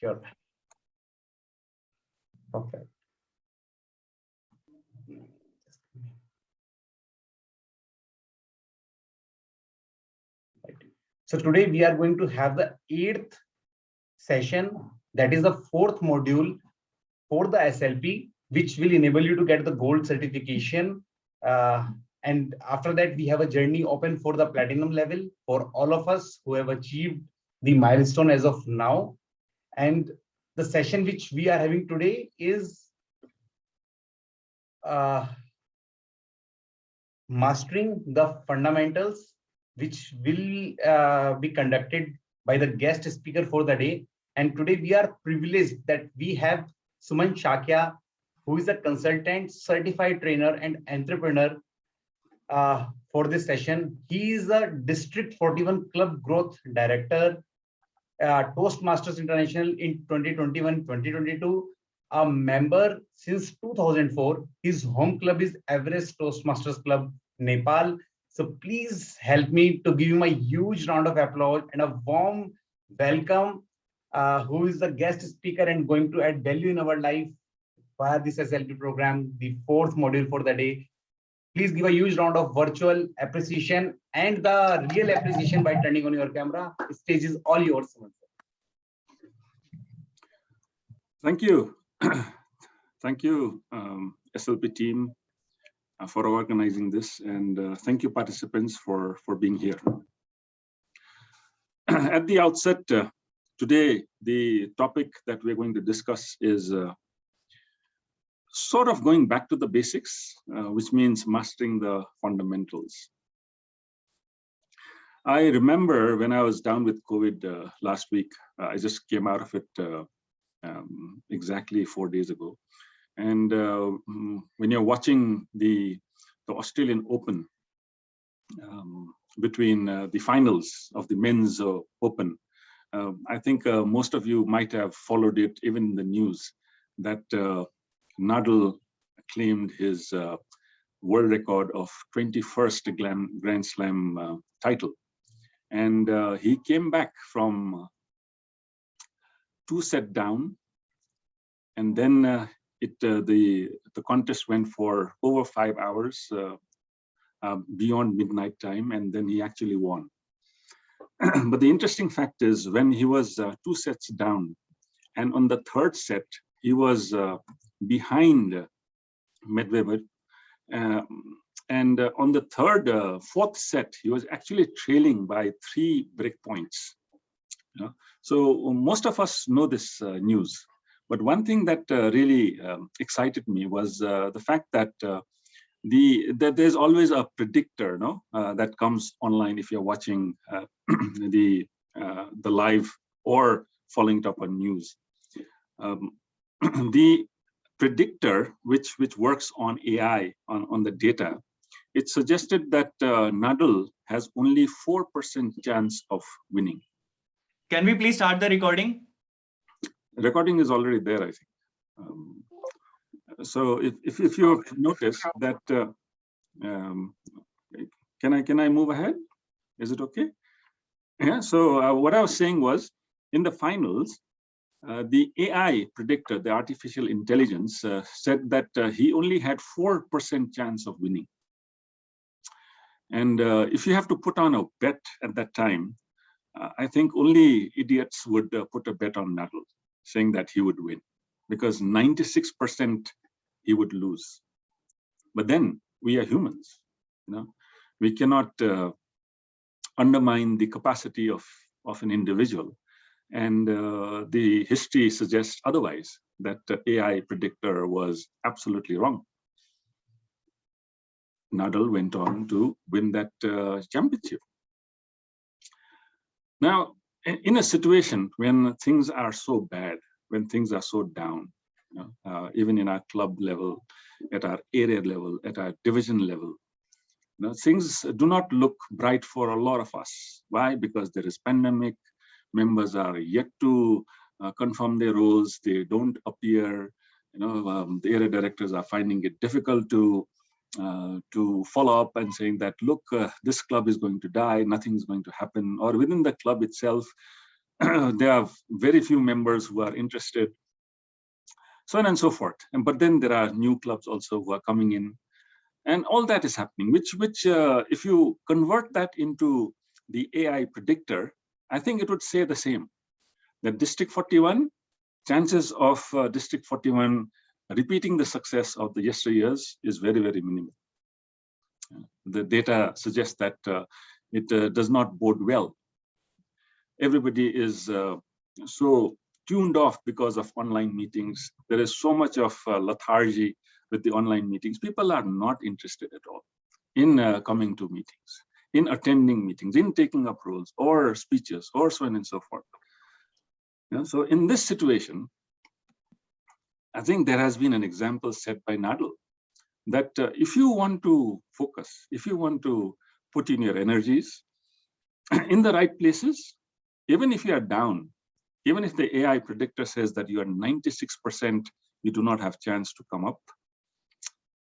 Sure. Perfect. So today we are going to have the 8th session, that is the 4th module for the SLP, which will enable you to get the gold certification. And after that, we have a journey open for the platinum level for all of us who have achieved the milestone as of now. And the session which we are having today is mastering the fundamentals, which will be conducted by the guest speaker for the day. And today we are privileged that we have Suman Shakya, who is a consultant, certified trainer, and entrepreneur for this session. He is a District 41 Club Growth Director, Toastmasters International in 2021-2022, a member since 2004. His home club is Everest Toastmasters Club, Nepal. So please help me to give him a huge round of applause and a warm welcome, who is the guest speaker and going to add value in our life via this SLP program, the 4th module for the day. Please give a huge round of virtual appreciation and the real appreciation by turning on your camera. The stage is all yours. Thank you. Thank you, SLP team, for organizing this, and thank you participants for being here. At the outset, today, the topic that we're going to discuss is sort of going back to the basics, which means mastering the fundamentals. I remember when I was down with COVID last week, I just came out of it exactly 4 days ago. And when you're watching the Australian Open, between the finals of the men's Open, I think most of you might have followed it, even in the news, that Nadal claimed his world record of 21st Grand Slam title. And he came back from 2-set down, and then the contest went for over 5 hours, beyond midnight time, and then he actually won. But the interesting fact is, when he was 2 sets down, and on the 3rd set, he was behind Medvedev, and on the 4th set, he was actually trailing by 3 break points. So most of us know this news, but one thing that really excited me was the fact that that there's always a predictor, that comes online if you're watching the live or following it up on news. The predictor, which works on AI, on the data, it suggested that Nadal has only 4% chance of winning. Can we please start the recording? Recording is already there, I think. So if you notice that, can I move ahead? Is it okay? Yeah. So what I was saying was, in the finals, the AI predictor, the artificial intelligence, said that he only had 4% chance of winning. And if you have to put on a bet at that time, I think only idiots would put a bet on Nadal, saying that he would win, because 96% he would lose. But then we are humans, we cannot undermine the capacity of an individual. And the history suggests otherwise, that the AI predictor was absolutely wrong. Nadal went on to win that championship. Now, in a situation when things are so bad, when things are so down, even in our club level, at our area level, at our division level, things do not look bright for a lot of us. Why? Because there is pandemic. Members are yet to confirm their roles. They don't appear. The area directors are finding it difficult to follow up and saying that, look, this club is going to die, nothing is going to happen. Or within the club itself, there are very few members who are interested, so on and so forth. But then there are new clubs also who are coming in, and all that is happening, which if you convert that into the AI predictor, I think it would say the same, that District 41, chances of District 41 repeating the success of the yesteryears is very, very minimal. The data suggests that it does not bode well. Everybody is so tuned off because of online meetings. There is so much of lethargy with the online meetings. People are not interested at all in coming to meetings, in attending meetings, in taking up roles or speeches or so on and so forth. So in this situation, I think there has been an example set by Nadal that if you want to focus, if you want to put in your energies in the right places, even if you are down, even if the AI predictor says that you are 96%, you do not have chance to come up,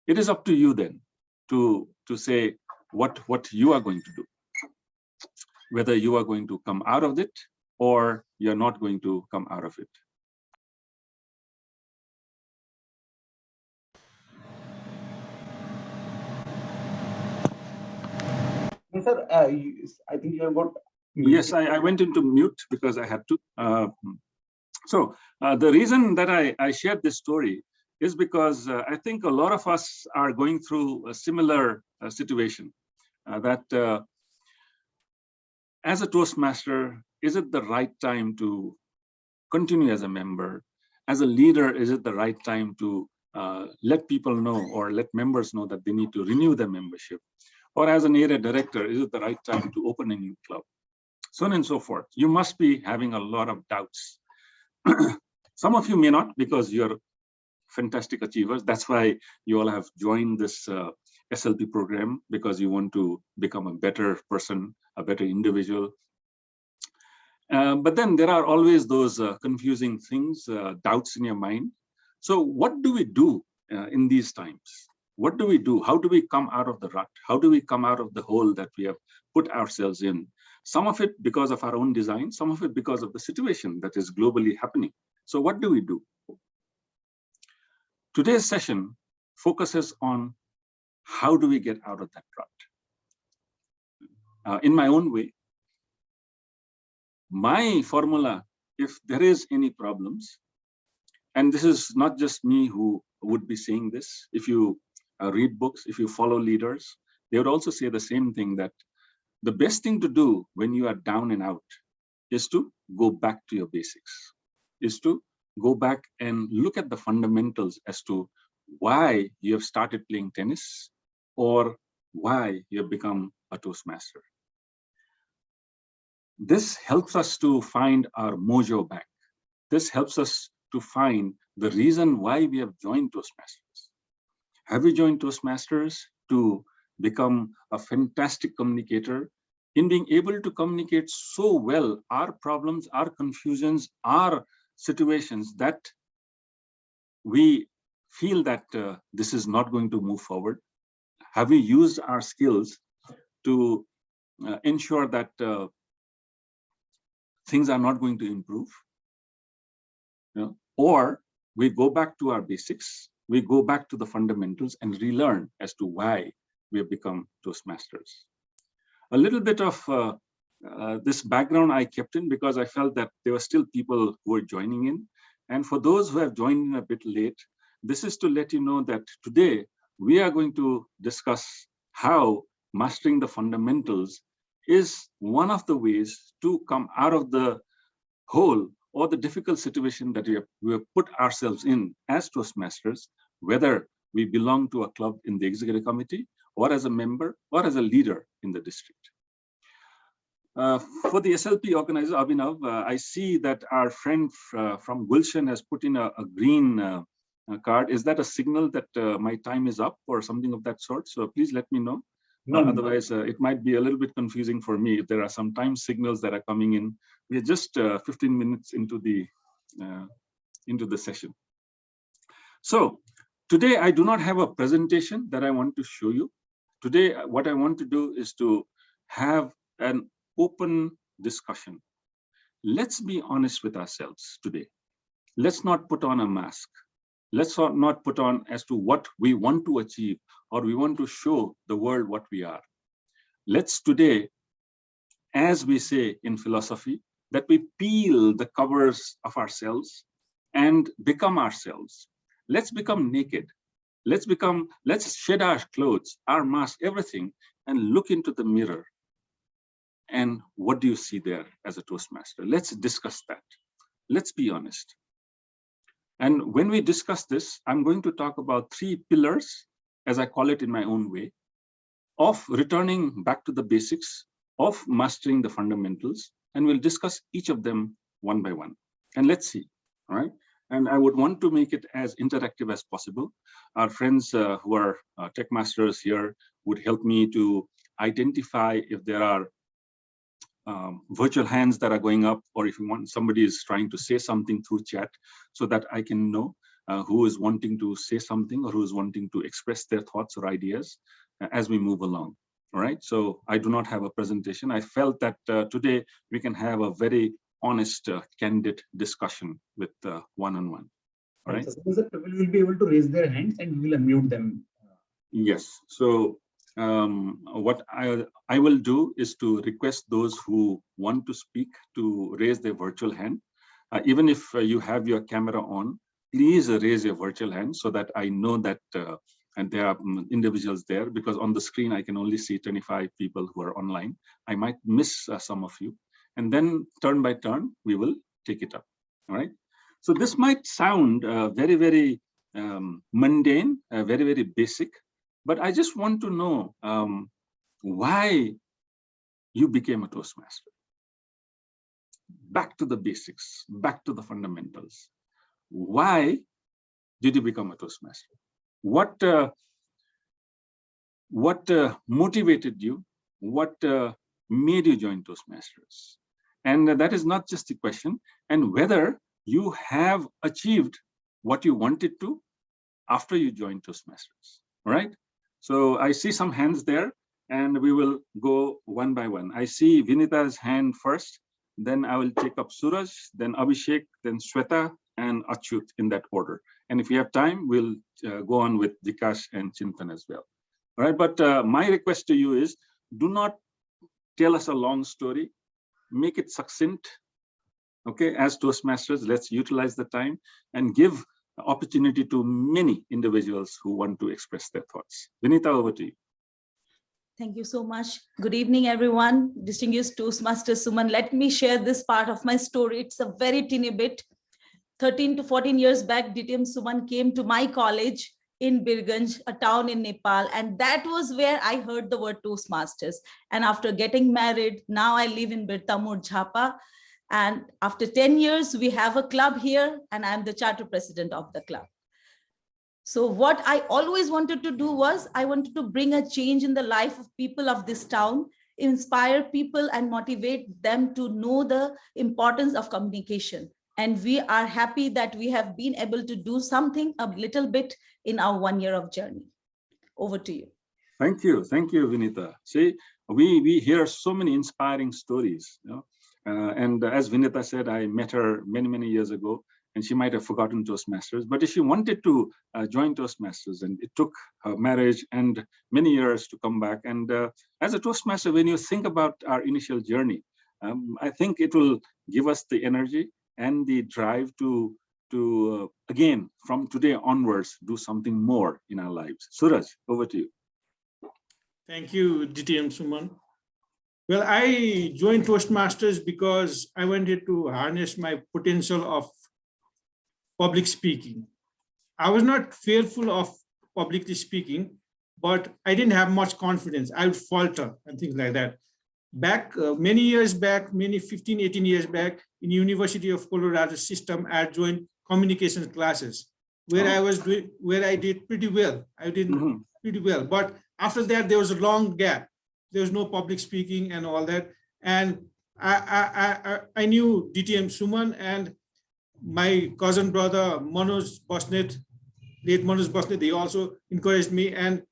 it is up to you then to say what you are going to do, whether you are going to come out of it or you're not going to come out of it. Sir, I think you have got. Yes, I went into mute because I had to. So the reason that I shared this story is because I think a lot of us are going through a similar situation that as a Toastmaster, is it the right time to continue as a member? As a leader, is it the right time to let people know or let members know that they need to renew their membership? Or as an area director, is it the right time to open a new club? So on and so forth. You must be having a lot of doubts. Some of you may not, because you're fantastic achievers. That's why you all have joined this SLP program, because you want to become a better person, a better individual. But then there are always those confusing things, doubts in your mind. So what do we do in these times? What do we do? How do we come out of the rut? How do we come out of the hole that we have put ourselves in? Some of it because of our own design, some of it because of the situation that is globally happening. So what do we do? Today's session focuses on how do we get out of that rut. In my own way, my formula, if there is any problems, and this is not just me who would be saying this, if you read books, if you follow leaders, they would also say the same thing, that the best thing to do when you are down and out is to go back to your basics, is to go back and look at the fundamentals as to why you have started playing tennis or why you have become a Toastmaster. This helps us to find our mojo back. This helps us to find the reason why we have joined Toastmasters. Have we joined Toastmasters to become a fantastic communicator, in being able to communicate so well our problems, our confusions, our situations, that we feel that this is not going to move forward? Have we used our skills to ensure that things are not going to improve? Or we go back to our basics, we go back to the fundamentals and relearn as to why we have become Toastmasters. A little bit of this background I kept in because I felt that there were still people who were joining in. And for those who have joined in a bit late, this is to let you know that today we are going to discuss how mastering the fundamentals is one of the ways to come out of the hole or the difficult situation that we have put ourselves in as Toastmasters, whether we belong to a club in the executive committee or as a member or as a leader in the district. For the SLP organizer, Abhinav, I see that our friend from Gulshan has put in a green card. Is that a signal that my time is up or something of that sort? So please let me know. No, otherwise, it might be a little bit confusing for me if there are some time signals that are coming in. We're just 15 minutes into the session. So today, I do not have a presentation that I want to show you. Today, what I want to do is to have an open discussion. let's be honest with ourselves today. Let's not put on a mask. Let's not put on as to what we want to achieve or we want to show the world what we are. Let's today, as we say in philosophy, that we peel the covers of ourselves and become ourselves. Let's become naked. Let's shed our clothes, our mask, everything, and look into the mirror. And what do you see there as a Toastmaster? Let's discuss that. Let's be honest. And when we discuss this, I'm going to talk about 3 pillars, as I call it in my own way, of returning back to the basics, of mastering the fundamentals, and we'll discuss each of them one by one. And let's see, all right? And I would want to make it as interactive as possible. Our friends who are tech masters here would help me to identify if there are virtual hands that are going up, or if somebody is trying to say something through chat, so that I can know who is wanting to say something or who is wanting to express their thoughts or ideas as we move along. All right, so I do not have a presentation. I felt that today we can have a very honest, candid discussion with one-on-one. All right. So people will be able to raise their hands and we will unmute them. Yes. So what I will do is to request those who want to speak to raise their virtual hand. Even if you have your camera on, please raise your virtual hand so that I know that and there are individuals there, because on the screen I can only see 25 people who are online. I might miss some of you. And then turn by turn, we will take it up. All right. So this might sound very, very mundane, very, very basic, but I just want to know why you became a Toastmaster. Back to the basics, back to the fundamentals. Why did you become a Toastmaster? What motivated you? What made you join Toastmasters? And that is not just the question, and whether you have achieved what you wanted to after you joined Toastmasters, all right? So I see some hands there, and we will go one by one. I see Vinita's hand first, then I will take up Suraj, then Abhishek, then Shweta, and Achyut in that order. And if we have time, we'll go on with Dikash and Chintan as well. All right, but my request to you is, do not tell us a long story. Make it succinct. Okay, as Toastmasters, let's utilize the time and give opportunity to many individuals who want to express their thoughts. Vinita, over to you. Thank you so much. Good evening, everyone. Distinguished Toastmaster Suman, let me share this part of my story. It's a very teeny bit. 13 to 14 years back, DTM Suman came to my college in Birganj, a town in Nepal. And that was where I heard the word Toastmasters. And after getting married, now I live in Birtamur, Jhapa. And after 10 years, we have a club here, and I'm the charter president of the club. So what I always wanted to do was, I wanted to bring a change in the life of people of this town, inspire people and motivate them to know the importance of communication. And we are happy that we have been able to do something a little bit in our 1 year of journey. Over to you. Thank you, Vinita. See, we hear so many inspiring stories, you know? And as Vinita said, I met her many, many years ago, and she might have forgotten Toastmasters, but if she wanted to join Toastmasters, and it took her marriage and many years to come back. And as a Toastmaster, when you think about our initial journey, I think it will give us the energy and the drive to again, from today onwards, do something more in our lives. Suraj, over to you. Thank you, DTM Suman. Well, I joined Toastmasters because I wanted to harness my potential of public speaking. I was not fearful of publicly speaking, but I didn't have much confidence. I would falter and things like that. Back many years back, 15, 18 years back, in University of Colorado system, I joined communications classes where I did pretty well. I did pretty well, but after that there was a long gap. There was no public speaking and all that. And I knew DTM Suman and my cousin brother Manoj Basnet, late Manoj Basnet, they also encouraged me. And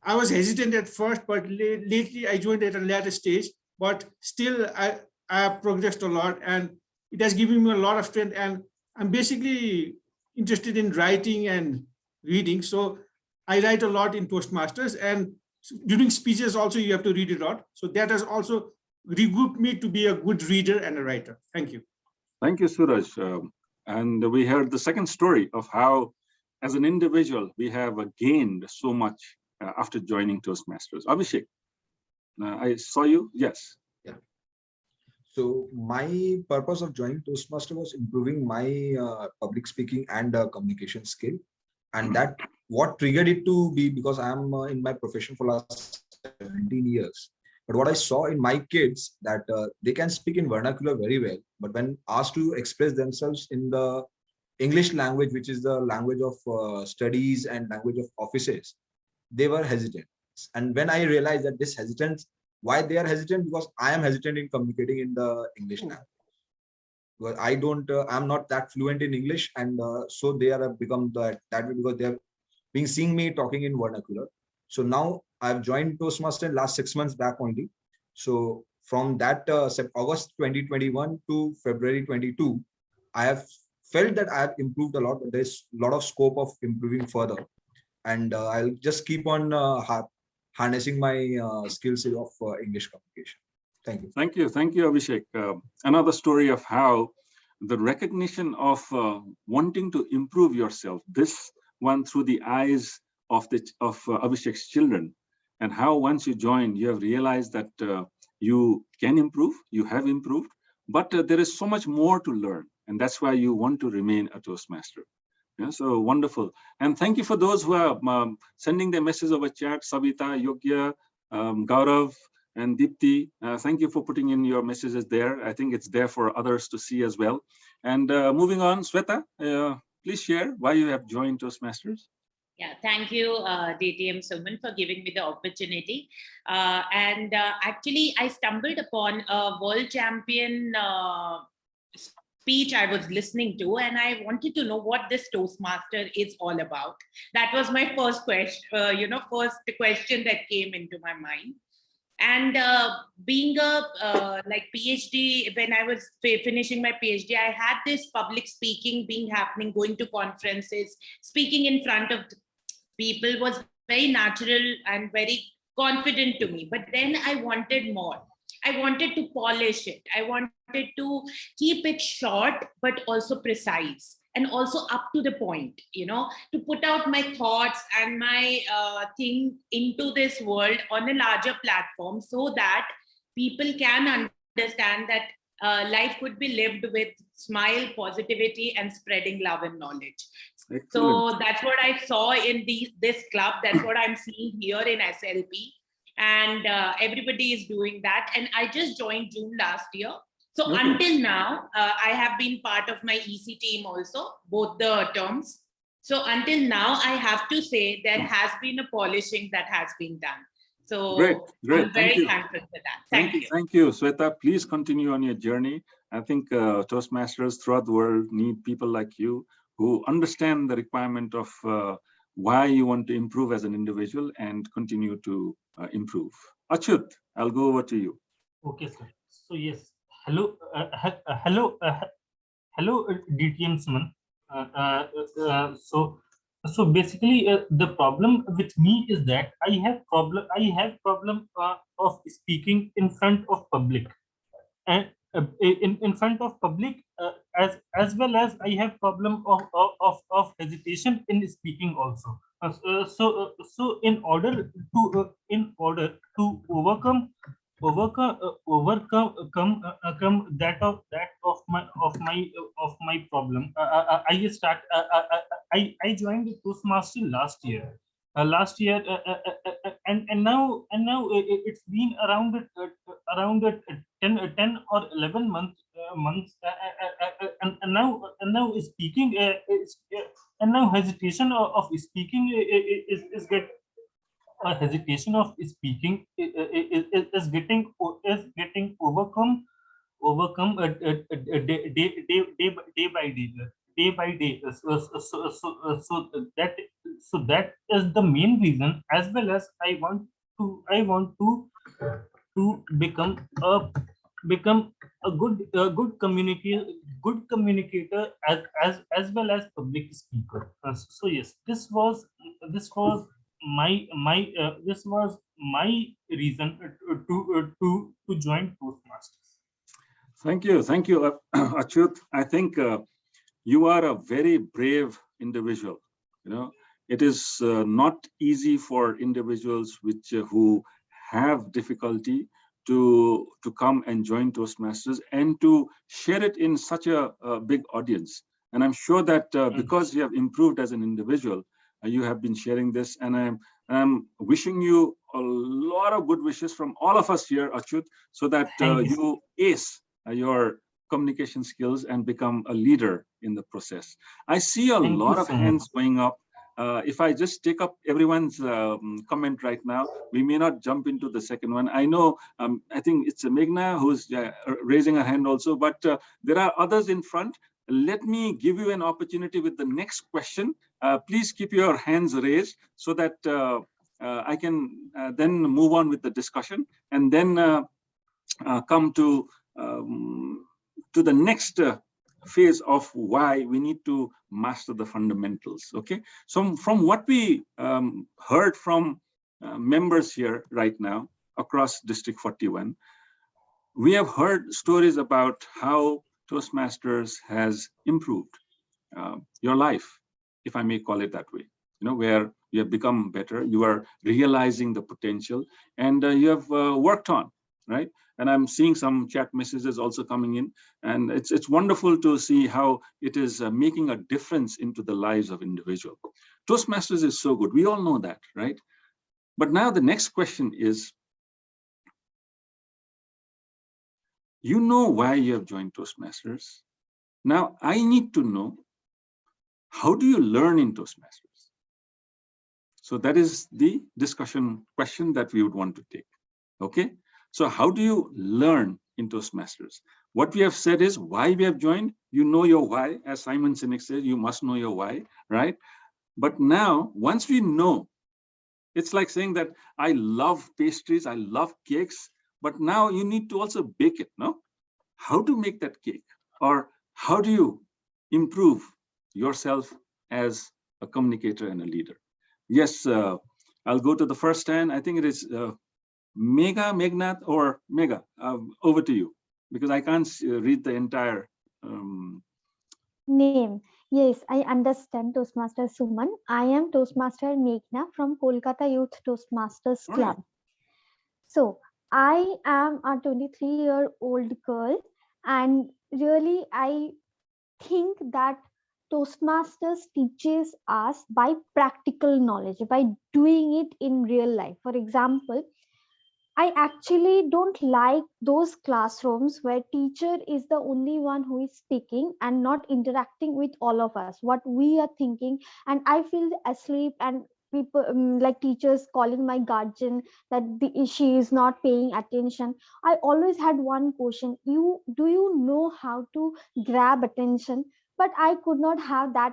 I was hesitant at first, but lately I joined at a later stage. But still, I have progressed a lot. And it has given me a lot of strength, and I'm basically interested in writing and reading. So I write a lot in Toastmasters, and during speeches also you have to read a lot. So that has also regrouped me to be a good reader and a writer. Thank you. Thank you, Suraj. And we heard the second story of how, as an individual, we have gained so much after joining Toastmasters. Abhishek, I saw you. Yes. Yeah. So my purpose of joining Toastmaster was improving my public speaking and communication skill, and that what triggered it to be because I'm in my profession for last 17 years. But what I saw in my kids that they can speak in vernacular very well, but when asked to express themselves in the English language, which is the language of studies and language of offices, they were hesitant. And when I realized that this hesitance, why they are hesitant, because I am hesitant in communicating in the English language. Because I don't, I'm not that fluent in English, and so they are become that way because they are being seeing me talking in vernacular. So now I've joined Toastmaster last 6 months back only. So from that August 2021 to February 22, I have felt that I have improved a lot, but there's a lot of scope of improving further. And I'll just keep on harnessing my skills of English communication. Thank you. Thank you. Thank you, Abhishek. Another story of how the recognition of wanting to improve yourself, this one through the eyes of Abhishek's children, and how once you join, you have realized that you can improve, you have improved, but there is so much more to learn. And that's why you want to remain a Toastmaster. Yeah, so wonderful. And thank you for those who are sending their messages over chat, Savita, Yogya, Gaurav, and Deepthi. Thank you for putting in your messages there. I think it's there for others to see as well. And moving on, Sweta, please share why you have joined Toastmasters. Yeah, thank you, DTM Suman, for giving me the opportunity. Actually, I stumbled upon a world champion speech I was listening to, and I wanted to know what this Toastmaster is all about. That was my first question, first question that came into my mind. And being a PhD, when I was finishing my PhD, I had this public speaking happening, going to conferences, speaking in front of people was very natural and very confident to me. But then I wanted more. I wanted to polish it. I wanted to keep it short, but also precise and also up to the point, to put out my thoughts and my thing into this world on a larger platform so that people can understand that life could be lived with smile, positivity, and spreading love and knowledge. Excellent. So that's what I saw in this club. That's what I'm seeing here in SLP. And everybody is doing that. And I just joined June last year. So until now, I have been part of my EC team also, both the terms. So until now, I have to say there has been a polishing that has been done. So great. I'm very thankful for that. Thank you. Thank you, Sweta. Please continue on your journey. I think Toastmasters throughout the world need people like you who understand the requirement of why you want to improve as an individual and continue to improve. Achyut, I'll go over to you. Okay, sir. So yes, hello, hello, DTM Suman. So basically, the problem with me is that I have problem of speaking in front of public, and in front of public, as well as I have problem of hesitation in speaking also. So in order to overcome that of my problem, I joined the Toastmaster last year. And now it's been around 10 or 11 months, and now speaking and now hesitation of speaking is get hesitation of speaking is getting overcome day by day. So that is the main reason, as well as I want to become a good communicator as well as public speaker. So yes, this was my reason to join Toastmasters. Thank you, Achyut. I think you are a very brave individual. You know, it is not easy for individuals who have difficulty to come and join Toastmasters and to share it in such a big audience. And I'm sure that because you have improved as an individual, you have been sharing this. And I'm wishing you a lot of good wishes from all of us here, Achyut, so that you ace your communication skills and become a leader in the process. I see a lot of hands going up. If I just take up everyone's comment right now, we may not jump into the second one. I know, I think it's Meghna who's raising her hand also, but there are others in front. Let me give you an opportunity with the next question. Please keep your hands raised so that I can then move on with the discussion and then come to the next phase of why we need to master the fundamentals. Okay, so from what we heard from members here right now across District 41, we have heard stories about how Toastmasters has improved your life, if I may call it that way. You know, where you have become better, you are realizing the potential, and you have worked on, right? And I'm seeing some chat messages also coming in, and it's wonderful to see how it is making a difference into the lives of individuals. Toastmasters is so good. We all know that, right? But now the next question is, you know why you have joined Toastmasters. Now I need to know, how do you learn in Toastmasters? So that is the discussion question that we would want to take. Okay, so how do you learn in Toastmasters? What we have said is why we have joined. You know your why, as Simon Sinek says, you must know your why, right? But now, once we know, it's like saying that I love pastries, I love cakes, but now you need to also bake it, no? How to make that cake? Or how do you improve yourself as a communicator and a leader? Yes, I'll go to the first hand. I think it is Megnath or Mega. Over to you, because I can't read the entire name. Yes, I understand Toastmaster Suman. I am Toastmaster Meghna from Kolkata Youth Toastmasters Club. So I am a 23-year-old girl, and really I think that Toastmasters teaches us by practical knowledge, by doing it in real life. For example, I actually don't like those classrooms where teacher is the only one who is speaking and not interacting with all of us, what we are thinking. And I feel asleep, and people like teachers calling my guardian that she is not paying attention. I always had one question: do you know how to grab attention? But I could not have that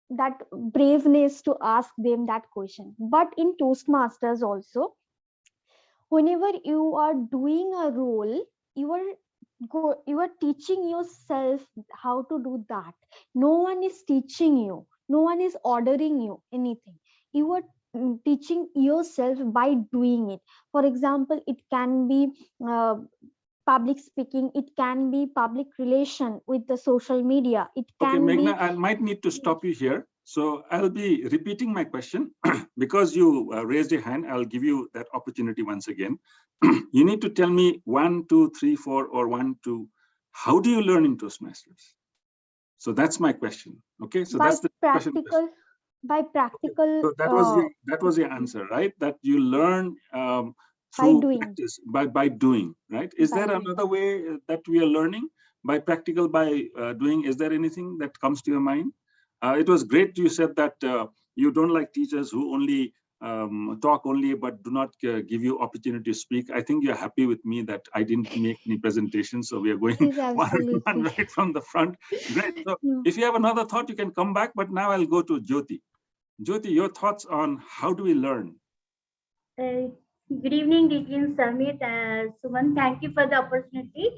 that braveness to ask them that question. But in Toastmasters also, whenever you are doing a role, you are teaching yourself how to do that. No one is teaching you, no one is ordering you anything. You are teaching yourself by doing it. For example, it can be public speaking, it can be public relation with the social media, it can Meghna, I might need to stop you here. So I'll be repeating my question because you raised your hand. I'll give you that opportunity once again. You need to tell me 1, 2, 3, 4, or 1, 2. How do you learn in Toastmasters? So that's my question. Okay, so that's the question. By practical. So that was your answer, right? That you learn through by doing. Practice, by doing, right? Is there another way that we are learning? By practical, by doing? Is there anything that comes to your mind? It was great you said that you don't like teachers who only talk only but do not give you opportunity to speak. I think you're happy with me that I didn't make any presentation, so we are going one right from the front. Great. So if you have another thought, you can come back, but now I'll go to Jyoti. Jyoti, your thoughts on how do we learn? Good evening, DTM Summit. Suman, thank you for the opportunity.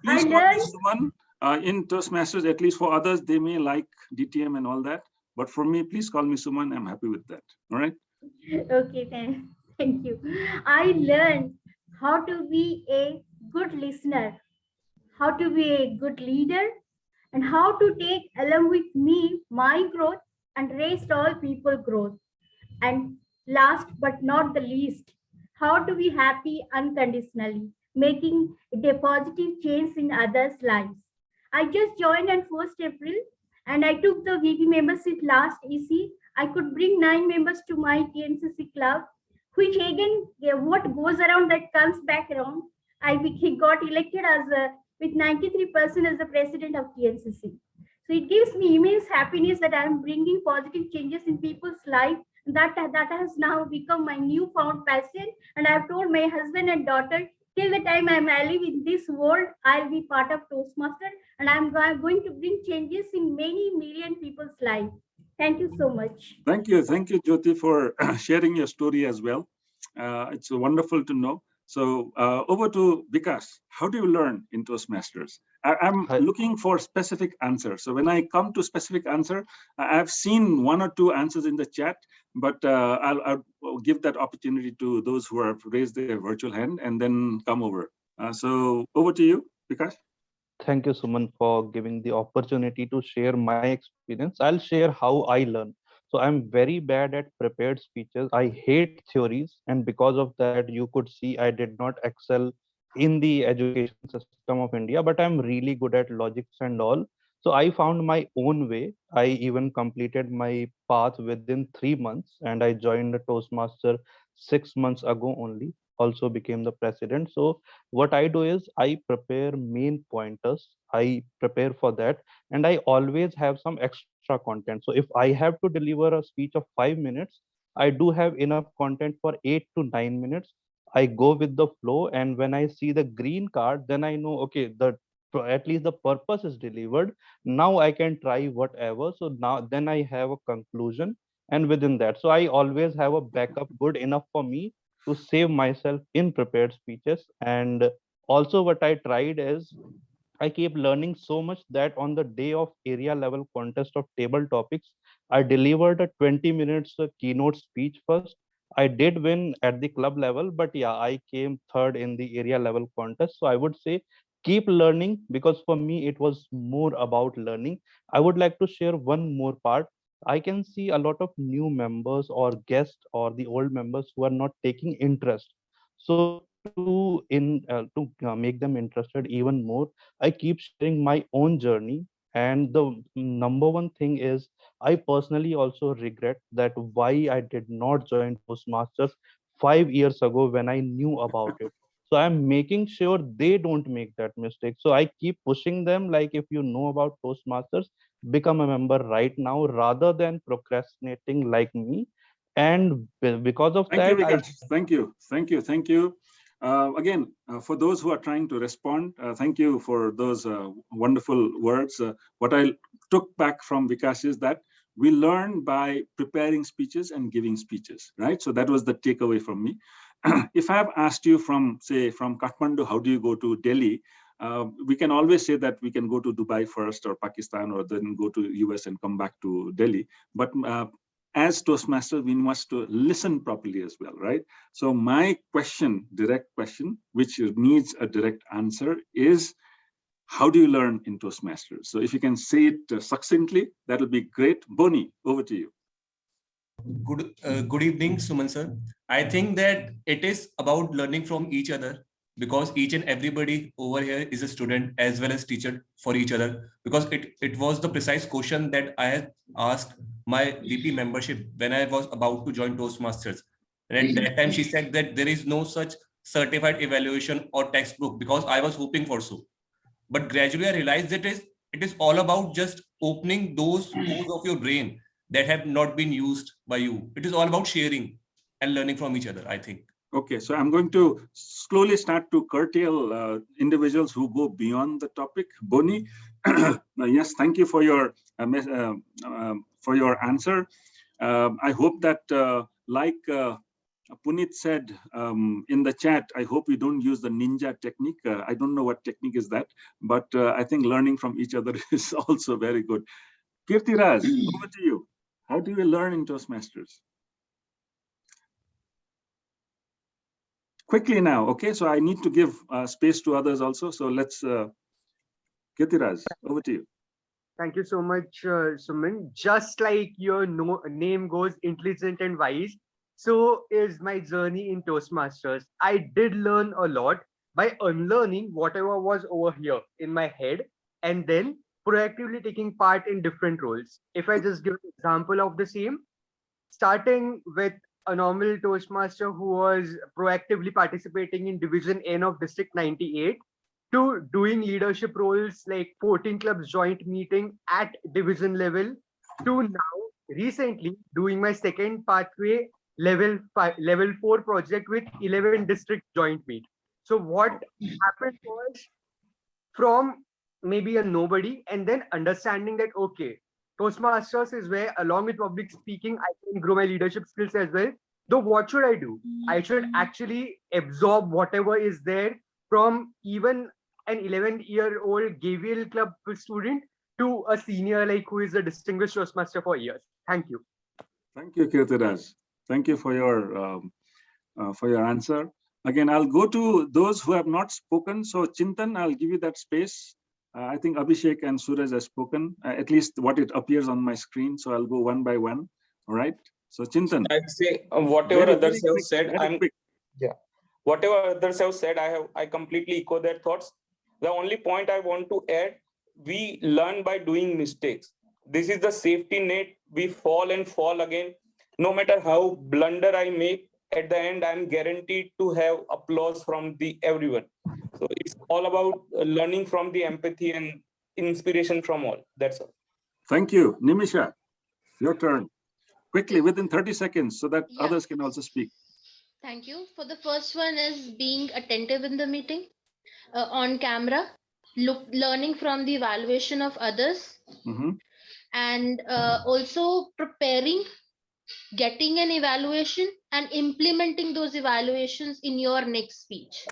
Please call me Suman. In Toastmasters, at least for others, they may like DTM and all that. But for me, please call me Suman. I'm happy with that. All right. Okay, thank you. I learned how to be a good listener, how to be a good leader, and how to take along with me my growth and raise all people growth. And last but not the least, how to be happy unconditionally, making a positive change in others' lives. I just joined on 1st April and I took the VP membership last EC. I could bring 9 members to my TNCC club, which again, what goes around that comes back around. He got elected as with 93% as the president of TNCC. So it gives me immense happiness that I am bringing positive changes in people's life. That has now become my newfound passion. And I've told my husband and daughter, till the time I'm alive in this world, I'll be part of Toastmaster, and I'm going to bring changes in many million people's life. Thank you so much. Thank you, Jyoti, for sharing your story as well. It's wonderful to know. So over to Vikas. How do you learn in Toastmasters? I'm looking for specific answers. So when I come to specific answer, I've seen 1 or 2 answers in the chat, but I'll give that opportunity to those who have raised their virtual hand and then come over. So over to you, Vikas. Thank you, Suman, for giving the opportunity to share my experience. I'll share how I learn. So I'm very bad at prepared speeches. I hate theories, and because of that, you could see I did not excel in the education system of India, but I'm really good at logics and all. So I found my own way. I even completed my path within 3 months, and I joined the Toastmaster 6 months ago only. Also became the president. So what I do is I prepare main pointers. I prepare for that, and I always have some extra content. So if I have to deliver a speech of 5 minutes, I do have enough content for 8 to 9 minutes. I go with the flow, and when I see the green card, then I know, okay, at least the purpose is delivered. Now I can try whatever. So now then I have a conclusion, and within that, so I always have a backup good enough for me to save myself in prepared speeches. And also what I tried is I keep learning so much that on the day of area level contest of table topics, I delivered a 20 minutes keynote speech first. I did win at the club level, but yeah, I came third in the area level contest. So I would say keep learning, because for me it was more about learning. I would like to share one more part. I can see a lot of new members or guests or the old members who are not taking interest. So to make them interested even more, I keep sharing my own journey. And the number one thing is, I personally also regret that why I did not join Toastmasters 5 years ago when I knew about it. So I'm making sure they don't make that mistake. So I keep pushing them, like, if you know about Toastmasters, become a member right now rather than procrastinating like me. And because of Thank you, that, Vikas. Thank you. Again, for those who are trying to respond, thank you for those wonderful words. What I took back from Vikas is that we learn by preparing speeches and giving speeches, right? So that was the takeaway from me. If I have asked you from Kathmandu, how do you go to Delhi? We can always say that we can go to Dubai first or Pakistan, or then go to US and come back to Delhi. But as Toastmasters, we must listen properly as well, right? So my question, direct question, which needs a direct answer is, how do you learn in Toastmasters? So if you can say it succinctly, that'll be great. Boni, over to you. Good evening, Suman sir. I think that it is about learning from each other, because each and everybody over here is a student as well as teacher for each other, because it was the precise question that I had asked my VP membership when I was about to join Toastmasters. And at that time she said that there is no such certified evaluation or textbook, because I was hoping for so. But gradually I realized that it is all about just opening those pores of your brain that have not been used by you. It is all about sharing and learning from each other, I think. Okay, so I'm going to slowly start to curtail individuals who go beyond the topic. Boni, yes, thank you for your answer. I hope that like Puneet said in the chat, I hope you don't use the ninja technique. I don't know what technique is that, but I think learning from each other is also very good. Kirtiraj, over to you. How do you learn in Toastmasters? Quickly now, okay? So I need to give space to others also. So let's, Kirtiraj, over to you. Thank you so much, Suman. Just like your name goes, intelligent and wise, so is my journey in Toastmasters. I did learn a lot by unlearning whatever was over here in my head and then proactively taking part in different roles. If I just give an example of the same, starting with a normal Toastmaster who was proactively participating in Division N of District 98, to doing leadership roles like 14 clubs joint meeting at division level, to now recently doing my second pathway level 4 project with 11 district joint meet. So what happened was, from maybe a nobody and then understanding that, okay, Toastmasters is where along with public speaking I can grow my leadership skills as well. Though what should I do? I should actually absorb whatever is there, from even an 11-year-old Gabriel club student to a senior like who is a distinguished Toastmaster for years. Thank you. Thank you, Kirtiraj. Thank you for your answer. Again, I'll go to those who have not spoken. So Chintan, I'll give you that space. I think Abhishek and Suraj have spoken, at least what it appears on my screen. So I'll go one by one. All right. So Chintan. I'd say whatever others have said, whatever others have said, I completely echo their thoughts. The only point I want to add, we learn by doing mistakes. This is the safety net. We fall and fall again. No matter how blunder I make, at the end, I'm guaranteed to have applause from everyone. So it's all about learning from the empathy and inspiration from all. That's all. Thank you. Nimisha, your turn. Quickly, within 30 seconds, so that others can also speak. Thank you. For the first one is being attentive in the meeting, on camera, learning from the evaluation of others, and also preparing, getting an evaluation and implementing those evaluations in your next speech.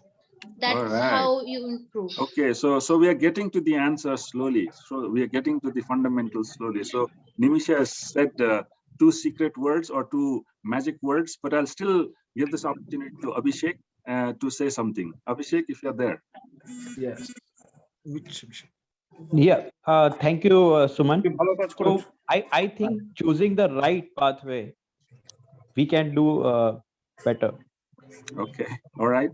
That's how you improve. Okay, so we are getting to the answer slowly. So we are getting to the fundamentals slowly. So Nimisha has said 2 secret words or 2 magic words, but I'll still give this opportunity to Abhishek to say something. Abhishek, if you're there. Yes. Yeah, thank you, Suman. So I think choosing the right pathway, we can do better. Okay, all right.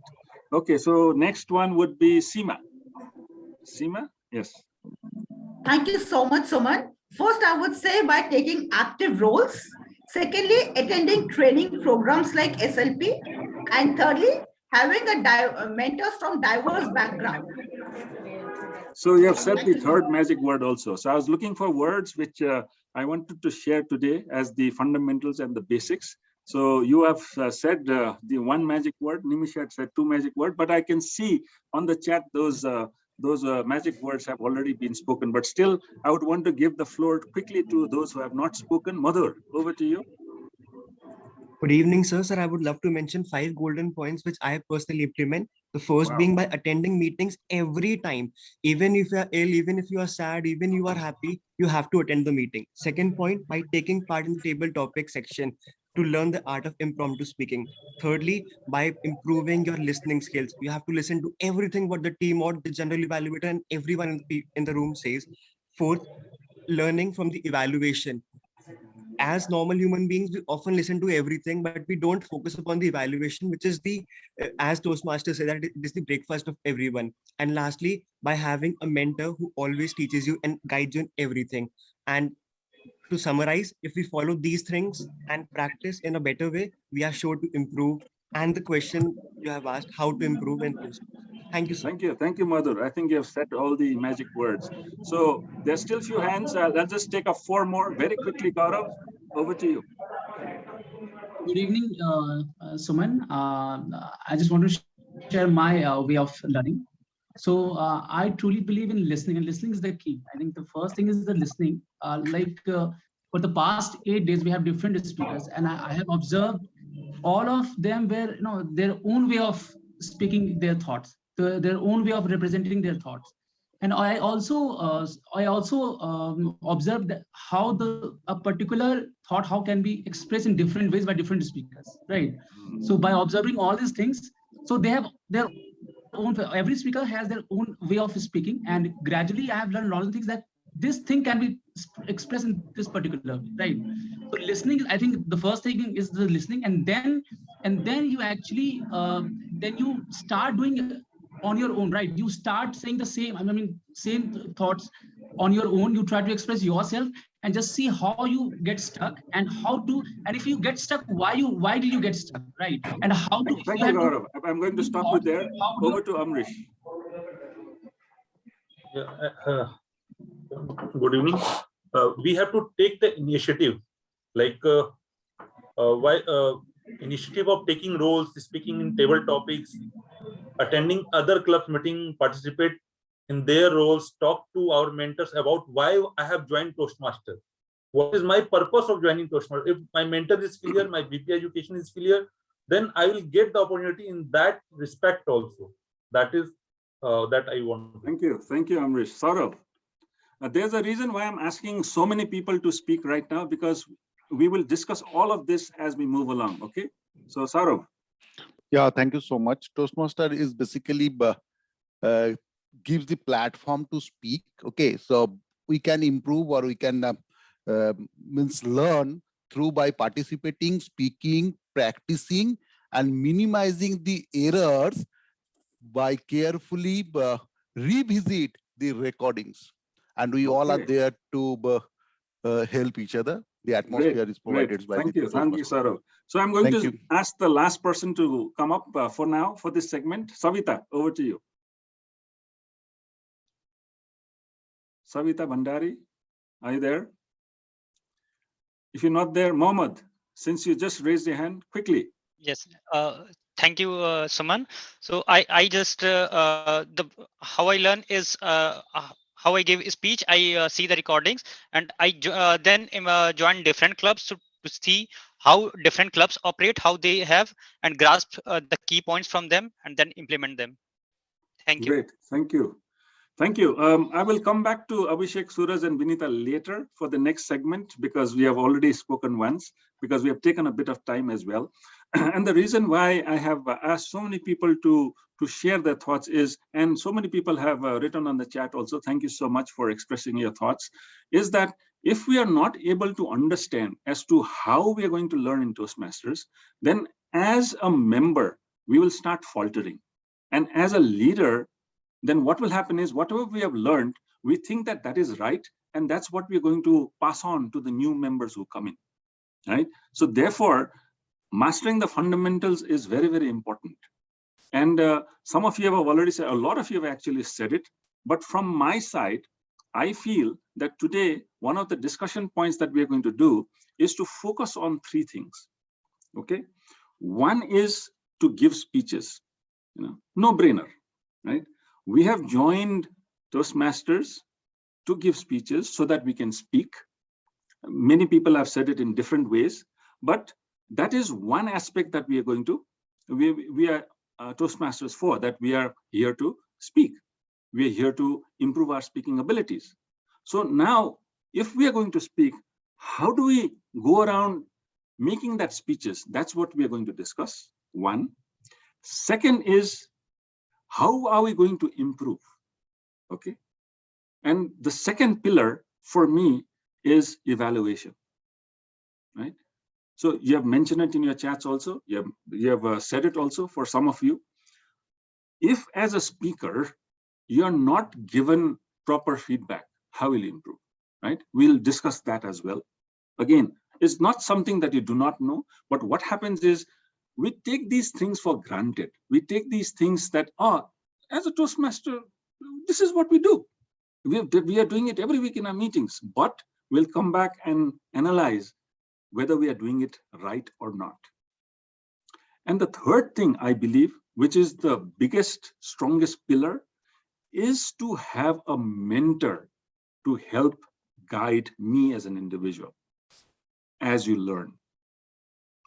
Okay, so next one would be Seema. Seema, yes. Thank you so much, Suman. First, I would say by taking active roles. Secondly, attending training programs like SLP. And thirdly, having mentors from diverse backgrounds. So you have said the third magic word also. So I was looking for words which I wanted to share today as the fundamentals and the basics. So you have said the 1 magic word. Nimisha had said 2 magic words, but I can see on the chat those magic words have already been spoken. But still, I would want to give the floor quickly to those who have not spoken. Madhur, over to you. Good evening, sir. Sir, I would love to mention 5 golden points which I personally implement. The first being by attending meetings every time. Even if you are ill, even if you are sad, even you are happy, you have to attend the meeting. Second point, by taking part in the table topic section to learn the art of impromptu speaking. Thirdly, by improving your listening skills. You have to listen to everything what the team or the general evaluator and everyone in the room says. Fourth, learning from the evaluation. As normal human beings, we often listen to everything, but we don't focus upon the evaluation, which is the, as Toastmasters say, that it is the breakfast of everyone. And lastly, by having a mentor who always teaches you and guides you in everything. And to summarize, if we follow these things and practice in a better way, we are sure to improve. And the question you have asked, how to improve in Toastmasters. Thank you, sir. Thank you, Madhur. I think you have said all the magic words. So there's still a few hands. Let's just take up 4 more very quickly. Gaurav, over to you. Good evening, Suman. I just want to share my way of learning. So I truly believe in listening, and listening is the key. I think the first thing is the listening. For the past 8 days, we have different speakers, and I have observed all of them were, their own way of speaking their thoughts, their own way of representing their thoughts. And I also observed how a particular thought, how can be expressed in different ways by different speakers, right? So by observing all these things, so they have their own, every speaker has their own way of speaking, and gradually I have learned a lot of things that this thing can be expressed in this particular way, right? So listening, I think the first thing is the listening, and then you actually then you start doing on your own, right? You start saying the same thoughts on your own. You try to express yourself and just see how you get stuck, and and if you get stuck, why do you get stuck, right? And how to, Thank you, Gaurav. I'm going to stop you there. Over to Amrish. Good evening. We have to take the initiative, like initiative of taking roles, speaking in table topics, attending other clubs meeting, participate in their roles, talk to our mentors about why I have joined Toastmasters. What is my purpose of joining Toastmasters? If my mentor is clear, my BP education is clear, then I will get the opportunity in that respect also. That is that I want. Thank you, Amrish. Saurav, there's a reason why I'm asking so many people to speak right now, because we will discuss all of this as we move along. Okay, so Saurav. Yeah, thank you so much. Toastmaster is basically gives the platform to speak. Okay, so we can improve, or we can learn through by participating, speaking, practicing, and minimizing the errors by carefully revisit the recordings. And we all are there to help each other. The atmosphere is provided by Thank you, Saurav. So I'm going to ask the last person to come up for now for this segment. Savita, over to you. Savita Bhandari, are you there? If you're not there, Mohammed, since you just raised your hand, quickly. Yes. Thank you, Suman. So I just how I learn is how I give a speech. I see the recordings, and I then join different clubs to see how different clubs operate, how they have, and grasp the key points from them, and then implement them. Thank you. Great. Thank you. Thank you. I will come back to Abhishek, Suraj, and Vinita later for the next segment, because we have already spoken once, because we have taken a bit of time as well. And the reason why I have asked so many people to share their thoughts is, and so many people have written on the chat also, thank you so much for expressing your thoughts, is that if we are not able to understand as to how we are going to learn in Toastmasters, then as a member, we will start faltering. And as a leader, then what will happen is whatever we have learned, we think that that is right, and that's what we're going to pass on to the new members who come in, right? So therefore, mastering the fundamentals is very, very important. And some of you have already said, a lot of you have actually said it, but from my side, I feel that today, one of the discussion points that we are going to do is to focus on three things, okay? One is to give speeches, no brainer, right? We have joined Toastmasters to give speeches so that we can speak. Many people have said it in different ways, but that is one aspect that we are going to, we are Toastmasters for, that we are here to speak. We are here to improve our speaking abilities. So now, if we are going to speak, how do we go around making that speeches? That's what we are going to discuss, one. Second is, how are we going to improve? Okay. And the second pillar for me is evaluation, right? So you have mentioned it in your chats also. You have said it also for some of you. If as a speaker, you are not given proper feedback, how will you improve, right? We'll discuss that as well. Again, it's not something that you do not know, but what happens is we take these things for granted. We take these things that, as a Toastmaster, this is what we do. We are doing it every week in our meetings, but we'll come back and analyze whether we are doing it right or not. And the third thing I believe, which is the biggest, strongest pillar, is to have a mentor to help guide me as an individual as you learn.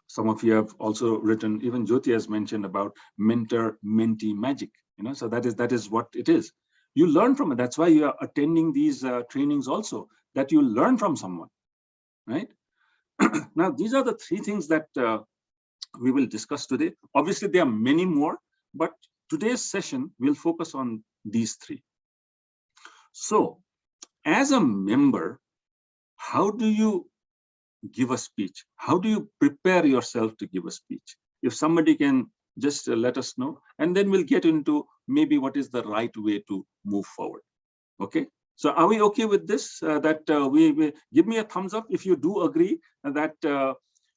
Some of you have also written, even Jyoti has mentioned about mentor-mentee magic. So that is what it is. You learn from it. That's why you are attending these trainings also, that you learn from someone, right? Now, these are the three things that we will discuss today. Obviously, there are many more, but today's session will focus on these three. So, as a member, how do you give a speech? How do you prepare yourself to give a speech? If somebody can just let us know, and then we'll get into maybe what is the right way to move forward. Okay. So are we okay with this? We give me a thumbs up if you do agree that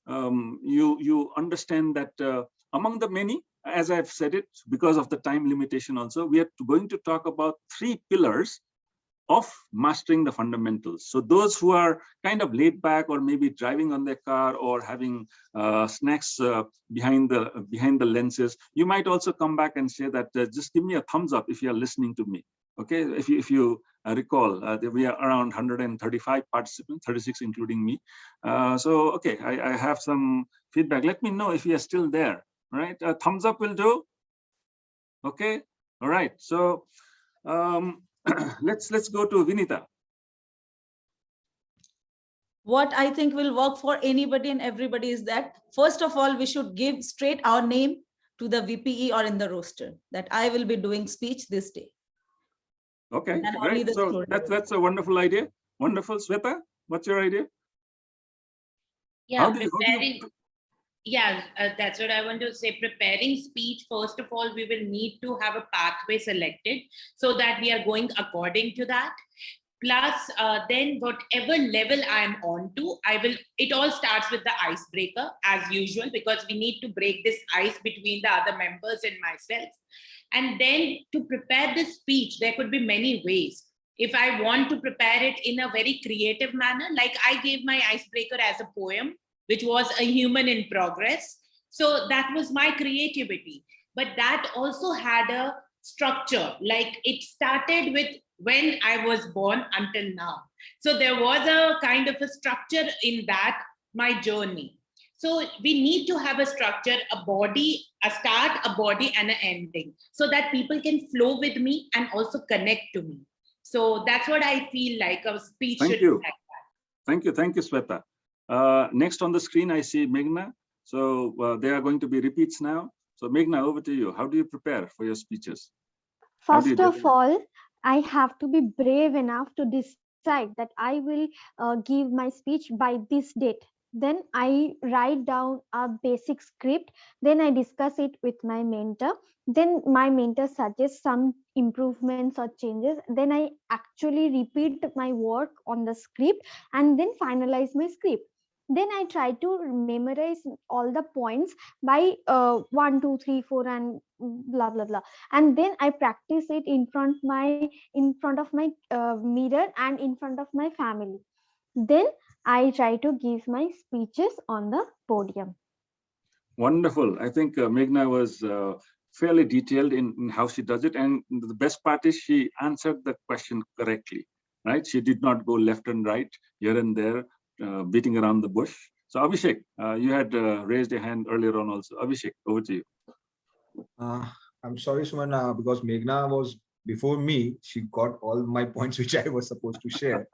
you understand that among the many, as I've said it, because of the time limitation also, we are going to talk about 3 pillars of mastering the fundamentals. So those who are kind of laid back, or maybe driving on their car, or having snacks behind the lenses, you might also come back and say that just give me a thumbs up if you are listening to me. Okay, if you recall, we are around 135 participants, 36 including me. So okay, I have some feedback. Let me know if you are still there. All right, thumbs up will do. Okay, all right. So let's go to Vinita. What I think will work for anybody and everybody is that, first of all, we should give straight our name to the VPE or in the roster that I will be doing speech this day. Okay, great. So that's a wonderful idea. Wonderful. Sweta, what's your idea? Yeah, that's what I want to say. Preparing speech, first of all, we will need to have a pathway selected so that we are going according to that. Plus, then whatever level I'm on to, it all starts with the icebreaker as usual, because we need to break this ice between the other members and myself. And then to prepare this speech, there could be many ways. If I want to prepare it in a very creative manner, like I gave my icebreaker as a poem, which was a human in progress. So that was my creativity. But that also had a structure, like it started with when I was born until now. So there was a kind of a structure in that, my journey. So we need to have a structure, a body, a start, a body, and an ending, so that people can flow with me and also connect to me. So that's what I feel like a speech should be like that. Thank you, Sweta. Next on the screen, I see Meghna. So there are going to be repeats now. So Meghna, over to you. How do you prepare for your speeches? First of all, I have to be brave enough to decide that I will give my speech by this date. Then I write down a basic script. Then I discuss it with my mentor. Then my mentor suggests some improvements or changes. Then I actually repeat my work on the script and then finalize my script. Then I try to memorize all the points by 1, 2, 3, 4, and blah blah blah. And then I practice it in front of my mirror and in front of my family. Then I try to give my speeches on the podium. Wonderful. I think Meghna was fairly detailed in how she does it. And the best part is she answered the question correctly, right? She did not go left and right, here and there, beating around the bush. So Abhishek, you had raised a hand earlier on also. Abhishek, over to you. I'm sorry, Suman, because Meghna was before me. She got all my points which I was supposed to share.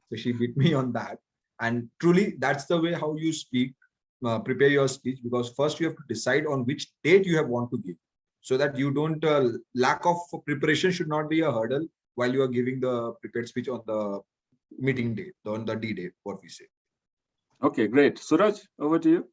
So she beat me on that. And truly, that's the way how you speak, prepare your speech, because first you have to decide on which date you want to give, so that you don't, lack of preparation should not be a hurdle while you are giving the prepared speech on the meeting date, on the D date, what we say. Okay, great. Suraj, over to you.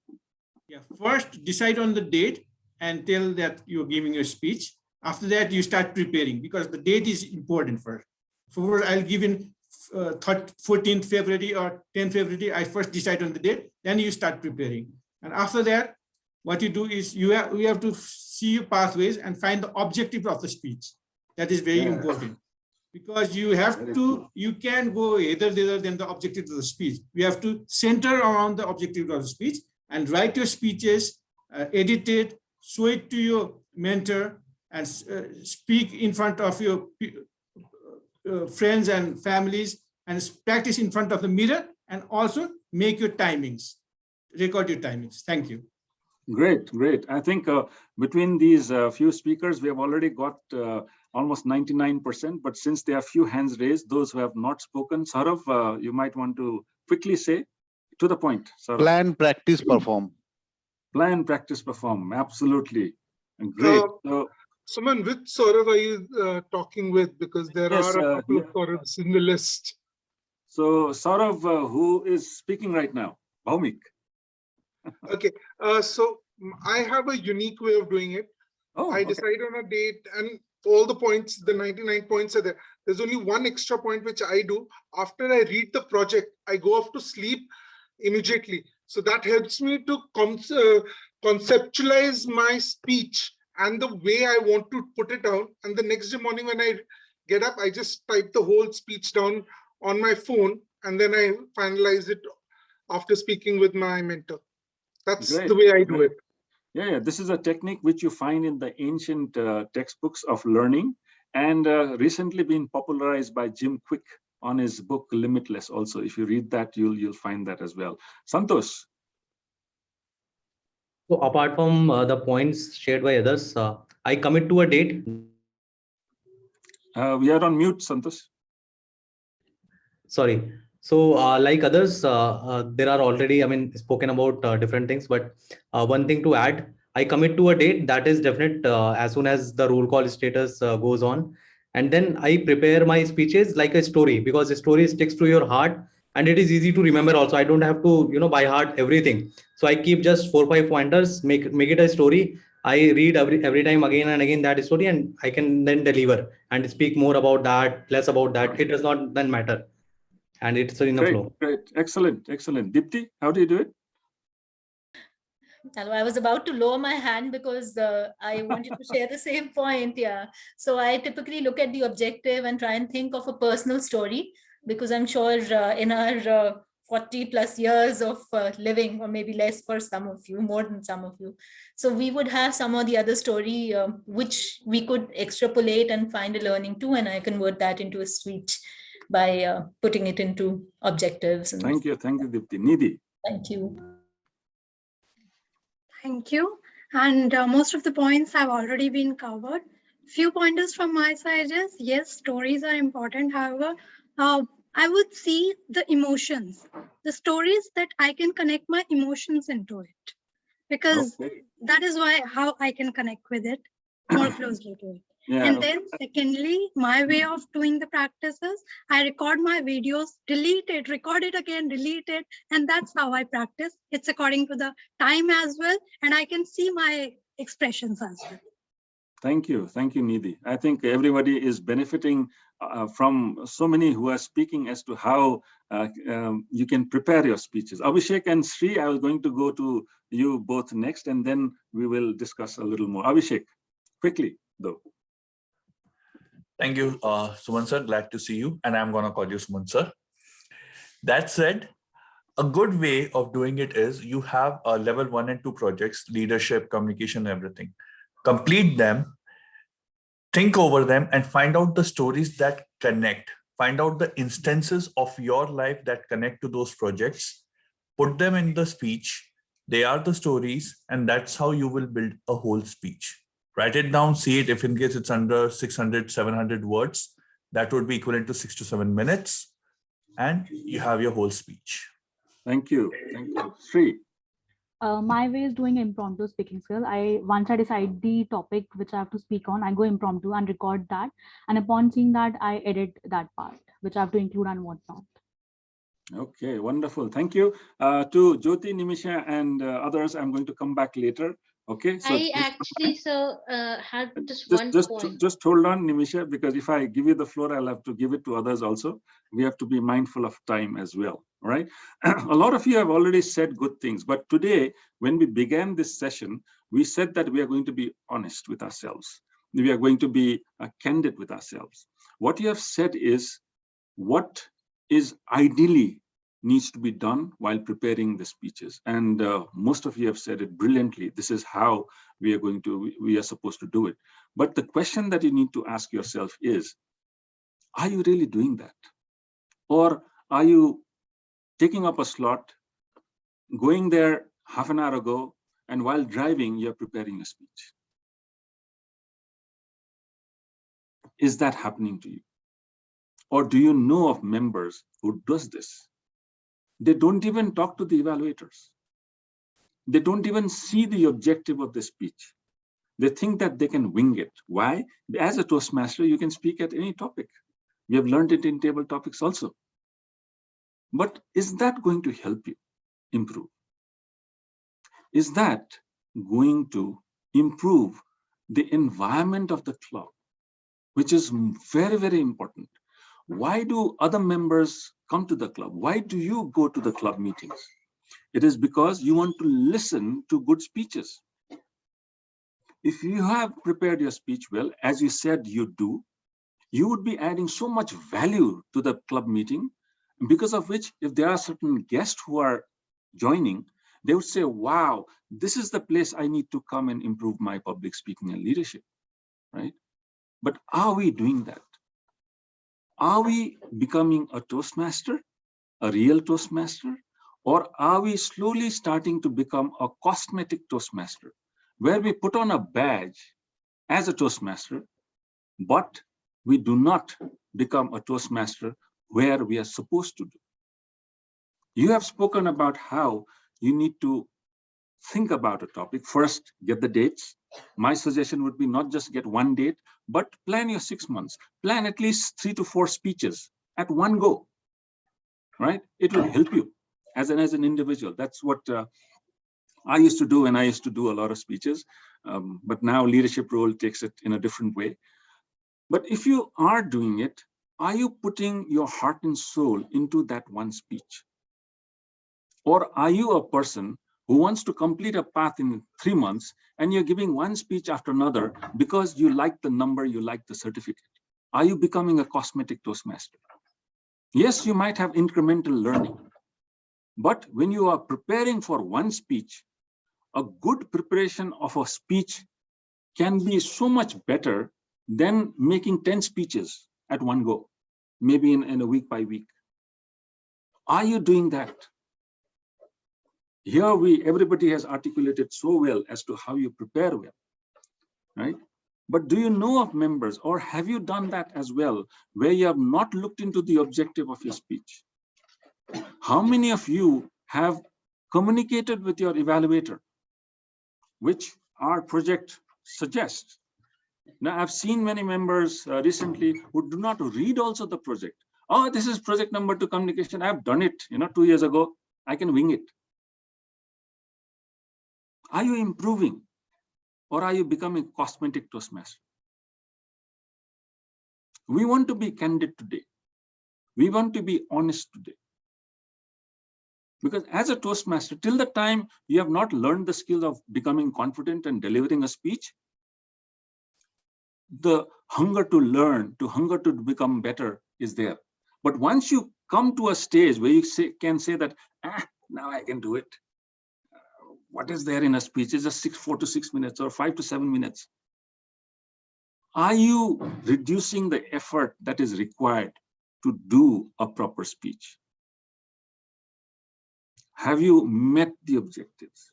Yeah, first decide on the date and tell that you're giving your speech. After that, you start preparing, because the date is important first. For I'll give in 14th February or 10th February, I first decide on the date, then you start preparing. And after that, what you do is you have to see your pathways and find the objective of the speech. That is very important, because you have to, you can go either than the objective of the speech. You have to center around the objective of the speech and write your speeches, edit it, show it to your mentor, and speak in front of your friends and families, and practice in front of the mirror, and also make your timings, record your timings. Thank you. Great, great. I think between these few speakers, we have already got almost 99%, but since there are few hands raised, those who have not spoken, Saurav, you might want to quickly say to the point. Saurav. Plan, practice, perform. Plan, practice, perform. Absolutely. Great. Suman, which Saurav are you talking with? Because there Yes, are a couple of Sauravs in the list. So Saurav, who is speaking right now? Bhaumik. Okay, so I have a unique way of doing it. I decide on a date and all the points, the 99 points are there. There's only one extra point which I do. After I read the project, I go off to sleep immediately. So that helps me to conceptualize my speech and the way I want to put it down. And the next day morning when I get up, I just type the whole speech down on my phone and then I finalize it after speaking with my mentor. That's Great, the way I do great. it. Yeah, this is a technique which you find in the ancient textbooks of learning and recently been popularized by Jim Quick on his book Limitless also. If you read that, you'll find that as well. Santosh. So apart from the points shared by others, I commit to a date. We are on mute, Santosh. Sorry. So like others, there are already, spoken about different things, but one thing to add, I commit to a date that is definite as soon as the roll call status goes on. And then I prepare my speeches like a story, because a story sticks to your heart and it is easy to remember also. I don't have to, by heart everything. So I keep just 4-5 pointers, make it a story. I read every time again and again that story, and I can then deliver and speak more about that, less about that. It does not then matter. And it's in a flow. Great, excellent, excellent. Dipti, how do you do it? Hello, I was about to lower my hand because I wanted to share the same point. Yeah. So I typically look at the objective and try and think of a personal story, because I'm sure in our 40 plus years of living, or maybe less for some of you, more than some of you. So we would have some or the other story which we could extrapolate and find a learning to, and I convert that into a speech by putting it into objectives. And thank you, Dipti. Nidhi. Thank you. Thank you. And most of the points have already been covered. Few pointers from my side is, yes, stories are important. However, I would see the emotions, the stories that I can connect my emotions into it, because that is how I can connect with it more closely to it. Yeah, and then secondly, my way of doing the practices, I record my videos, delete it, record it again, delete it. And that's how I practice. It's according to the time as well. And I can see my expressions as well. Thank you, Nidhi. I think everybody is benefiting from so many who are speaking as to how you can prepare your speeches. Abhishek and Sri, I was going to go to you both next, and then we will discuss a little more. Abhishek, quickly though. Thank you, Suman sir. Glad to see you. And I'm going to call you Suman sir. That said, a good way of doing it is you have level 1 and 2 projects, leadership, communication, everything. Complete them, think over them, and find out the stories that connect. Find out the instances of your life that connect to those projects. Put them in the speech. They are the stories, and that's how you will build a whole speech. Write it down, see it. If in case it's under 600, 700 words, that would be equivalent to 6 to 7 minutes. And you have your whole speech. Thank you. Sri. My way is doing impromptu speaking skill. Once I decide the topic which I have to speak on, I go impromptu and record that. And upon seeing that, I edit that part, which I have to include and whatnot. Okay, wonderful. Thank you. To Jyoti, Nimisha, and others, I'm going to come back later. Okay. So I actually, had just one point. Just hold on, Nimisha, because if I give you the floor, I'll have to give it to others also. We have to be mindful of time as well. All right. A lot of you have already said good things, but today, when we began this session, we said that we are going to be honest with ourselves. We are going to be candid with ourselves. What you have said is what is ideally needs to be done while preparing the speeches, and most of you have said it brilliantly. This is how we are supposed to do it. But the question that you need to ask yourself is, are you really doing that? Or are you taking up a slot, going there half an hour ago, and while driving, you're preparing a speech. Is that happening to you? Or do you know of members who does this? They don't even talk to the evaluators. They don't even see the objective of the speech. They think that they can wing it. Why? As a Toastmaster, you can speak at any topic. We have learned it in table topics also. But is that going to help you improve? Is that going to improve the environment of the club, which is very, very important? Why do other members come to the club? Why do you go to the club meetings? It is because you want to listen to good speeches. If you have prepared your speech well, as you said you do, you would be adding so much value to the club meeting, because of which, if there are certain guests who are joining, they would say, wow, this is the place I need to come and improve my public speaking and leadership, right? But are we doing that? Are we becoming a Toastmaster, a real Toastmaster? Or are we slowly starting to become a cosmetic Toastmaster, where we put on a badge as a Toastmaster, but we do not become a Toastmaster where we are supposed to do? You have spoken about how you need to think about a topic. First, get the dates. My suggestion would be not just get one date, but plan your 6 months. Plan at least 3 to 4 speeches at one go, right? It will help you as an individual. That's what I used to do, and I used to do a lot of speeches, but now leadership role takes it in a different way. But if you are doing it, are you putting your heart and soul into that one speech? Or are you a person who wants to complete a path in 3 months and you're giving one speech after another because you like the number, you like the certificate? Are you becoming a cosmetic Toastmaster? Yes, you might have incremental learning, but when you are preparing for one speech, a good preparation of a speech can be so much better than making 10 speeches at one go, maybe in a week by week. Are you doing that? Here everybody has articulated so well as to how you prepare well, right? But do you know of members, or have you done that as well, where you have not looked into the objective of your speech? How many of you have communicated with your evaluator, which our project suggests? Now, I've seen many members recently who do not read also the project. Oh, this is project number 2 communication. I've done it, 2 years ago. I can wing it. Are you improving, or are you becoming cosmetic Toastmaster? We want to be candid today. We want to be honest today. Because as a Toastmaster, till the time you have not learned the skills of becoming confident and delivering a speech, the hunger to learn, hunger to become better is there. But once you come to a stage where you can say that, now I can do it. What is there in a speech? It's just 4 to 6 minutes or 5 to 7 minutes. Are you reducing the effort that is required to do a proper speech? Have you met the objectives?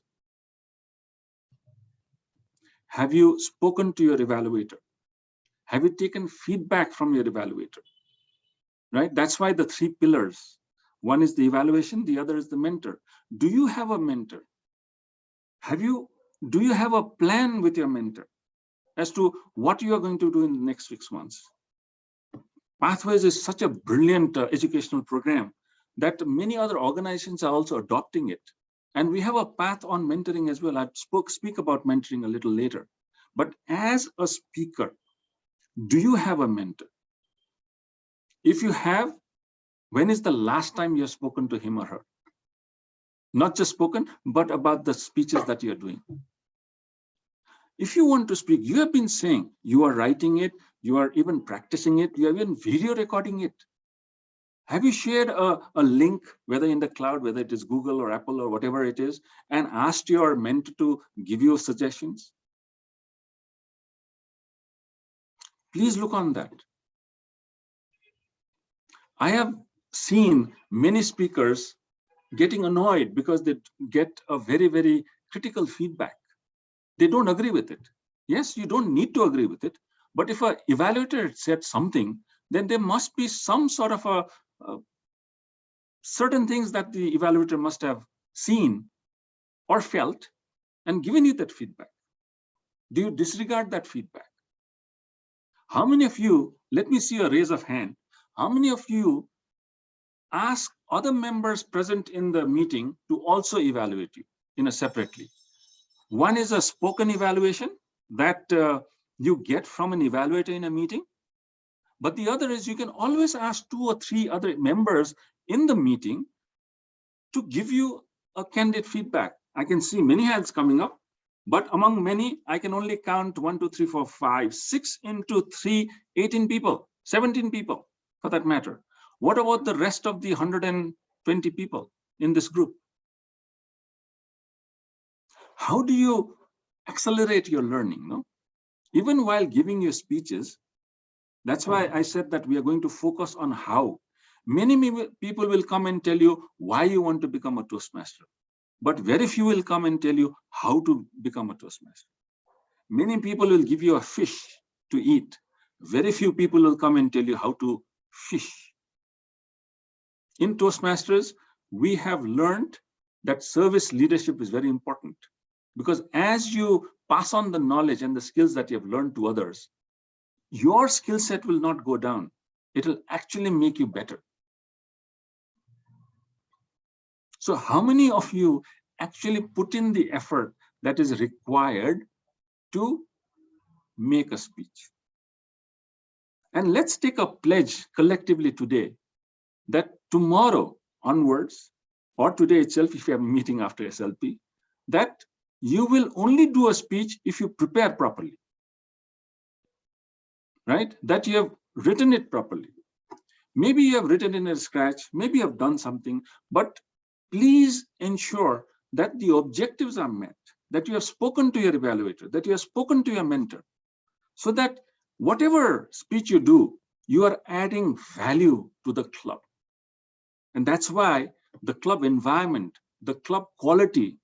Have you spoken to your evaluator? Have you taken feedback from your evaluator? Right? That's why the 3 pillars. One is the evaluation, the other is the mentor. Do you have a mentor? Do you have a plan with your mentor as to what you are going to do in the next 6 months? Pathways is such a brilliant educational program that many other organizations are also adopting it. And we have a path on mentoring as well. I speak about mentoring a little later. But as a speaker, do you have a mentor? If you have, when is the last time you have spoken to him or her? Not just spoken, but about the speeches that you're doing. If you want to speak, you have been saying, you are writing it, you are even practicing it, you are even video recording it. Have you shared a link, whether in the cloud, whether it is Google or Apple or whatever it is, and asked your mentor to give you suggestions? Please look on that. I have seen many speakers getting annoyed because they get a very, very critical feedback. They don't agree with it. Yes, you don't need to agree with it, but if an evaluator said something, then there must be some sort of a certain things that the evaluator must have seen or felt and given you that feedback. Do you disregard that feedback? How many of you, let me see a raise of hand, how many of you ask other members present in the meeting to also evaluate you in a separately? One is a spoken evaluation that you get from an evaluator in a meeting. But the other is you can always ask 2 or 3 other members in the meeting to give you a candid feedback. I can see many hands coming up, but among many, I can only count 1, 2, 3, 4, 5, 6 into 3, 18 people, 17 people for that matter. What about the rest of the 120 people in this group? How do you accelerate your learning? No? Even while giving your speeches, that's why I said that we are going to focus on how. Many people will come and tell you why you want to become a Toastmaster, but very few will come and tell you how to become a Toastmaster. Many people will give you a fish to eat. Very few people will come and tell you how to fish. In Toastmasters, we have learned that service leadership is very important, because as you pass on the knowledge and the skills that you have learned to others, your skill set will not go down. It will actually make you better. So how many of you actually put in the effort that is required to make a speech? And let's take a pledge collectively today that tomorrow onwards, or today itself, if you have a meeting after SLP, that you will only do a speech if you prepare properly, right? That you have written it properly. Maybe you have written in a scratch, maybe you have done something, but please ensure that the objectives are met, that you have spoken to your evaluator, that you have spoken to your mentor, so that whatever speech you do, you are adding value to the club. And that's why the club environment, the club quality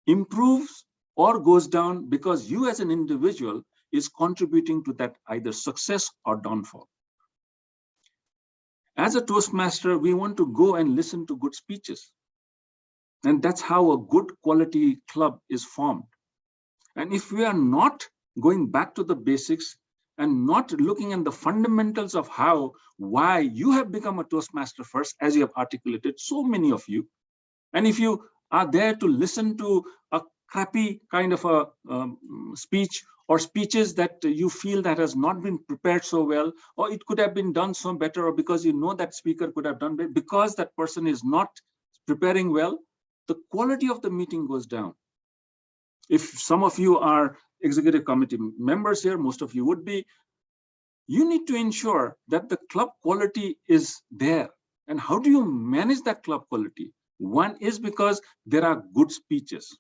improves or goes down, because you as an individual is contributing to that either success or downfall. As a Toastmaster, we want to go and listen to good speeches. And that's how a good quality club is formed. And if we are not going back to the basics and not looking at the fundamentals of why you have become a Toastmaster first, as you have articulated, so many of you, and if you are there to listen to a crappy kind of a speech, or speeches that you feel that has not been prepared so well, or it could have been done so better, or because you know that speaker could have done better, because that person is not preparing well, the quality of the meeting goes down. If some of you are executive committee members here, most of you would be, you need to ensure that the club quality is there. And how do you manage that club quality? One is because there are good speeches.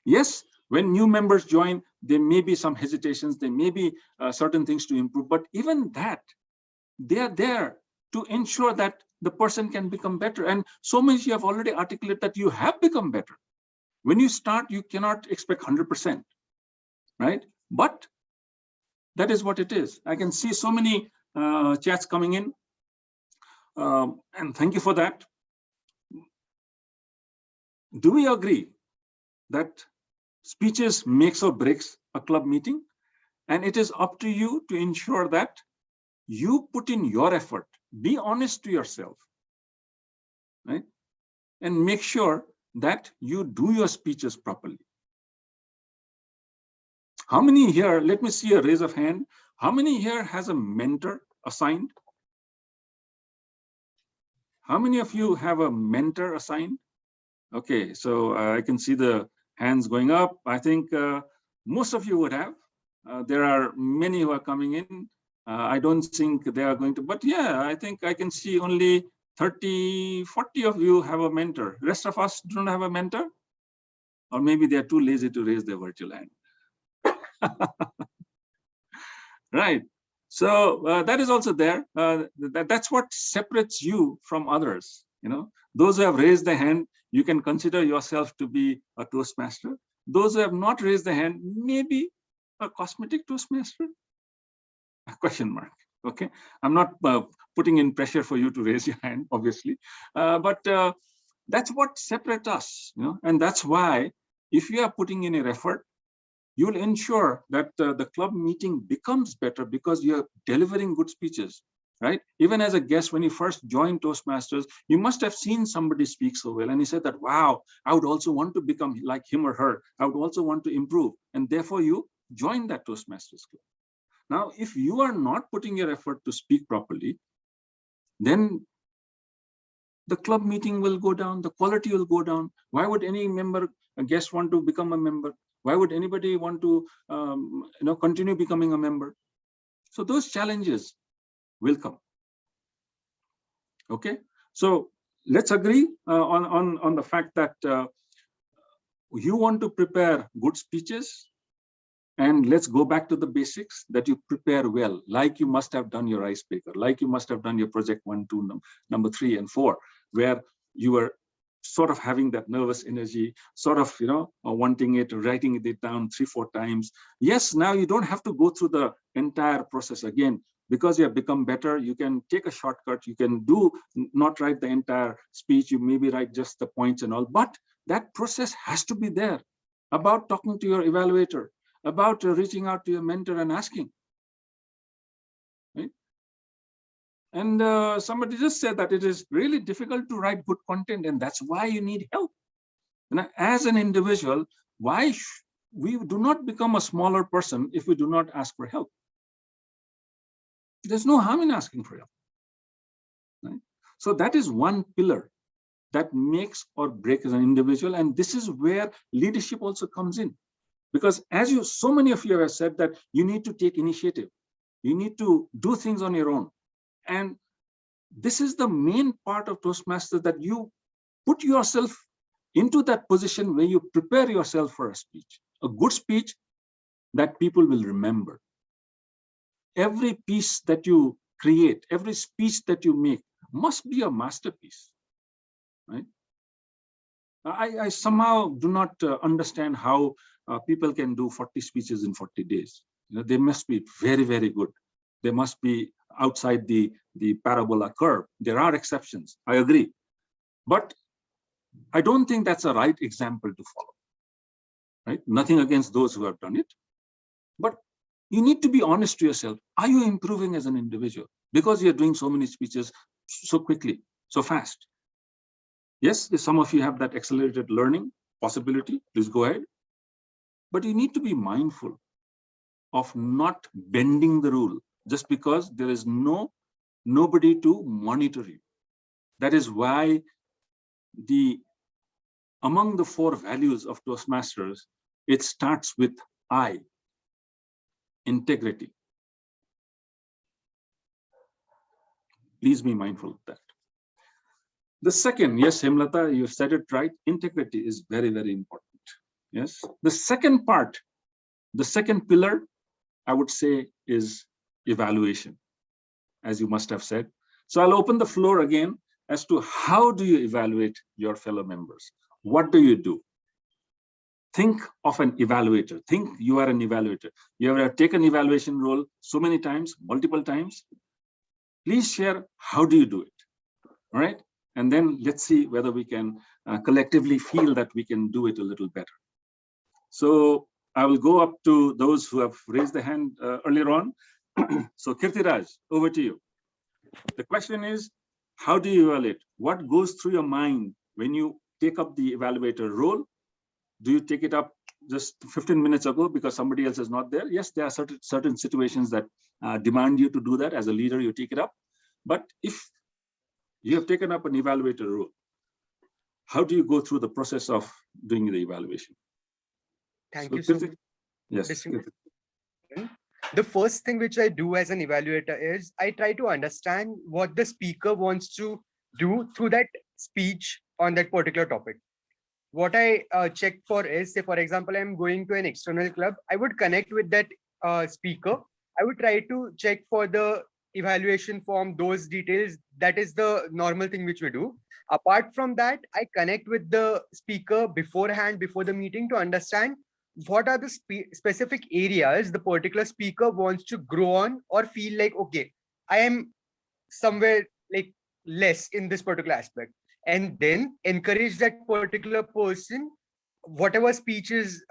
Yes, when new members join, there may be some hesitations, there may be certain things to improve, but even that, they are there to ensure that the person can become better. And so many of you have already articulated that you have become better. When you start, you cannot expect 100%, right? But that is what it is. I can see so many chats coming in, and thank you for that. Do we agree that speeches makes or breaks a club meeting? And it is up to you to ensure that you put in your effort, be honest to yourself, right? And make sure that you do your speeches properly. How many here, let me see a raise of hand, how many here has a mentor assigned? How many of you have a mentor assigned? Okay, so I can see the hands going up. I think most of you would have. There are many who are coming in. I don't think they are going to, but yeah, I think I can see only 30, 40 of you have a mentor. Rest of us don't have a mentor, or maybe they are too lazy to raise their virtual hand. Right. So that is also there. That's what separates you from others. Those who have raised their hand, you can consider yourself to be a Toastmaster. Those who have not raised their hand, maybe a cosmetic Toastmaster? A question mark. Okay, I'm not putting in pressure for you to raise your hand, obviously, but that's what separates us, and that's why if you are putting in your effort, you will ensure that the club meeting becomes better because you're delivering good speeches, right? Even as a guest, when you first joined Toastmasters, you must have seen somebody speak so well, and you said that, wow, I would also want to become like him or her. I would also want to improve, and therefore you joined that Toastmasters club. Now, if you are not putting your effort to speak properly, then the club meeting will go down, the quality will go down. Why would any member, a guest, want to become a member? Why would anybody want to continue becoming a member? So those challenges will come. Okay, so let's agree on the fact that you want to prepare good speeches. And let's go back to the basics, that you prepare well, like you must have done your icebreaker, like you must have done your project 1, 2, number 3, and 4, where you were sort of having that nervous energy, sort of, wanting it, writing it down 3, 4 times. Yes, now you don't have to go through the entire process again, because you have become better. You can take a shortcut. You can not write the entire speech. You maybe write just the points and all, but that process has to be there, about talking to your evaluator, about reaching out to your mentor and asking, right? And somebody just said that it is really difficult to write good content, and that's why you need help. And as an individual, we do not become a smaller person if we do not ask for help. There's no harm in asking for help, right? So that is one pillar that makes or breaks an individual, and this is where leadership also comes in. Because so many of you have said that you need to take initiative. You need to do things on your own. And this is the main part of Toastmasters, that you put yourself into that position where you prepare yourself for a speech, a good speech that people will remember. Every piece that you create, every speech that you make must be a masterpiece, right? I somehow do not understand how people can do 40 speeches in 40 days. They must be very, very good. They must be outside the parabola curve. There are exceptions, I agree. But I don't think that's a right example to follow, right? Nothing against those who have done it. But you need to be honest to yourself. Are you improving as an individual? Because you're doing so many speeches so quickly, so fast. Yes, some of you have that accelerated learning possibility. Please go ahead. But you need to be mindful of not bending the rule just because there is nobody to monitor you. That is why among the 4 values of Toastmasters, it starts with I, integrity. Please be mindful of that. The second, yes, Hemlata, you said it right. Integrity is very, very important. Yes. The second part, the second pillar, I would say, is evaluation, as you must have said. So I'll open the floor again as to how do you evaluate your fellow members? What do you do? Think of an evaluator. Think you are an evaluator. You have taken evaluation role so many times, multiple times. Please share, how do you do it? All right. And then let's see whether we can collectively feel that we can do it a little better. So I will go up to those who have raised their hand earlier on. So Kirtiraj, over to you. The question is, how do you evaluate? What goes through your mind when you take up the evaluator role? Do you take it up just 15 minutes ago because somebody else is not there? Yes, there are certain situations that demand you to do that. As a leader, you take it up. But if you have taken up an evaluator role, how do you go through the process of doing the evaluation? Thank you so much. Yes. The first thing which I do as an evaluator is I try to understand what the speaker wants to do through that speech on that particular topic. What I check for is, say, for example, I'm going to an external club, I would connect with that speaker. I would try to check for the evaluation form, those details. That is the normal thing which we do. Apart from that, I connect with the speaker beforehand, before the meeting, to understand what are the specific areas the particular speaker wants to grow on, or feel like, okay, I am somewhere like less in this particular aspect, and then encourage that particular person. Whatever speech is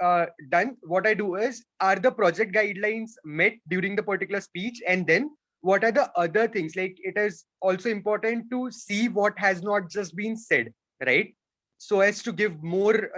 done, what I do is, are the project guidelines met during the particular speech? And then what are the other things? Like, it is also important to see what has not just been said, right? So as to give more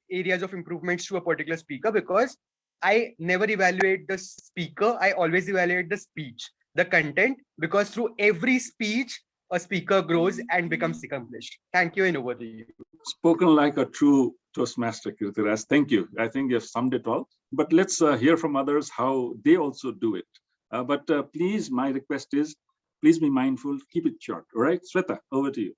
areas of improvements to a particular speaker, because I never evaluate the speaker, I always evaluate the speech, the content, because through every speech, a speaker grows and becomes accomplished. Thank you, and over to you. Spoken like a true Toastmaster, Kirtiraj. Thank you. I think you've summed it all. But let's hear from others how they also do it. But please, my request is, please be mindful, keep it short. All right, Sweta, over to you.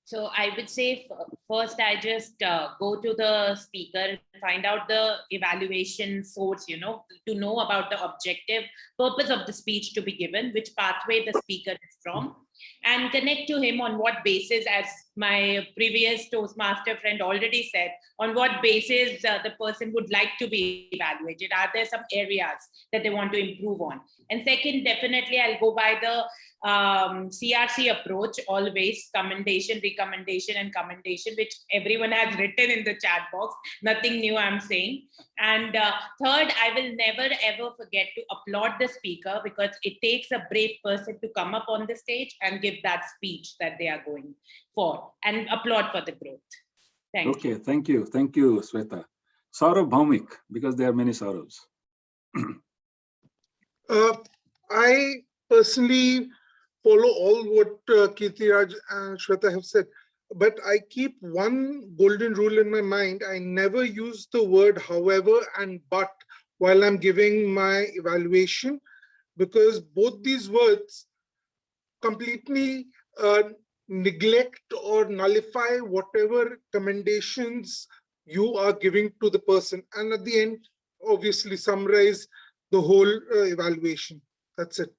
So I would say first I just go to the speaker, find out the evaluation source, to know about the objective purpose of the speech to be given, which pathway the speaker is from, and connect to him on what basis, as my previous Toastmaster friend already said, on what basis the person would like to be evaluated. Are there some areas that they want to improve on? And second, definitely I'll go by the CRC approach, always commendation, recommendation, and commendation, which everyone has written in the chat box. Nothing new I'm saying. And third, I will never ever forget to applaud the speaker, because it takes a brave person to come up on the stage and give that speech that they are going for, and applaud for the growth. Thank you. Okay, thank you. Thank you, Sweta. Saurav Bhaumik, because there are many Sauravs. I personally follow all what Kirtiraj and Shweta have said, but I keep one golden rule in my mind. I never use the word however and but while I'm giving my evaluation, because both these words completely neglect or nullify whatever commendations you are giving to the person, and at the end, obviously summarize the whole evaluation. That's it.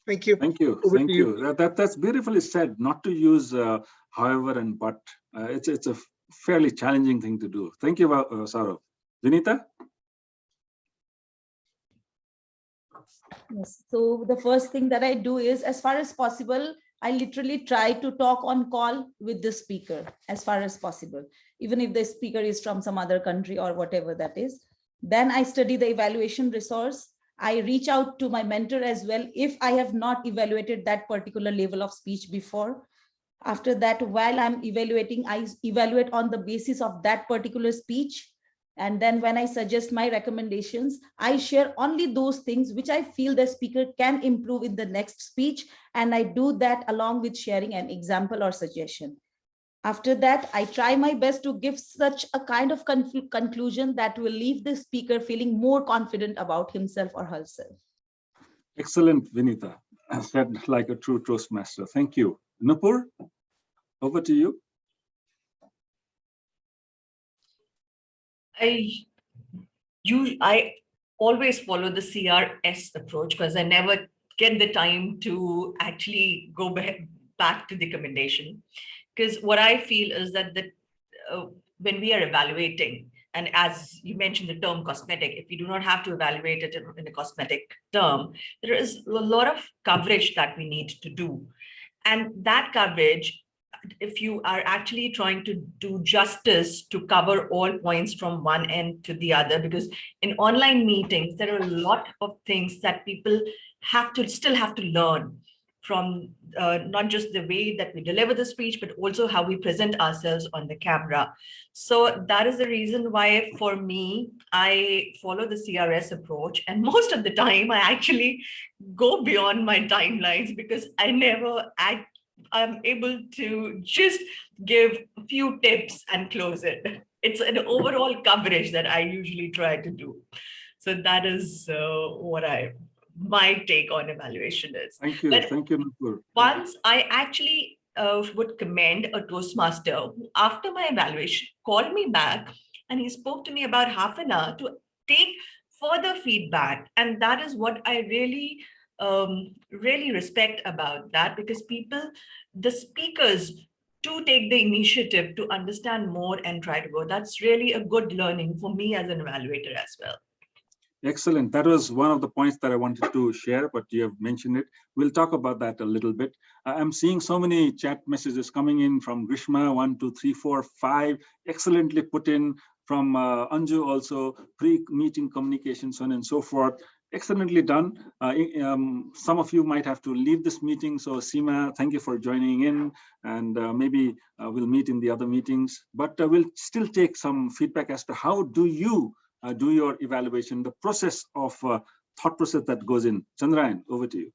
Thank you. Thank you. Over Thank to you. That's beautifully said. Not to use however and but. It's a fairly challenging thing to do. Thank you, Saurav. Vinita? Yes. So the first thing that I do is, as far as possible, I literally try to talk on call with the speaker as far as possible, even if the speaker is from some other country or whatever that is. Then I study the evaluation resource. I reach out to my mentor as well if I have not evaluated that particular level of speech before. After that, while I'm evaluating, I evaluate on the basis of that particular speech. And then when I suggest my recommendations, I share only those things which I feel the speaker can improve in the next speech. And I do that along with sharing an example or suggestion. After that, I try my best to give such a kind of conclusion that will leave the speaker feeling more confident about himself or herself. Excellent, Vinita. Said like a true Toastmaster. Thank you. Nupur, over to you. I always follow the CRS approach, because I never get the time to actually go back to the commendation. Because what I feel is that when we are evaluating, and as you mentioned the term cosmetic, if we do not have to evaluate it in a cosmetic term, there is a lot of coverage that we need to do. And that coverage, if you are actually trying to do justice to cover all points from one end to the other, because in online meetings, there are a lot of things that people still have to learn from, not just the way that we deliver the speech, but also how we present ourselves on the camera. So that is the reason why, for me, I follow the CRS approach. And most of the time, I actually go beyond my timelines, because I'm able to just give a few tips and close it. It's an overall coverage that I usually try to do. So that is what my take on evaluation is. Thank you. Thank you, Nupur. Once I actually would commend a Toastmaster who, after my evaluation, called me back, and he spoke to me about half an hour to take further feedback. And that is what I really really respect about that, because the speakers do take the initiative to understand more and try to go. That's really a good learning for me as an evaluator as well. Excellent. That was one of the points that I wanted to share, but you have mentioned it. We'll talk about that a little bit. I'm seeing so many chat messages coming in from Grishma, 1, 2, 3, 4, 5, excellently put in, from Anju also, pre-meeting communication, so on and so forth. Excellently done. Some of you might have to leave this meeting. So Seema, thank you for joining in, and maybe we'll meet in the other meetings, but we'll still take some feedback as to how do you do your evaluation, the process of thought process that goes in. Chandrayan, over to you.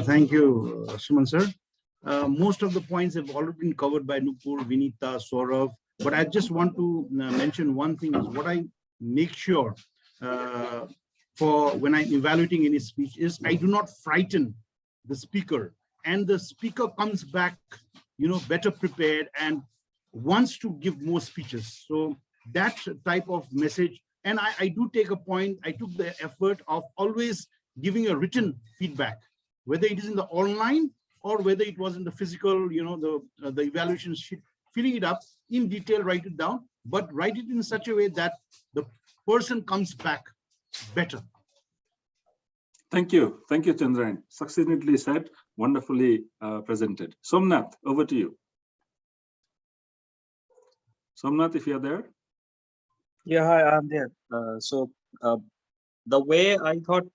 Thank you, Suman sir. Most of the points have already been covered by Nupur, Vinita, Saurav, but I just want to mention one thing is what I make sure for when I'm evaluating any speech is I do not frighten the speaker, and the speaker comes back, better prepared and wants to give more speeches. So that type of message, and I do take a point, I took the effort of always giving a written feedback, whether it is in the online or whether it was in the physical, the evaluation sheet, filling it up in detail, write it down, but write it in such a way that the person comes back better. Thank you, Chandrayan. Succinctly said, wonderfully presented. Somnath, over to you. Somnath, if you're there. Yeah, hi, I'm there. The way I thought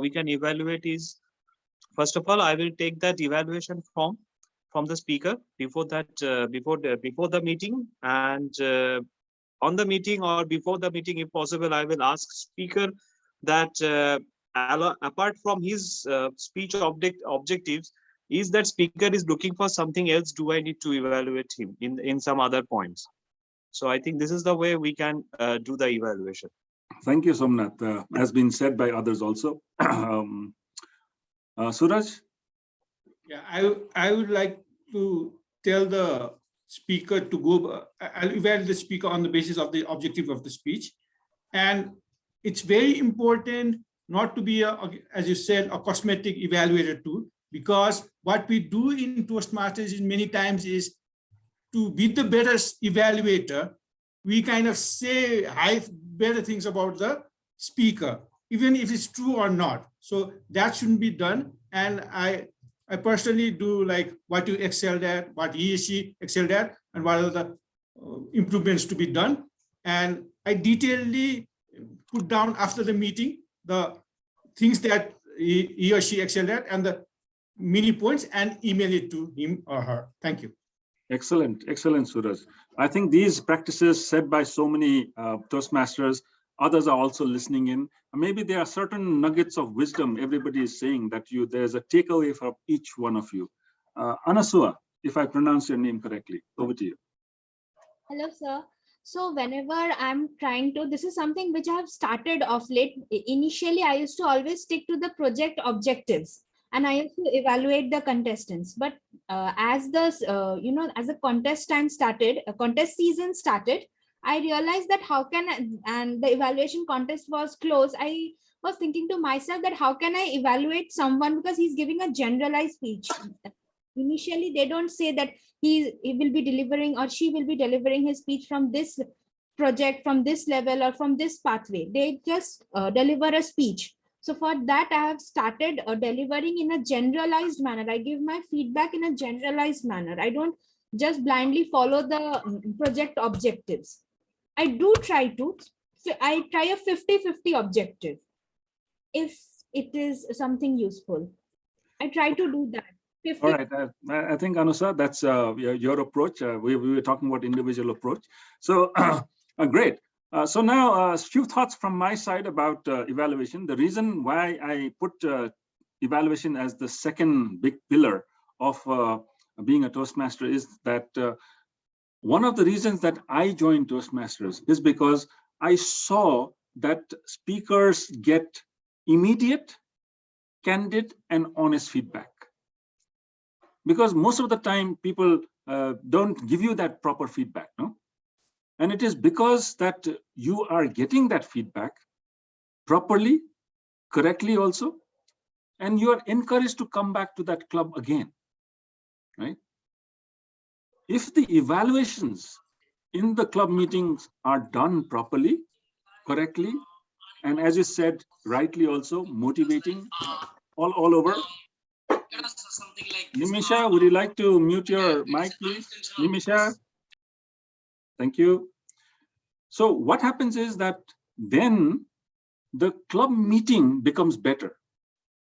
we can evaluate is, first of all, I will take that evaluation form from the speaker before that, before the meeting, and on the meeting or before the meeting, if possible, I will ask speaker that apart from his speech objectives, is that speaker is looking for something else? Do I need to evaluate him in some other points? So I think this is the way we can do the evaluation. Thank you, Somnath. Has been said by others also. Suraj? Yeah, I would like to tell the speaker to go, I'll evaluate the speaker on the basis of the objective of the speech. And it's very important not to be, as you said, a cosmetic evaluator too, because what we do in Toastmasters many times is to be the better evaluator, we kind of say better things about the speaker, even if it's true or not. So that shouldn't be done. And I personally do like what you excelled at, what he or she excelled at, and what are the improvements to be done. And I detailedly put down after the meeting the things that he or she excelled at and the mini points, and email it to him or her. Thank you. Excellent, Suraj. I think these practices said by so many Toastmasters, others are also listening in. Maybe there are certain nuggets of wisdom everybody is saying that there's a takeaway for each one of you. Anasua, if I pronounce your name correctly, over to you. Hello, sir. So whenever I'm trying to, this is something which I have started off late. Initially, I used to always stick to the project objectives, and I used to evaluate the contestants. But as the as the contest time started, a contest season started, I realized that and the evaluation contest was close. I was thinking to myself that how can I evaluate someone because he's giving a generalized speech. Initially, they don't say that he will be delivering or she will be delivering his speech from this project, from this level, or from this pathway. They just deliver a speech. So for that, I have started delivering in a generalized manner. I give my feedback in a generalized manner. I don't just blindly follow the project objectives. I do try to. I try a 50-50 objective if it is something useful. I try to do that. 50. All right, I think Anusa, that's your approach. We were talking about individual approach. So great. So now a few thoughts from my side about evaluation. The reason why I put evaluation as the second big pillar of being a Toastmaster is that one of the reasons that I joined Toastmasters is because I saw that speakers get immediate, candid, and honest feedback. Because most of the time people don't give you that proper feedback, no? And it is because that you are getting that feedback properly, correctly also, and you are encouraged to come back to that club again, right? If the evaluations in the club meetings are done properly, correctly, and as you said, rightly also, motivating all over. Nimisha, would you like to mute your mic, please? Nimisha, thank you. So what happens is that then the club meeting becomes better.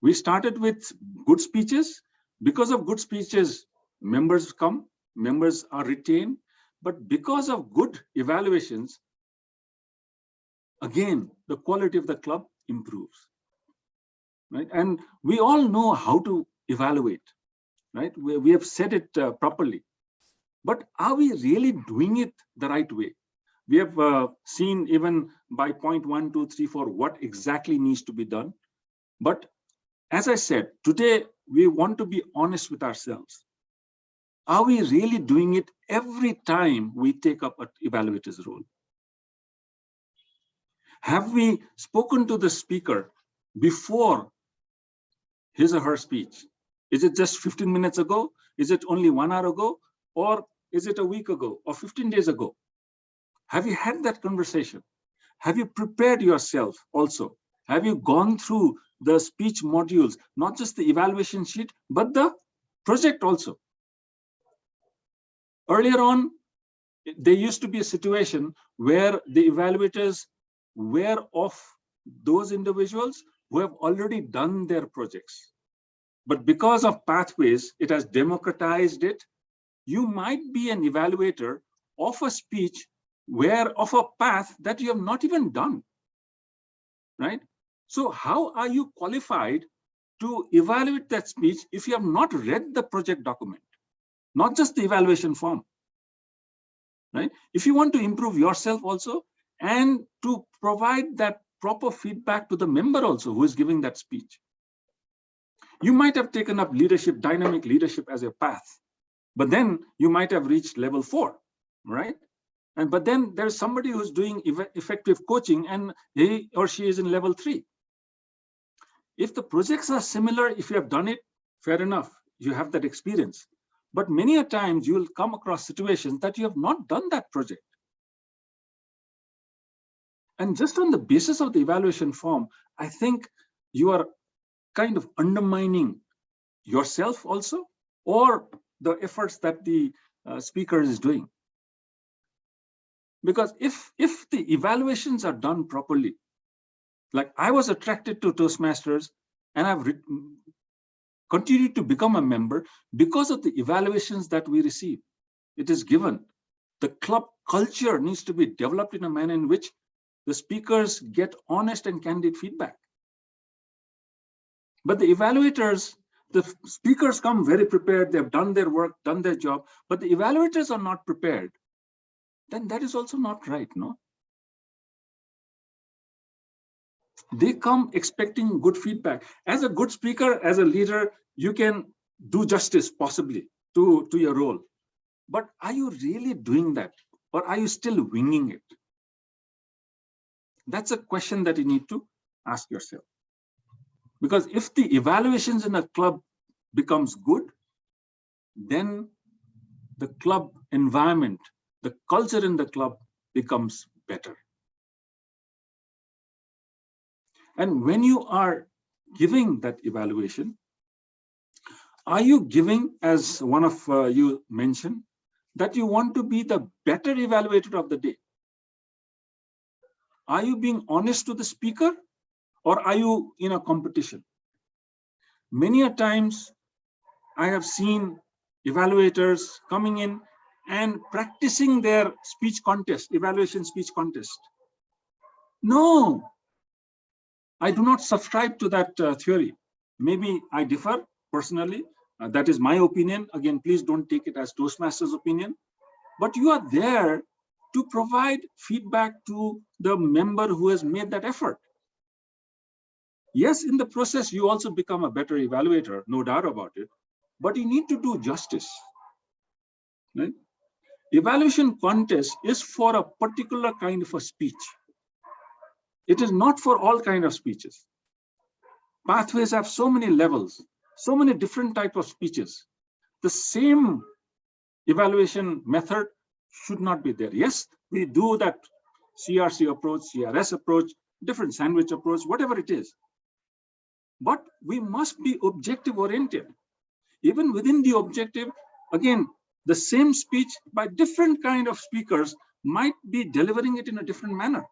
We started with good speeches. Because of good speeches, members come, members are retained. But because of good evaluations, again, the quality of the club improves, right? And we all know how to evaluate, right? We have said it properly. But are we really doing it the right way? We have seen even by point 1, 2, 3, 4, what exactly needs to be done. But as I said, today we want to be honest with ourselves. Are we really doing it every time we take up an evaluator's role? Have we spoken to the speaker before his or her speech? Is it just 15 minutes ago? Is it only 1 hour ago? Or is it a week ago or 15 days ago? Have you had that conversation? Have you prepared yourself also? Have you gone through the speech modules, not just the evaluation sheet, but the project also? Earlier on, there used to be a situation where the evaluators were of those individuals who have already done their projects. But because of pathways, it has democratized it. You might be an evaluator of a speech of a path that you have not even done, right? So how are you qualified to evaluate that speech if you have not read the project document, not just the evaluation form, right? If you want to improve yourself also and to provide that proper feedback to the member also who is giving that speech. You might have taken up leadership, dynamic leadership as a path, but then you might have reached level 4, right? But then there's somebody who's doing effective coaching and he or she is in level 3. If the projects are similar, if you have done it, fair enough, you have that experience. But many a times you will come across situations that you have not done that project. And just on the basis of the evaluation form, I think you are kind of undermining yourself also, or the efforts that the speaker is doing. Because if the evaluations are done properly, like I was attracted to Toastmasters and I've continued to become a member because of the evaluations that we receive. It is given. The club culture needs to be developed in a manner in which the speakers get honest and candid feedback. But the evaluators, the speakers come very prepared, they've done their work, done their job, but the evaluators are not prepared. Then that is also not right, no? They come expecting good feedback. As a good speaker, as a leader, you can do justice possibly to your role. But are you really doing that? Or are you still winging it? That's a question that you need to ask yourself. Because if the evaluations in a club becomes good, then the club environment, the culture in the club becomes better. And when you are giving that evaluation, are you giving, as one of you mentioned, that you want to be the better evaluator of the day? Are you being honest to the speaker, or are you in a competition? Many a times I have seen evaluators coming in and practicing their speech contest, evaluation speech contest. No, I do not subscribe to that theory. Maybe I differ personally. That is my opinion. Again, please don't take it as Toastmasters' opinion. But you are there to provide feedback to the member who has made that effort. Yes, in the process, you also become a better evaluator, no doubt about it. But you need to do justice. Right? Evaluation contest is for a particular kind of a speech. It is not for all kinds of speeches. Pathways have so many levels, so many different types of speeches. The same evaluation method should not be there. Yes, we do that CRC approach, CRS approach, different sandwich approach, whatever it is. But we must be objective oriented. Even within the objective, again, the same speech by different kind of speakers might be delivering it in a different manner.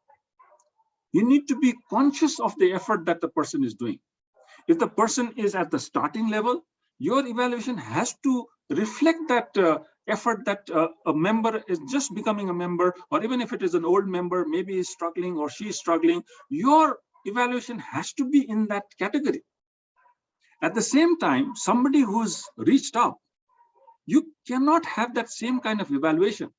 You need to be conscious of the effort that the person is doing. If the person is at the starting level, your evaluation has to reflect that effort that a member is just becoming a member, or even if it is an old member, maybe is struggling or she is struggling, your evaluation has to be in that category. At the same time, somebody who's reached up, you cannot have that same kind of evaluation.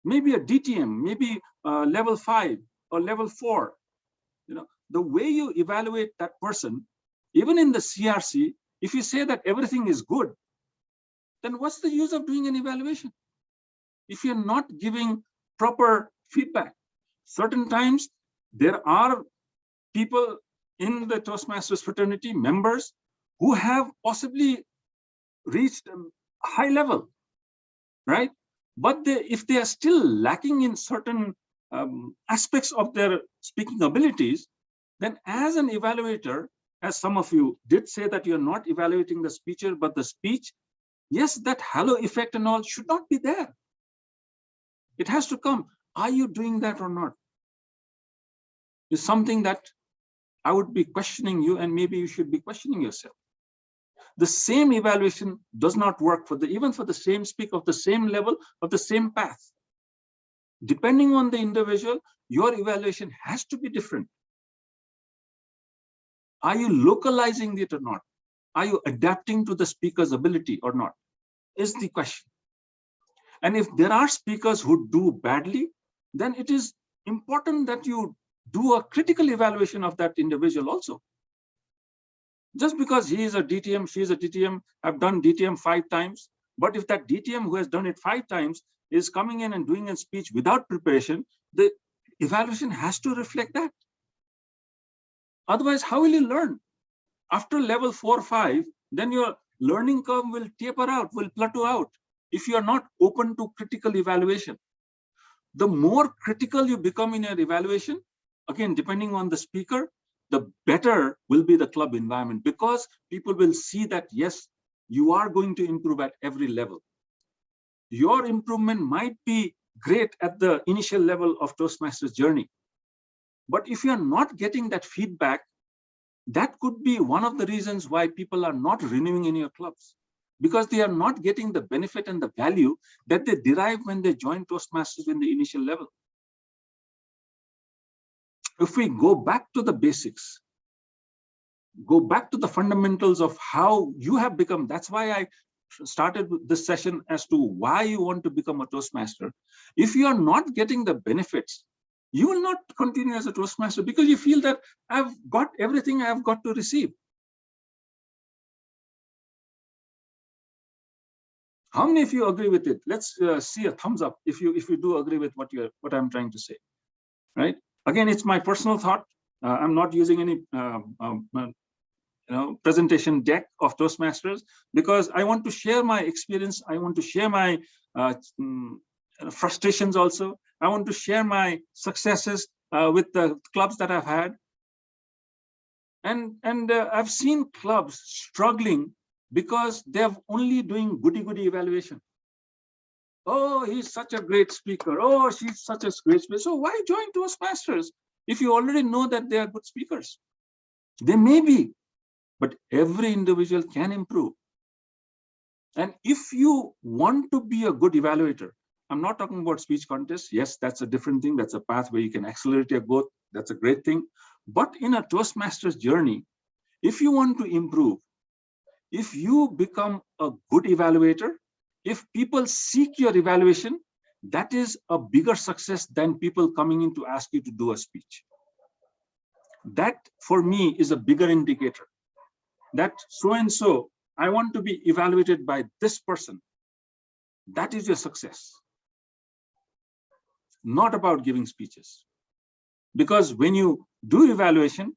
Maybe a DTM, maybe level 5 or level 4. You know, the way you evaluate that person, even in the CRC, if you say that everything is good, then what's the use of doing an evaluation? If you're not giving proper feedback. Certain times there are people in the Toastmasters fraternity, members, who have possibly reached a high level, right? But if they are still lacking in certain aspects of their speaking abilities, then as an evaluator, as some of you did say that you're not evaluating the speaker, but the speech, yes, that halo effect and all should not be there. It has to come. Are you doing that or not? Is something that I would be questioning you, and maybe you should be questioning yourself. The same evaluation does not work for even for the same speaker of the same level, of the same path. Depending on the individual, your evaluation has to be different. Are you localizing it or not? Are you adapting to the speaker's ability or not? Is the question. And if there are speakers who do badly, then it is important that you do a critical evaluation of that individual also. Just because he is a DTM, she is a DTM, I've done DTM 5 times, but if that DTM who has done it 5 times is coming in and doing a speech without preparation, the evaluation has to reflect that. Otherwise, how will you learn? After level 4 or 5, then your learning curve will taper out, will plateau out, if you are not open to critical evaluation. The more critical you become in your evaluation, again, depending on the speaker, the better will be the club environment, because people will see that, yes, you are going to improve at every level. Your improvement might be great at the initial level of Toastmasters journey. But if you are not getting that feedback, that could be one of the reasons why people are not renewing in your clubs, because they are not getting the benefit and the value that they derive when they join Toastmasters in the initial level. If we go back to the basics, go back to the fundamentals of how you have become, that's why I started this session as to why you want to become a Toastmaster. If you are not getting the benefits, you will not continue as a Toastmaster, because you feel that I've got everything I've got to receive. How many of you agree with it? Let's see a thumbs up if you do agree with what I'm trying to say, right? Again, it's my personal thought. I'm not using any presentation deck of Toastmasters, because I want to share my experience. I want to share my frustrations also. I want to share my successes with the clubs that I've had. And I've seen clubs struggling because they're only doing goody-goody evaluation. Oh, he's such a great speaker. Oh, she's such a great speaker. So why join Toastmasters if you already know that they are good speakers? They may be, but every individual can improve. And if you want to be a good evaluator, I'm not talking about speech contests. Yes, that's a different thing. That's a path where you can accelerate your growth. That's a great thing. But in a Toastmasters journey, if you want to improve, if you become a good evaluator, if people seek your evaluation, that is a bigger success than people coming in to ask you to do a speech. That, for me, is a bigger indicator that so-and-so, I want to be evaluated by this person. That is your success. Not about giving speeches. Because when you do evaluation,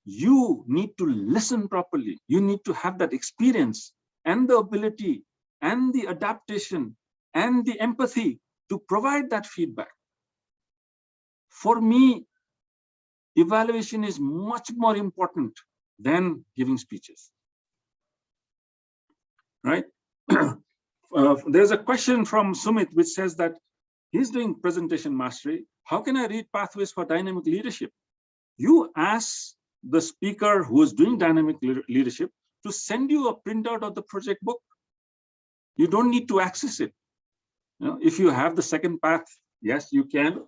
you need to listen properly. You need to have that experience and the ability and the adaptation and the empathy to provide that feedback. For me, evaluation is much more important than giving speeches, right? There's a question from Sumit which says that he's doing presentation mastery. How can I read pathways for dynamic leadership? You ask the speaker who is doing dynamic leadership to send you a printout of the project book. You don't need to access it. You know, if you have the second path, yes, you can.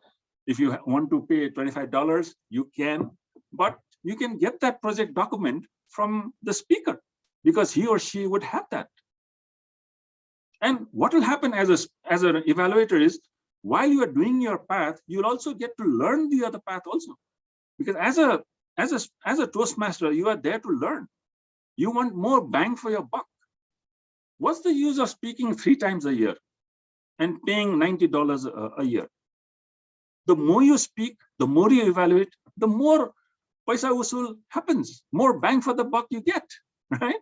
If you want to pay $25, you can. But you can get that project document from the speaker because he or she would have that. And what will happen as an evaluator is, while you are doing your path, you'll also get to learn the other path also. Because as a Toastmaster, you are there to learn. You want more bang for your buck. What's the use of speaking 3 times a year and paying $90 a year? The more you speak, the more you evaluate, the more paisa usul happens, more bang for the buck you get, right?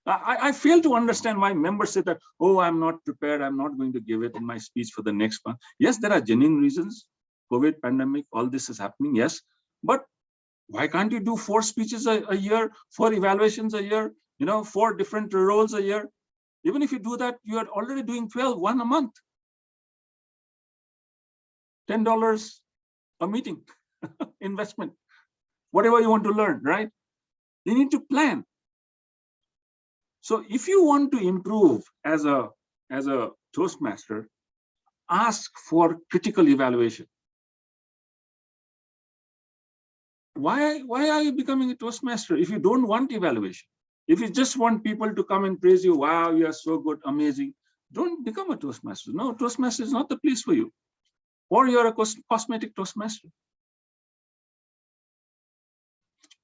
I fail to understand why members say that, oh, I'm not prepared, I'm not going to give it in my speech for the next one. Yes, there are genuine reasons. COVID, pandemic, all this is happening, yes. But why can't you do 4 speeches a year, 4 evaluations a year, 4 different roles a year? Even if you do that, you are already doing 12, 1 a month. $10 a meeting, investment, whatever you want to learn, right? You need to plan. So if you want to improve as a Toastmaster, ask for critical evaluation. Why are you becoming a Toastmaster if you don't want evaluation? If you just want people to come and praise you, wow, you are so good, amazing, don't become a Toastmaster. No, Toastmaster is not the place for you. Or you're a cosmetic Toastmaster.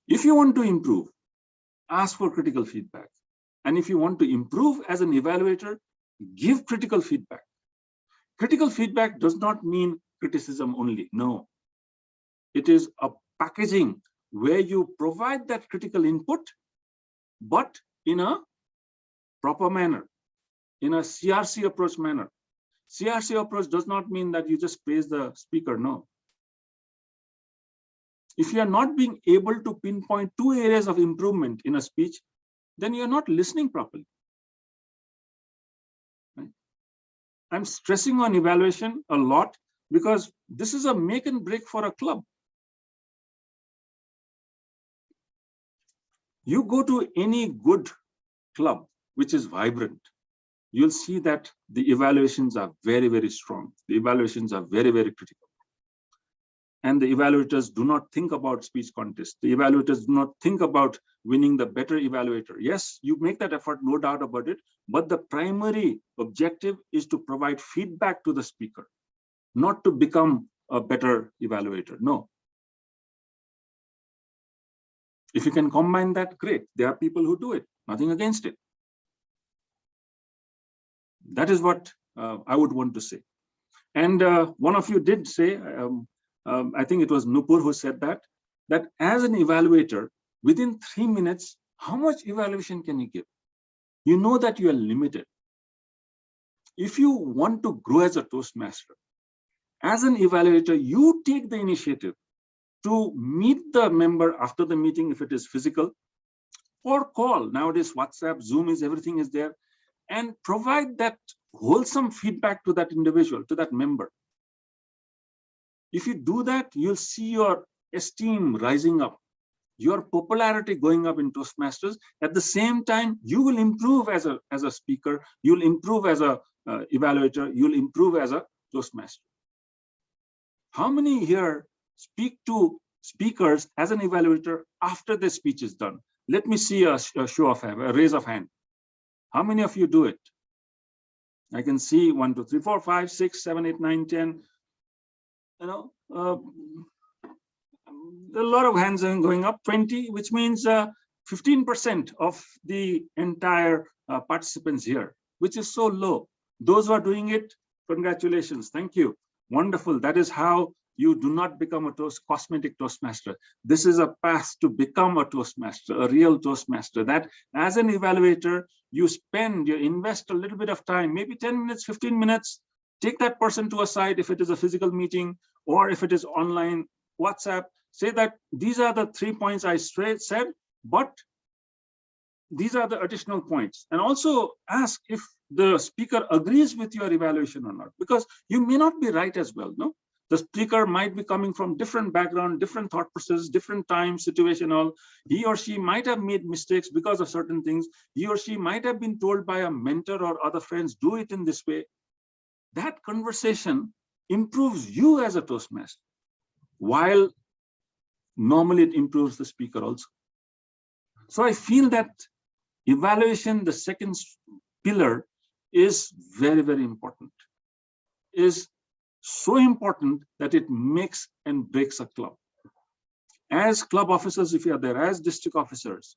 If you want to improve, ask for critical feedback. And if you want to improve as an evaluator, give critical feedback. Critical feedback does not mean criticism only. No, it is a packaging where you provide that critical input, but in a proper manner, in a CRC approach manner. CRC approach does not mean that you just praise the speaker, no. If you are not being able to pinpoint 2 areas of improvement in a speech, then you're not listening properly. Right? I'm stressing on evaluation a lot because this is a make and break for a club. You go to any good club which is vibrant, you'll see that the evaluations are very, very strong. The evaluations are very, very critical. And the evaluators do not think about speech contests. The evaluators do not think about winning the better evaluator. Yes, you make that effort, no doubt about it, but the primary objective is to provide feedback to the speaker, not to become a better evaluator, no. If you can combine that, great. There are people who do it, nothing against it. That is what I would want to say. And one of you did say, I think it was Nupur who said that as an evaluator, within 3 minutes, how much evaluation can you give? You know that you are limited. If you want to grow as a Toastmaster, as an evaluator, you take the initiative to meet the member after the meeting, if it is physical, or call. Nowadays, WhatsApp, Zoom everything is there, and provide that wholesome feedback to that individual, to that member. If you do that, you'll see your esteem rising up, your popularity going up in Toastmasters. At the same time, you will improve as a speaker, you'll improve as a evaluator, you'll improve as a Toastmaster. How many here speak to speakers as an evaluator after the speech is done? Let me see a show of hand, a raise of hand. How many of you do it? I can see 1, 2, 3, 4, 5, 6, 7, 8, 9, 10. You know, a lot of hands are going up, 20, which means 15% of the entire participants here, which is so low. Those who are doing it, congratulations, thank you. Wonderful. That is how you do not become a cosmetic Toastmaster. This is a path to become a Toastmaster, a real Toastmaster, that as an evaluator, you invest a little bit of time, maybe 10 minutes, 15 minutes, take that person to a side if it is a physical meeting, or if it is online, WhatsApp, say that these are the 3 points I said, but these are the additional points. And also ask if the speaker agrees with your evaluation or not, because you may not be right as well, no? The speaker might be coming from different background, different thought process, different time, situational. He or she might have made mistakes because of certain things. He or she might have been told by a mentor or other friends, do it in this way. That conversation improves you as a Toastmaster, while normally it improves the speaker also. So I feel that evaluation, the second pillar, is very, very important. Is so important that it makes and breaks a club. As club officers, if you are there, as district officers,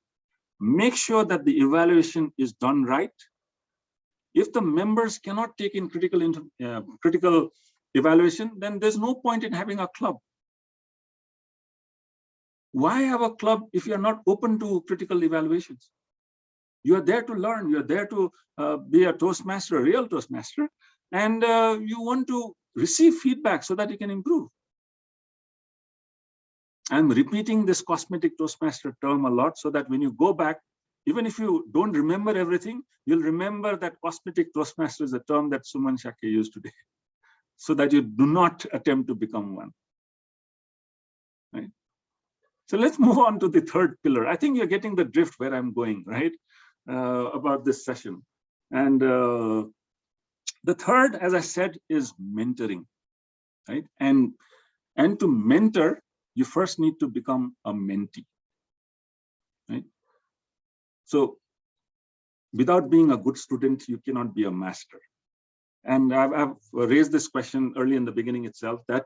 make sure that the evaluation is done right. If the members cannot take in critical evaluation, then there's no point in having a club. Why have a club if you're not open to critical evaluations? You are there to learn, you're there to be a Toastmaster, a real Toastmaster, and you want to receive feedback so that you can improve. I'm repeating this cosmetic Toastmaster term a lot so that when you go back, even if you don't remember everything, you'll remember that cosmetic Toastmaster is a term that Suman Shakya used today, so that you do not attempt to become one. Right? So let's move on to the third pillar. I think you're getting the drift where I'm going, right? About this session. And the third, as I said, is mentoring, right? And to mentor, you first need to become a mentee, right? So without being a good student, you cannot be a master. And I've raised this question early in the beginning itself, that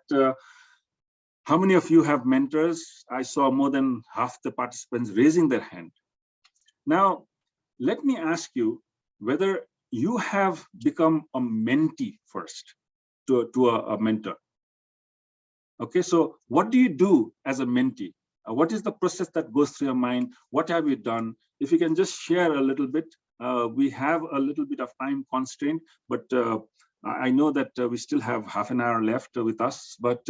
how many of you have mentors? I saw more than half the participants raising their hand. Now, let me ask you whether you have become a mentee first to a mentor. Okay, so what do you do as a mentee? What is the process that goes through your mind? What have you done? If you can just share a little bit. We have a little bit of time constraint, but I know that we still have half an hour left with us. But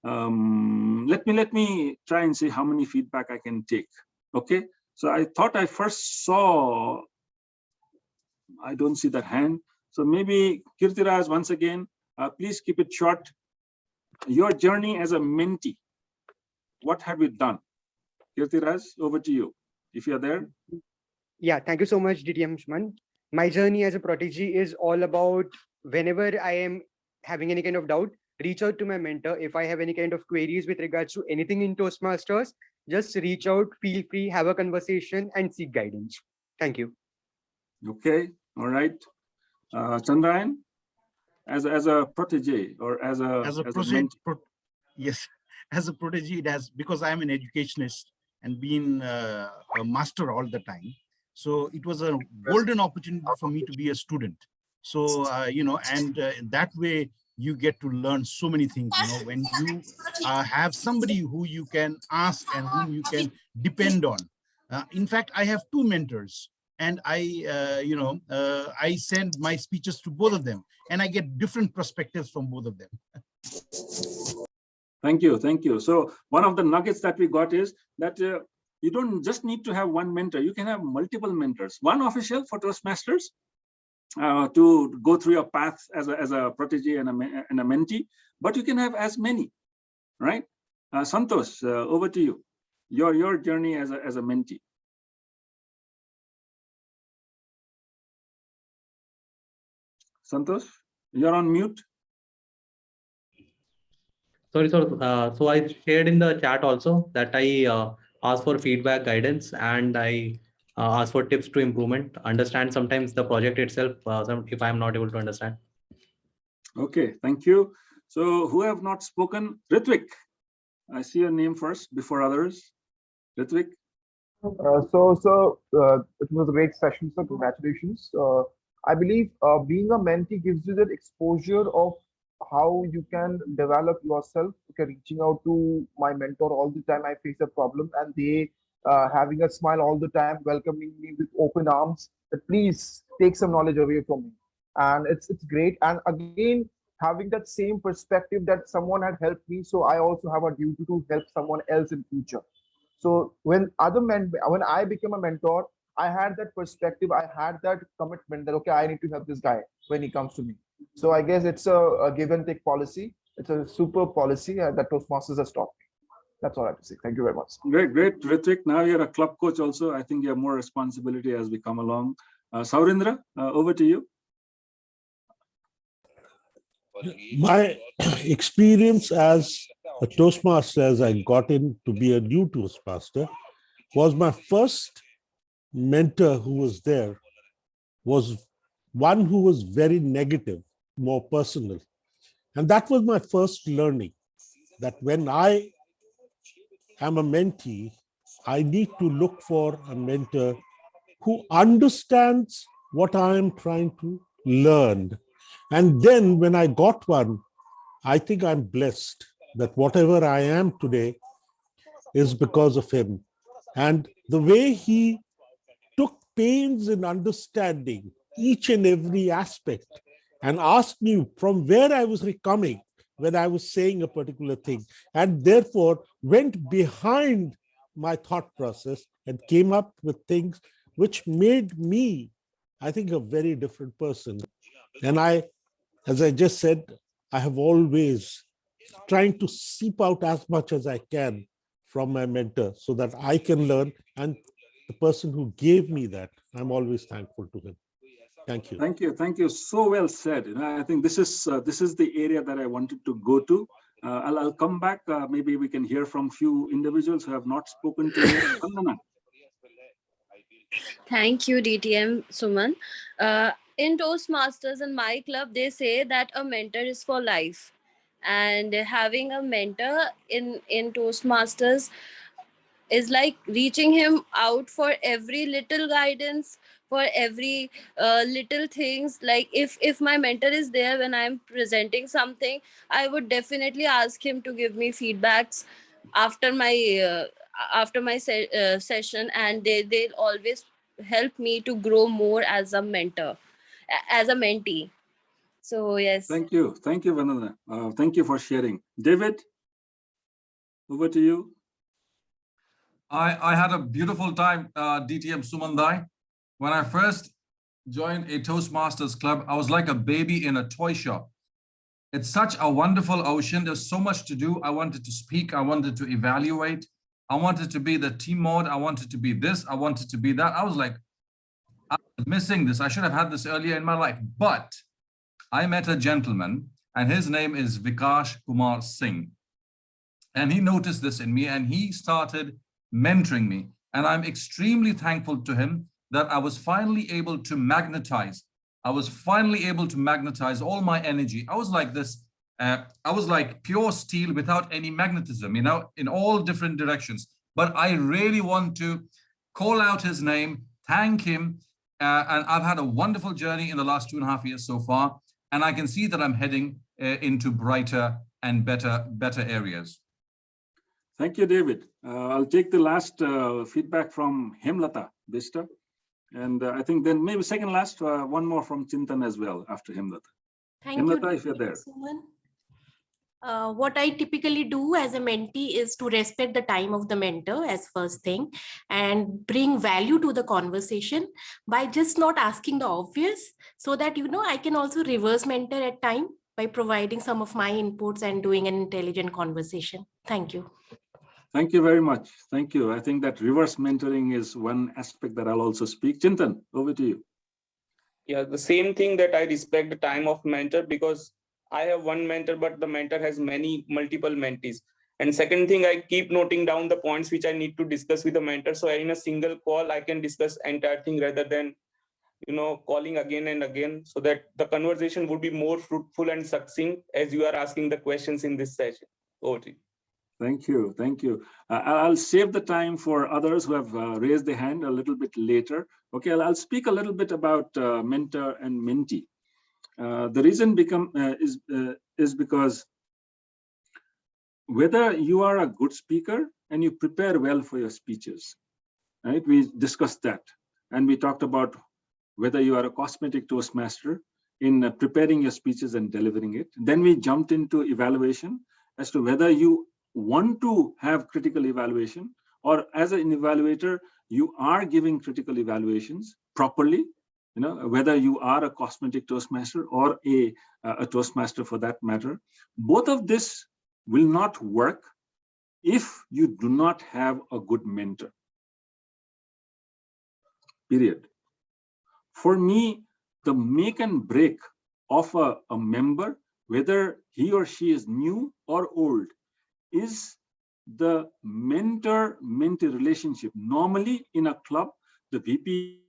let me try and see how many feedback I can take. Okay, so I thought I first saw, I don't see that hand. So maybe Kirtiraj, once again, please keep it short. Your journey as a mentee, what have you done? Kirtiraj, over to you, if you're there. Yeah, thank you so much, DTM Suman. My journey as a protege is all about whenever I am having any kind of doubt, reach out to my mentor. If I have any kind of queries with regards to anything in Toastmasters, just reach out, feel free, have a conversation and seek guidance. Thank you. Okay, all right. Chandrayan, as a protege or as a yes, as a protege, it has, because I'm an educationist and been a master all the time. So it was a golden opportunity for me to be a student. So, that way you get to learn so many things, when you have somebody who you can ask and whom you can depend on. In fact, I have two mentors, and I send my speeches to both of them, and I get different perspectives from both of them. Thank you, thank you. So one of the nuggets that we got is that you don't just need to have one mentor. You can have multiple mentors. One official for Toastmasters to go through your path as a protege and a mentee, but you can have as many, right? Santosh, over to you. Your journey as a mentee. Santosh, you're on mute. Sorry, sir. So I shared in the chat also that I asked for feedback, guidance, and I asked for tips to improvement. Understand sometimes the project itself, if I'm not able to understand. Okay, thank you. So who have not spoken? Ritvik, I see your name first before others. Ritvik. It was a great session, so congratulations. I believe being a mentee gives you that exposure of how you can develop yourself. Okay, reaching out to my mentor all the time. I face a problem, and they having a smile all the time, welcoming me with open arms. That please take some knowledge away from me, and it's great. And again, having that same perspective that someone had helped me, so I also have a duty to help someone else in future. So when I became a mentor, I had that perspective, I had that commitment that okay, I need to help this guy when he comes to me. So I guess it's a give and take policy. It's a super policy that Toastmasters has taught me. That's all I have to say. Thank you very much. Great, great, Ritik. Now you're a club coach also. I think you have more responsibility as we come along. Saurindra, over to you. My experience as a Toastmaster, as I got in to be a new Toastmaster, was my first mentor who was there was one who was very negative, more personal. And that was my first learning, that when I am a mentee, I need to look for a mentor who understands what I am trying to learn. And then when I got one, I think I'm blessed that whatever I am today is because of him. And the way he took pains in understanding each and every aspect and asked me from where I was coming when I was saying a particular thing, and therefore went behind my thought process and came up with things which made me, I think, a very different person. And as I just said, I have always trying to seep out as much as I can from my mentor so that I can learn. And the person who gave me that, I'm always thankful to him. Thank you. Thank you. Thank you. So well said. I think this is the area that I wanted to go to. I'll come back. Maybe we can hear from few individuals who have not spoken to you. Thank you, DTM Suman. In Toastmasters and my club, they say that a mentor is for life. And having a mentor in Toastmasters is like reaching him out for every little guidance, for every little things. Like if my mentor is there when I'm presenting something, I would definitely ask him to give me feedbacks after my session, and they'll always help me to grow more as a mentor, as a mentee. So yes. Thank you, Vandana. Thank you for sharing. David, over to you. I had a beautiful time, DTM Sumandai. When I first joined a Toastmasters club, I was like a baby in a toy shop. It's such a wonderful ocean. There's so much to do. I wanted to speak. I wanted to evaluate. I wanted to be the team mode. I wanted to be this. I wanted to be that. I was like, I'm missing this. I should have had this earlier in my life. But I met a gentleman, and his name is Vikash Kumar Singh. And he noticed this in me, and he started mentoring me. And I'm extremely thankful to him that I was finally able to magnetize. I was finally able to magnetize all my energy. I was like this. I was like pure steel without any magnetism, in all different directions. But I really want to call out his name, thank him. And I've had a wonderful journey in the last 2.5 years so far. And I can see that I'm heading into brighter and better areas. Thank you, David. I'll take the last feedback from Hemlata Bista. And I think then maybe second last, one more from Chintan as well after Hemlata. Thank Hemlata, you, if you're there. Suman. What I typically do as a mentee is to respect the time of the mentor as first thing and bring value to the conversation by just not asking the obvious, so that, I can also reverse mentor at time by providing some of my inputs and doing an intelligent conversation. Thank you. Thank you very much. Thank you. I think that reverse mentoring is one aspect that I'll also speak. Chintan, over to you. Yeah, the same thing, that I respect the time of mentor, because I have one mentor, but the mentor has multiple mentees. And second thing, I keep noting down the points which I need to discuss with the mentor. So in a single call, I can discuss entire thing rather than, calling again and again, so that the conversation would be more fruitful and succinct as you are asking the questions in this session. Over to you. Thank you. Thank you. I'll save the time for others who have raised their hand a little bit later. Okay, I'll speak a little bit about mentor and mentee. The reason is because whether you are a good speaker and you prepare well for your speeches, right? We discussed that, and we talked about whether you are a cosmetic Toastmaster in preparing your speeches and delivering it. Then we jumped into evaluation as to whether you want to have critical evaluation, or as an evaluator, you are giving critical evaluations properly, whether you are a cosmetic Toastmaster or a Toastmaster for that matter. Both of this will not work if you do not have a good mentor. Period. For me, the make and break of a member, whether he or she is new or old, is the mentor-mentee relationship. Normally in a club, the VP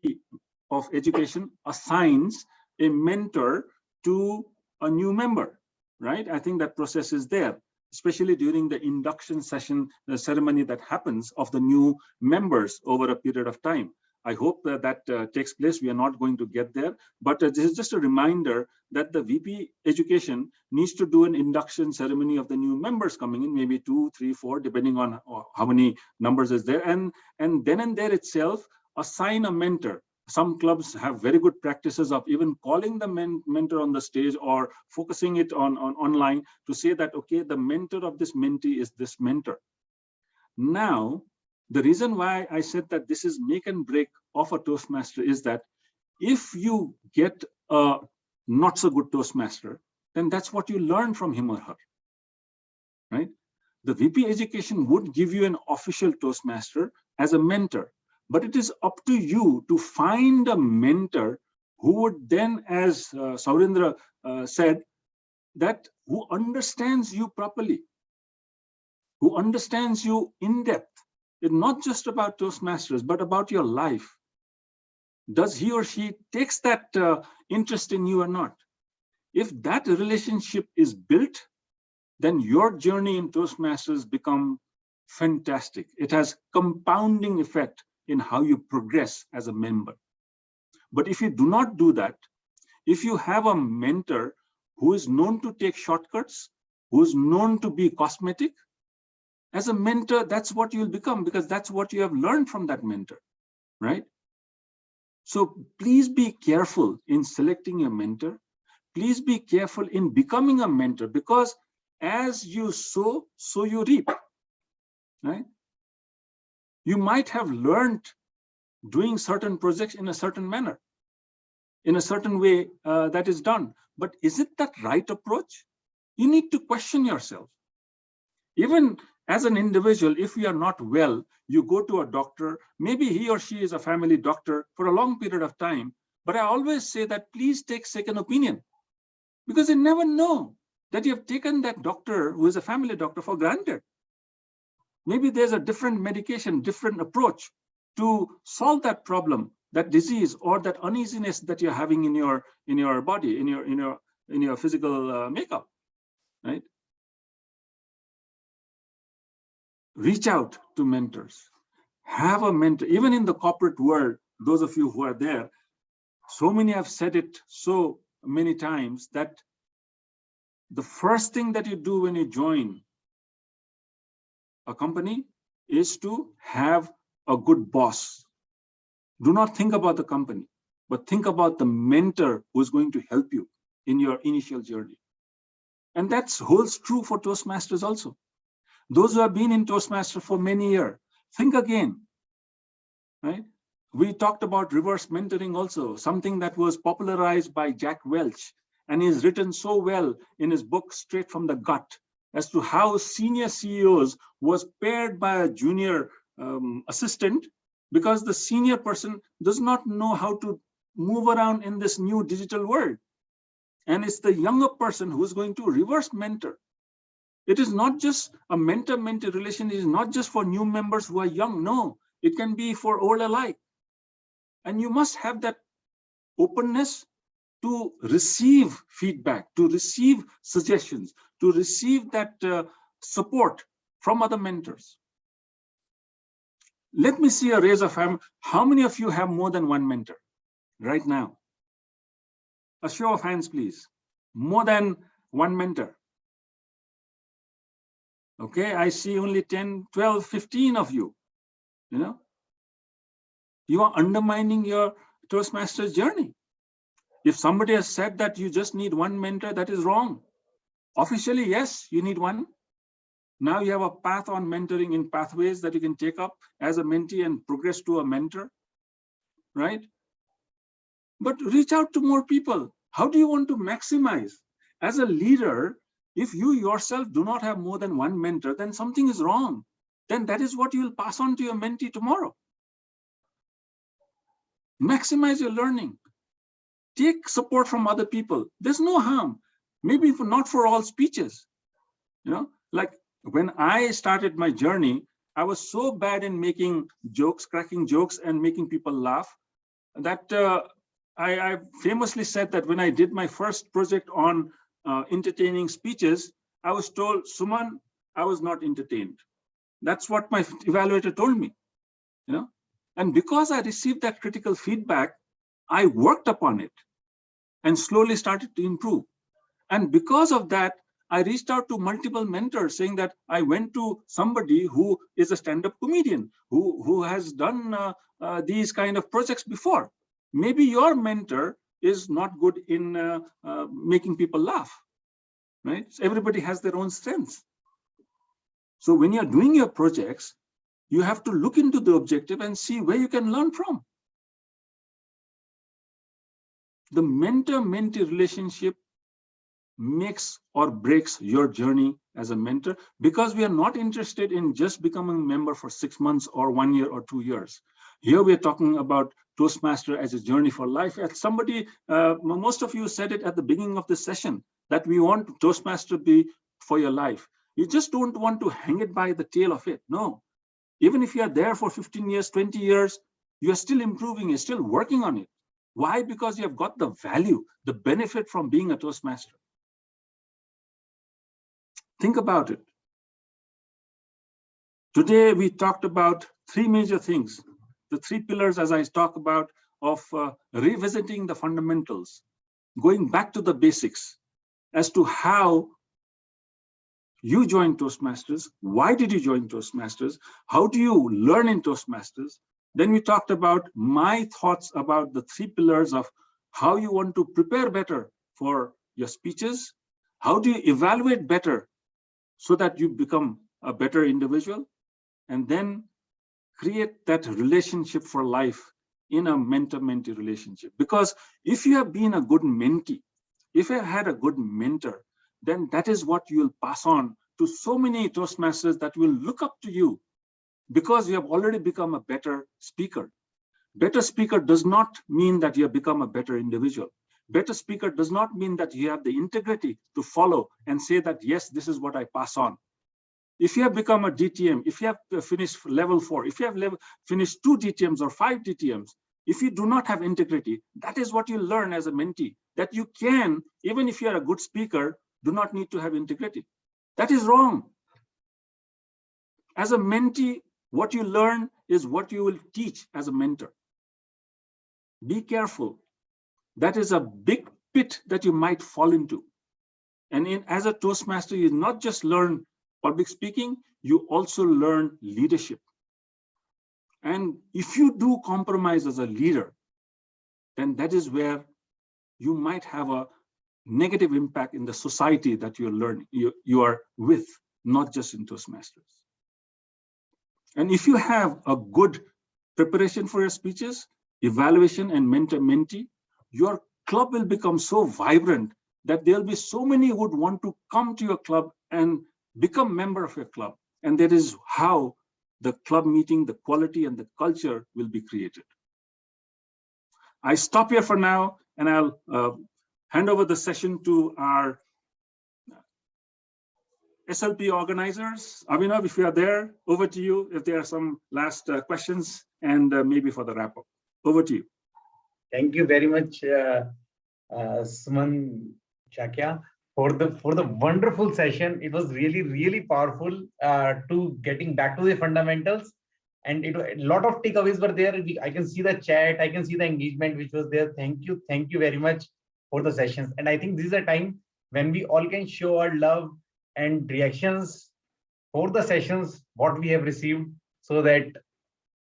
of education assigns a mentor to a new member, right? I think that process is there, especially during the induction session, the ceremony that happens of the new members over a period of time. I hope that takes place. We are not going to get there, but this is just a reminder that the VP education needs to do an induction ceremony of the new members coming in, maybe 2, 3, 4, depending on how many numbers is there, and then and there itself assign a mentor. Some clubs have very good practices of even calling the mentor on the stage or focusing it on online to say that, okay, the mentor of this mentee is this mentor. Now, the reason why I said that this is make and break of a Toastmaster is that if you get a not so good Toastmaster, then that's what you learn from him or her, right? The VP education would give you an official Toastmaster as a mentor, but it is up to you to find a mentor who would then, as Saurendra said, that who understands you properly, who understands you in depth. It's not just about Toastmasters, but about your life. Does he or she takes that interest in you or not? If that relationship is built, then your journey in Toastmasters become fantastic. It has compounding effect in how you progress as a member. But if you do not do that, if you have a mentor who is known to take shortcuts, who is known to be cosmetic, as a mentor, that's what you'll become, because that's what you have learned from that mentor, right? So please be careful in selecting your mentor. Please be careful in becoming a mentor, because as you sow, so you reap, right? You might have learned doing certain projects in a certain manner, in a certain way that is done. But is it that right approach? You need to question yourself. Even as an individual, if you are not well, you go to a doctor, maybe he or she is a family doctor for a long period of time. But I always say that please take second opinion, because you never know that you have taken that doctor who is a family doctor for granted. Maybe there's a different medication, different approach to solve that problem, that disease, or that uneasiness that you're having in your body, in your physical makeup, right? Reach out to mentors. Have a mentor. Even in the corporate world, those of you who are there, so many have said it so many times that the first thing that you do when you join a company is to have a good boss. Do not think about the company, but think about the mentor who is going to help you in your initial journey. And that holds true for Toastmasters also. Those who have been in Toastmasters for many years, think again, right? We talked about reverse mentoring also, something that was popularized by Jack Welch, and he's written so well in his book, Straight from the Gut, as to how senior CEOs was paired by a junior assistant, because the senior person does not know how to move around in this new digital world. And it's the younger person who's going to reverse mentor. It is not just a mentor-mentee relation. It is not just for new members who are young. No, it can be for all alike. And you must have that openness to receive feedback, to receive suggestions, to receive that support from other mentors. Let me see a raise of hand. How many of you have more than one mentor right now? A show of hands, please. More than one mentor. Okay, I see only 10, 12, 15 of you. You know, you are undermining your Toastmasters journey. If somebody has said that you just need one mentor, that is wrong. Officially, yes, you need one. Now you have a path on mentoring in pathways that you can take up as a mentee and progress to a mentor, right? But reach out to more people. How do you want to maximize? As a leader, if you yourself do not have more than one mentor, then something is wrong. Then that is what you will pass on to your mentee tomorrow. Maximize your learning. Take support from other people. There's no harm. Maybe not for all speeches. You know, like when I started my journey, I was so bad in making jokes, cracking jokes and making people laugh that I famously said that when I did my first project on entertaining speeches, I was told, Suman, I was not entertained. That's what my evaluator told me, you know. And because I received that critical feedback, I worked upon it and slowly started to improve. And because of that, I reached out to multiple mentors saying that I went to somebody who is a stand-up comedian, who has done these kind of projects before. Maybe your mentor is not good in making people laugh, right? So everybody has their own strengths. So when you're doing your projects, you have to look into the objective and see where you can learn from. The mentor-mentee relationship makes or breaks your journey as a mentor, because we are not interested in just becoming a member for 6 months or 1 year or 2 years. Here we are talking about Toastmaster as a journey for life. As somebody, most of you said it at the beginning of the session, that we want Toastmaster to be for your life. You just don't want to hang it by the tail of it. No, even if you are there for 15 years, 20 years, you are still improving, you're still working on it. Why? Because you have got the value, the benefit from being a Toastmaster. Think about it. Today, we talked about 3 major things. The 3 pillars, as I talk about, of revisiting the fundamentals, going back to the basics as to how you joined Toastmasters, why did you join Toastmasters, how do you learn in Toastmasters. Then we talked about my thoughts about the 3 pillars of how you want to prepare better for your speeches, how do you evaluate better so that you become a better individual, and then create that relationship for life in a mentor-mentee relationship. Because if you have been a good mentee, if you have had a good mentor, then that is what you will pass on to so many Toastmasters that will look up to you, because you have already become a better speaker. Better speaker does not mean that you have become a better individual. Better speaker does not mean that you have the integrity to follow and say that, yes, this is what I pass on. If you have become a DTM, if you have finished level 4, if you have finished 2 DTMs or 5 DTMs, if you do not have integrity, that is what you learn as a mentee, that you can, even if you are a good speaker, do not need to have integrity. That is wrong. As a mentee, what you learn is what you will teach as a mentor. Be careful. That is a big pit that you might fall into. And as a Toastmaster, you not just learn public speaking, you also learn leadership. And if you do compromise as a leader, then that is where you might have a negative impact in the society that you're learning, you are with, not just in Toastmasters. And if you have a good preparation for your speeches, evaluation and mentor-mentee, your club will become so vibrant that there'll be so many who would want to come to your club and become member of your club. And that is how the club meeting, the quality and the culture will be created. I stop here for now, and I'll hand over the session to our SLP organizers. Abhinav, if you are there, over to you if there are some last questions, and maybe for the wrap up. Over to you. Thank you very much, Suman, Shakya, for the wonderful session. It was really powerful to getting back to the fundamentals, and a lot of takeaways were there. I can see the chat, I can see the engagement which was there. Thank you very much. for the sessions. And I think this is a time when we all can show our love and reactions for the sessions, what we have received, so that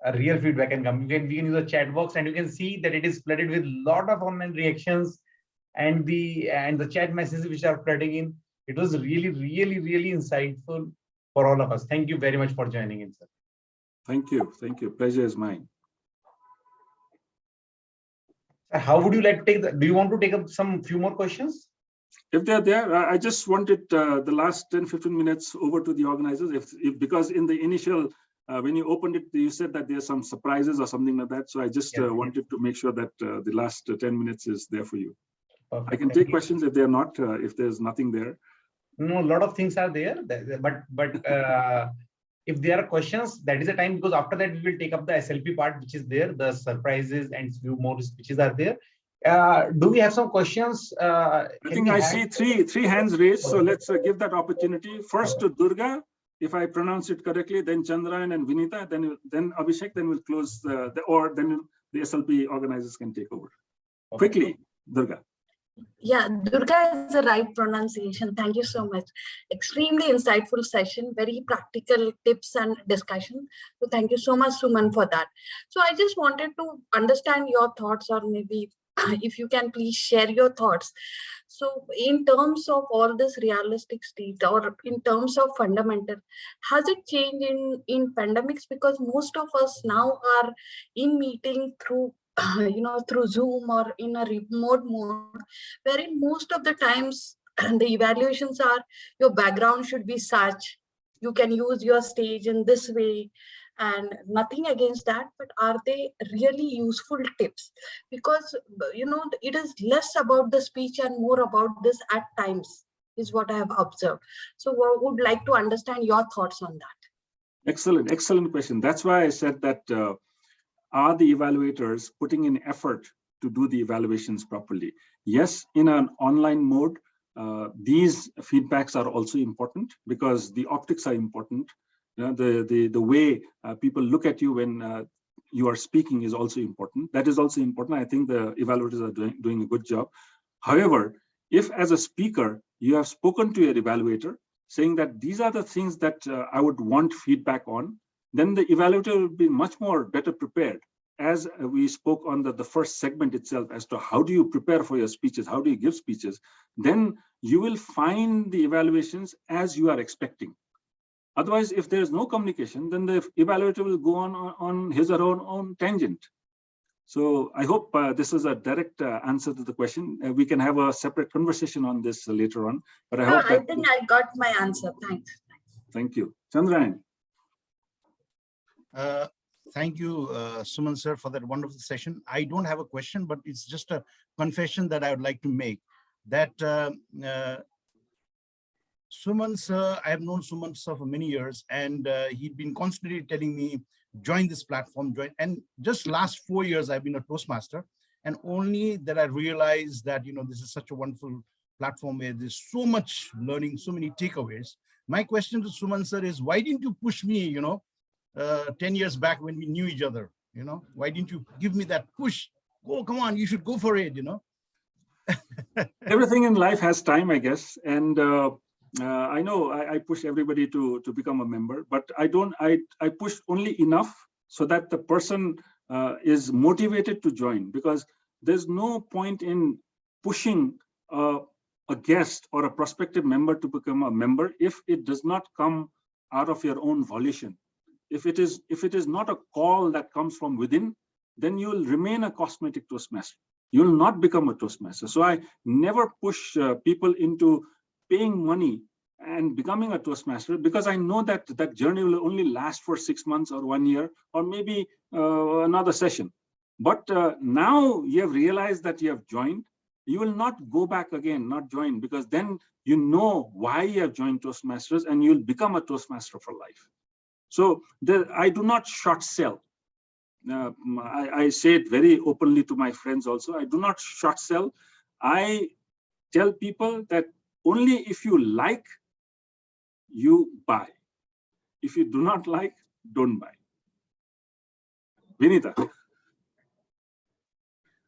a real feedback can come. We can use a chat box, and you can see that it is flooded with a lot of online reactions and the chat messages which are flooding in. It was really, really, really insightful for all of us. Thank you very much for joining in, sir. Thank you. Thank you. Pleasure is mine. How would you like to take do you want to take up some few more questions? If they're there, I just wanted the last 10-15 minutes over to the organizers. Because in the initial, when you opened it, you said that there's some surprises or something like that. So I just wanted to make sure that the last 10 minutes is there for you. Perfect. I can take questions if they're not, if there's nothing there. No, a lot of things are there, but if there are questions, that is a time, because after that we will take up the SLP part, which is there, the surprises and few more speeches are there. Do we have some questions? I think I see three hands raised, so let's give that opportunity. First to Durga, if I pronounce it correctly, then Chandrayan and Vinita, then Abhishek, then we'll close then the SLP organizers can take over. Quickly, Durga. Yeah, Durga is the right pronunciation. Thank you so much. Extremely insightful session, very practical tips and discussion. So thank you so much, Suman, for that. So I just wanted to understand your thoughts, or maybe if you can please share your thoughts. So in terms of all this realistic state, or in terms of fundamental, has it changed in pandemics? Because most of us now are in meeting through through Zoom or in a remote mode, wherein most of the times the evaluations are your background should be such, you can use your stage in this way, and nothing against that, but are they really useful tips? Because it is less about the speech and more about this at times, is what I have observed. So I would like to understand your thoughts on that. Excellent question. That's why I said that are the evaluators putting in effort to do the evaluations properly? Yes, in an online mode, these feedbacks are also important, because the optics are important. The way people look at you when you are speaking is also important. That is also important. I think the evaluators are doing a good job. However, if as a speaker, you have spoken to your evaluator saying that these are the things that I would want feedback on, then the evaluator will be much more better prepared. As we spoke on the first segment itself as to how do you prepare for your speeches, how do you give speeches, then you will find the evaluations as you are expecting. Otherwise, if there is no communication, then the evaluator will go on his or her own tangent. So I hope this is a direct answer to the question. We can have a separate conversation on this later on. But I hope I think I got my answer. Thanks. Thank you. Chandrayan. Thank you, Suman sir, for that wonderful session. I don't have a question, but it's just a confession that I would like to make. That Suman sir, I have known Suman sir for many years, and he'd been constantly telling me, join this platform, join. And just last 4 years, I've been a Toastmaster, and only that I realized that, this is such a wonderful platform where there's so much learning, so many takeaways. My question to Suman sir is, why didn't you push me, 10 years back when we knew each other? Why didn't you give me that push? Oh, come on, you should go for it, Everything in life has time, I guess. And I know I push everybody to become a member, but I push only enough so that the person is motivated to join, because there's no point in pushing a guest or a prospective member to become a member if it does not come out of your own volition. If it is not a call that comes from within, then you will remain a cosmetic Toastmaster. You will not become a Toastmaster. So I never push people into paying money and becoming a Toastmaster, because I know that that journey will only last for 6 months or 1 year, or maybe another session. But now you have realized that you have joined, you will not go back again, not join, because then you know why you have joined Toastmasters, and you'll become a Toastmaster for life. So I do not short sell. I say it very openly to my friends also. I do not short sell. I tell people that only if you like, you buy. If you do not like, don't buy. Vinita.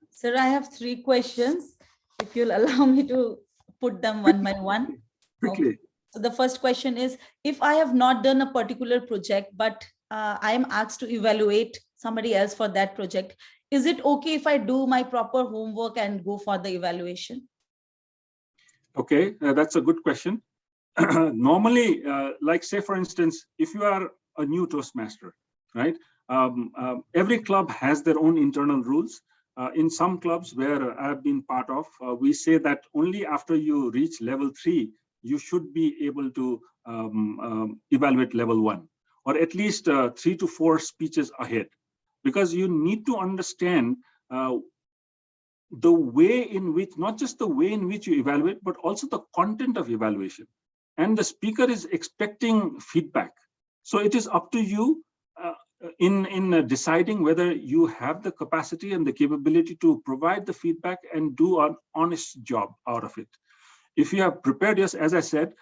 Sir, I have 3 questions. if you'll allow me to put them one by one. Quickly. Okay. So the first question is, if I have not done a particular project, but I am asked to evaluate somebody else for that project, is it okay if I do my proper homework and go for the evaluation? Okay, that's a good question. Normally, like say, for instance, if you are a new Toastmaster, right? Every club has their own internal rules. In some clubs where I've been part of, we say that only after you reach level 3, you should be able to evaluate level 1, or at least 3 to 4 speeches ahead, because you need to understand the way in which, not just the way in which you evaluate, but also the content of evaluation. And the speaker is expecting feedback. So it is up to you in deciding whether you have the capacity and the capability to provide the feedback and do an honest job out of it. If you have prepared yourself, as I said,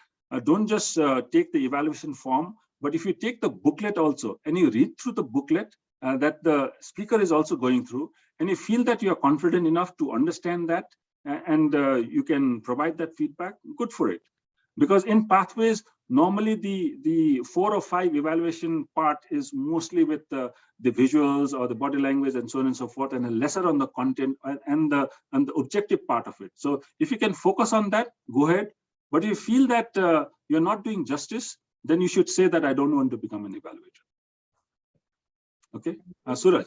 don't just take the evaluation form, but if you take the booklet also and you read through the booklet that the speaker is also going through, and you feel that you are confident enough to understand that and you can provide that feedback, good for it. Because in pathways, normally the 4 or 5 evaluation part is mostly with the visuals or the body language and so on and so forth, and lesser on the content and the objective part of it. So if you can focus on that, go ahead. But if you feel that you're not doing justice, then you should say that I don't want to become an evaluator. Okay, Suraj.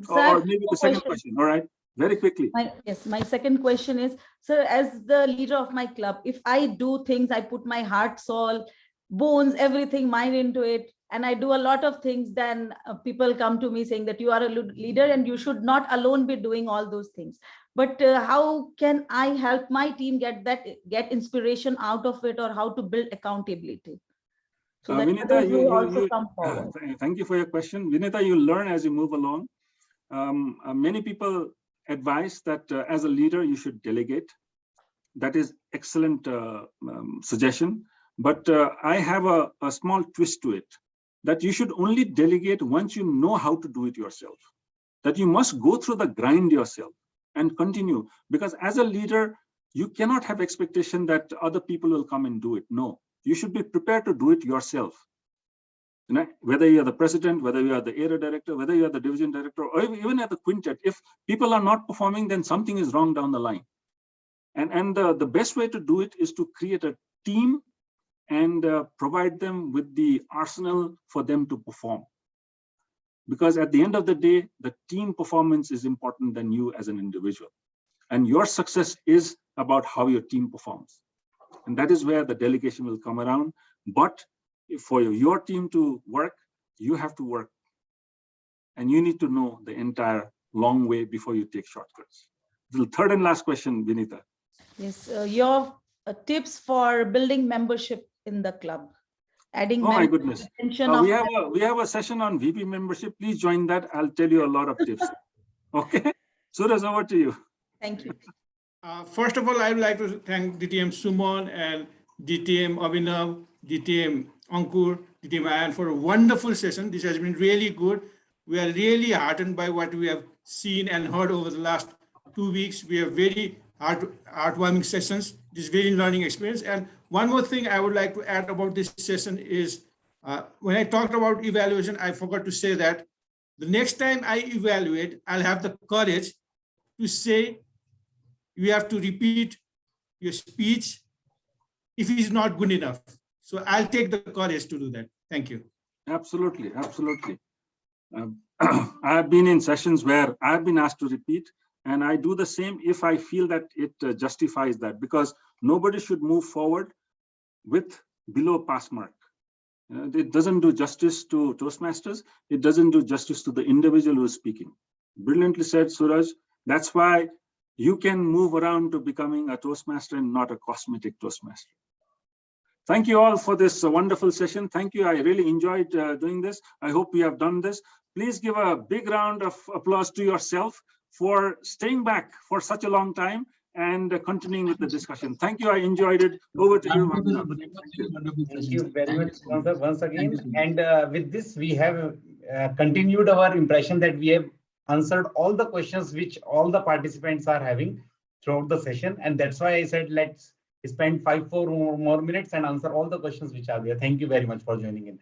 Sir, Or maybe the second question. All right, very quickly. Yes, my second question is, sir, as the leader of my club, if I do things, I put my heart, soul, bones, everything, mind into it, and I do a lot of things, then people come to me saying that you are a leader and you should not alone be doing all those things. But how can I help my team get inspiration out of it, or how to build accountability? So that Vinita, others will also come forward. Thank you for your question. Vinita, you learn as you move along. Many people advise that as a leader, you should delegate. That is excellent suggestion. But I have a small twist to it, that you should only delegate once you know how to do it yourself. That you must go through the grind yourself and continue. Because as a leader, you cannot have expectation that other people will come and do it. No, you should be prepared to do it yourself. You know, whether you are the president, whether you are the area director, whether you are the division director, or even at the quintet, if people are not performing, then something is wrong down the line. And the best way to do it is to create a team and provide them with the arsenal for them to perform. Because at the end of the day, the team performance is important than you as an individual. And your success is about how your team performs. And that is where the delegation will come around. But for your team to work, you have to work. And you need to know the entire long way before you take shortcuts. The third and last question, Vinita. Yes, your tips for building membership in the club. Adding oh my goodness. We have a session on VP membership. Please join that. I'll tell you a lot of tips. Okay. Suraj, over to you. Thank you. First of all, I would like to thank DTM Suman and DTM Abhinav, DTM Ankur, DTM Ayan for a wonderful session. This has been really good. We are really heartened by what we have seen and heard over the last 2 weeks. We have very heartwarming sessions. This very learning experience. And one more thing I would like to add about this session is when I talked about evaluation, I forgot to say that the next time I evaluate, I'll have the courage to say, you have to repeat your speech if it is not good enough. So I'll take the courage to do that. Thank you. Absolutely, absolutely. I've been in sessions where I've been asked to repeat, and I do the same if I feel that it justifies that, because nobody should move forward with below pass mark. It doesn't do justice to Toastmasters. It doesn't do justice to the individual who is speaking. Brilliantly said, Suraj. That's why you can move around to becoming a Toastmaster and not a cosmetic Toastmaster. Thank you all for this wonderful session. Thank you. I really enjoyed doing this. I hope we have done this. Please give a big round of applause to yourself for staying back for such a long time and continuing with the discussion. Thank you. I enjoyed it. Over to you, Abhinav. Thank you very much once again. And with this, we have continued our impression that we have answered all the questions which all the participants are having. throughout the session. And that's why I said, let's spend 4 more minutes and answer all the questions which are there. Thank you very much for joining in.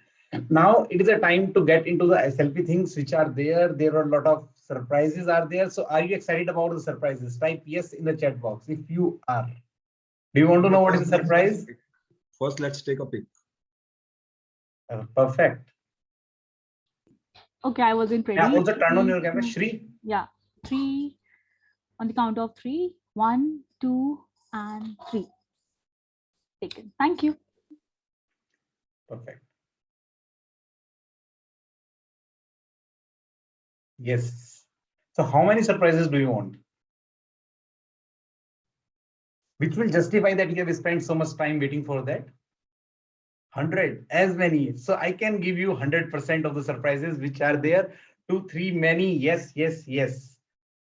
Now it is a time to get into the SLP things which are there. There are a lot of surprises are there. So are you excited about the surprises? Type yes in the chat box if you are. Do you want to know what is the surprise? First, let's take a pic. Perfect. Okay, I wasn't ready. Yeah, also turn on your camera, Shri. Yeah, 3. On the count of 3. 1, 2, and 3. Taken. Thank you. Perfect. Yes. So how many surprises do you want? Which will justify that you have spent so much time waiting for that? 100, as many. So I can give you 100% of the surprises which are there. 2, 3, many. Yes, yes, yes.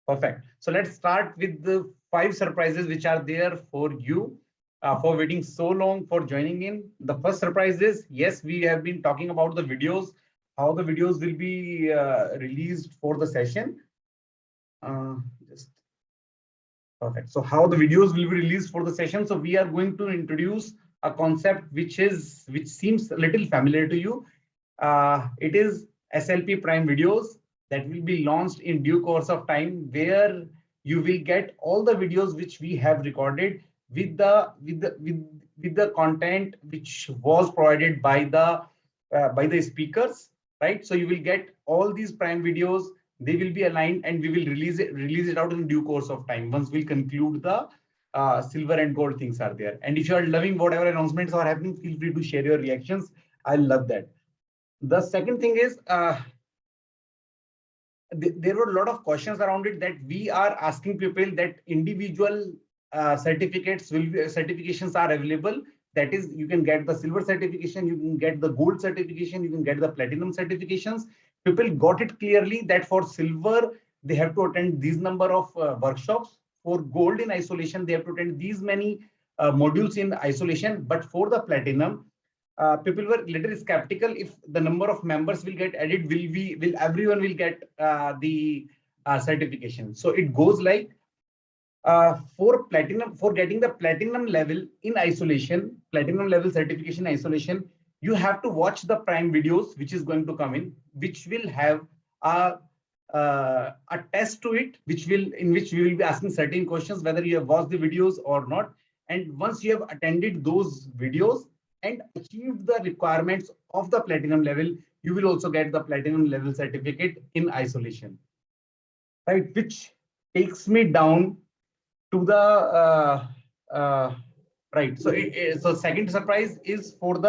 Perfect. So let's start with the 5 surprises which are there for you for waiting so long for joining in. The first surprise is, yes, we have been talking about the videos, how the videos will be released for the session. Just perfect. So how the videos will be released for the session. So we are going to introduce a concept which seems a little familiar to you. It is SLP Prime videos that will be launched in due course of time, where you will get all the videos which we have recorded with the content which was provided by the speakers, right? So you will get all these Prime videos. They will be aligned, and we will release it out in due course of time once we conclude the silver and gold things are there. And if you are loving whatever announcements are happening, feel free to share your reactions. I love that. The second thing is, there were a lot of questions around it, that we are asking people that individual certifications are available. That is, you can get the silver certification, you can get the gold certification, you can get the platinum certifications. People got it clearly that for silver, they have to attend these number of workshops. For gold in isolation, they have to attend these many modules in isolation. But for the platinum, people were a little skeptical if the number of members will get added, will everyone will get the certification. So it goes like, for getting the platinum level in isolation, platinum level certification isolation, you have to watch the Prime videos which is going to come in, which will have a test to it, in which we will be asking certain questions whether you have watched the videos or not. And once you have attended those videos and achieved the requirements of the platinum level, you will also get the platinum level certificate in isolation, right? Which takes me down to the right. So second surprise is for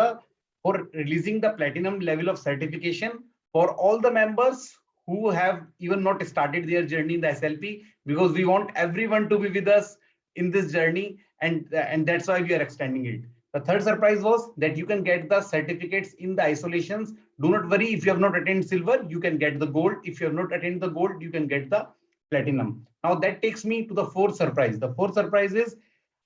releasing the platinum level of certification for all the members who have even not started their journey in the SLP, because we want everyone to be with us in this journey, and that's why we are extending it. The third surprise was that you can get the certificates in the isolations. Do not worry, if you have not attained silver, you can get the gold. If you have not attained the gold, you can get the platinum. Now that takes me to the fourth surprise. The fourth surprise is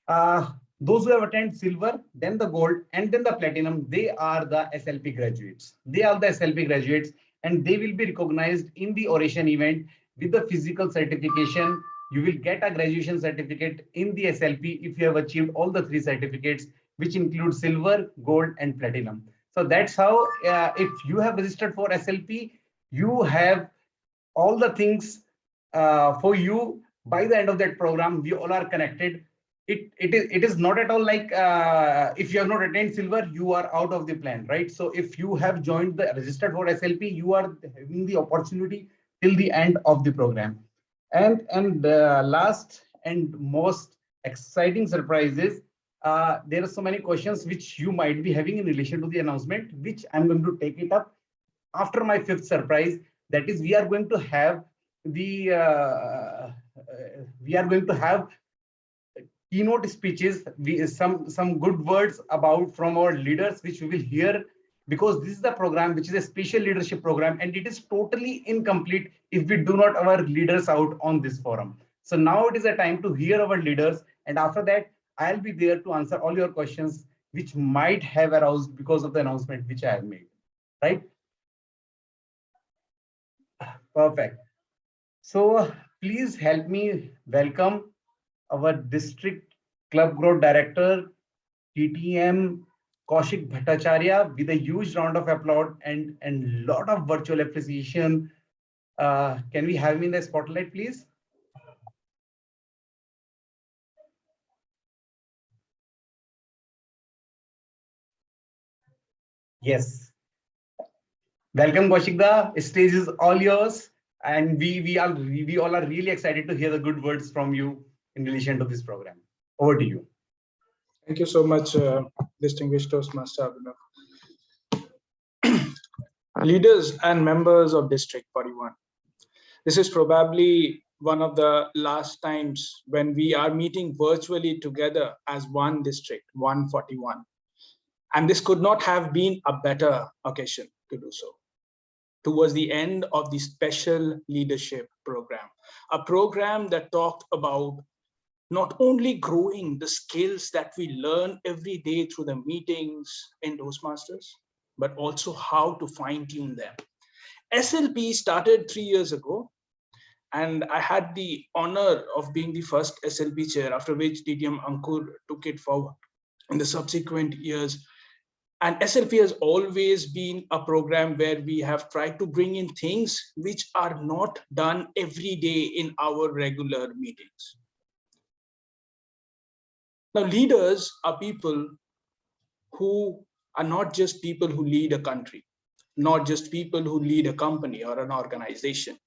those who have attained silver, then the gold, and then the platinum, they are the SLP graduates. They are the SLP graduates, and they will be recognized in the oration event with the physical certification. You will get a graduation certificate in the SLP if you have achieved all the 3 certificates, which include silver, gold, and platinum. So that's how, if you have registered for SLP, you have all the things for you. By the end of that program, we all are connected. It is not at all like if you have not attained silver, you are out of the plan, right? So if you have registered for SLP, you are having the opportunity till the end of the program. And last and most exciting surprise is, there are so many questions which you might be having in relation to the announcement, which I'm going to take it up after my fifth surprise. That is, we are going to have keynote speeches, some good words from our leaders, which we will hear, because this is the program which is a special leadership program, and it is totally incomplete if we do not have our leaders out on this forum. So now it is a time to hear our leaders, and after that I'll be there to answer all your questions which might have aroused because of the announcement which I have made, right? Perfect. So please help me welcome our district club growth director, TTM Kaushik Bhattacharya, with a huge round of applause and lot of virtual appreciation. Can we have him in the spotlight, please? Yes. Welcome, Kaushikda. Stage is all yours, and we all are really excited to hear the good words from you in relation to this program. Over to you. Thank you so much, distinguished Toastmaster Abhinav. Leaders and members of District 41. This is probably one of the last times when we are meeting virtually together as one district, 141. And this could not have been a better occasion to do so. Towards the end of the special leadership program, a program that talked about not only growing the skills that we learn every day through the meetings in Toastmasters, but also how to fine tune them. SLP started 3 years ago, and I had the honor of being the first SLP chair, after which DTM Ankur took it forward in the subsequent years. And SLP has always been a program where we have tried to bring in things which are not done every day in our regular meetings. Now, leaders are people who are not just people who lead a country, not just people who lead a company or an organization.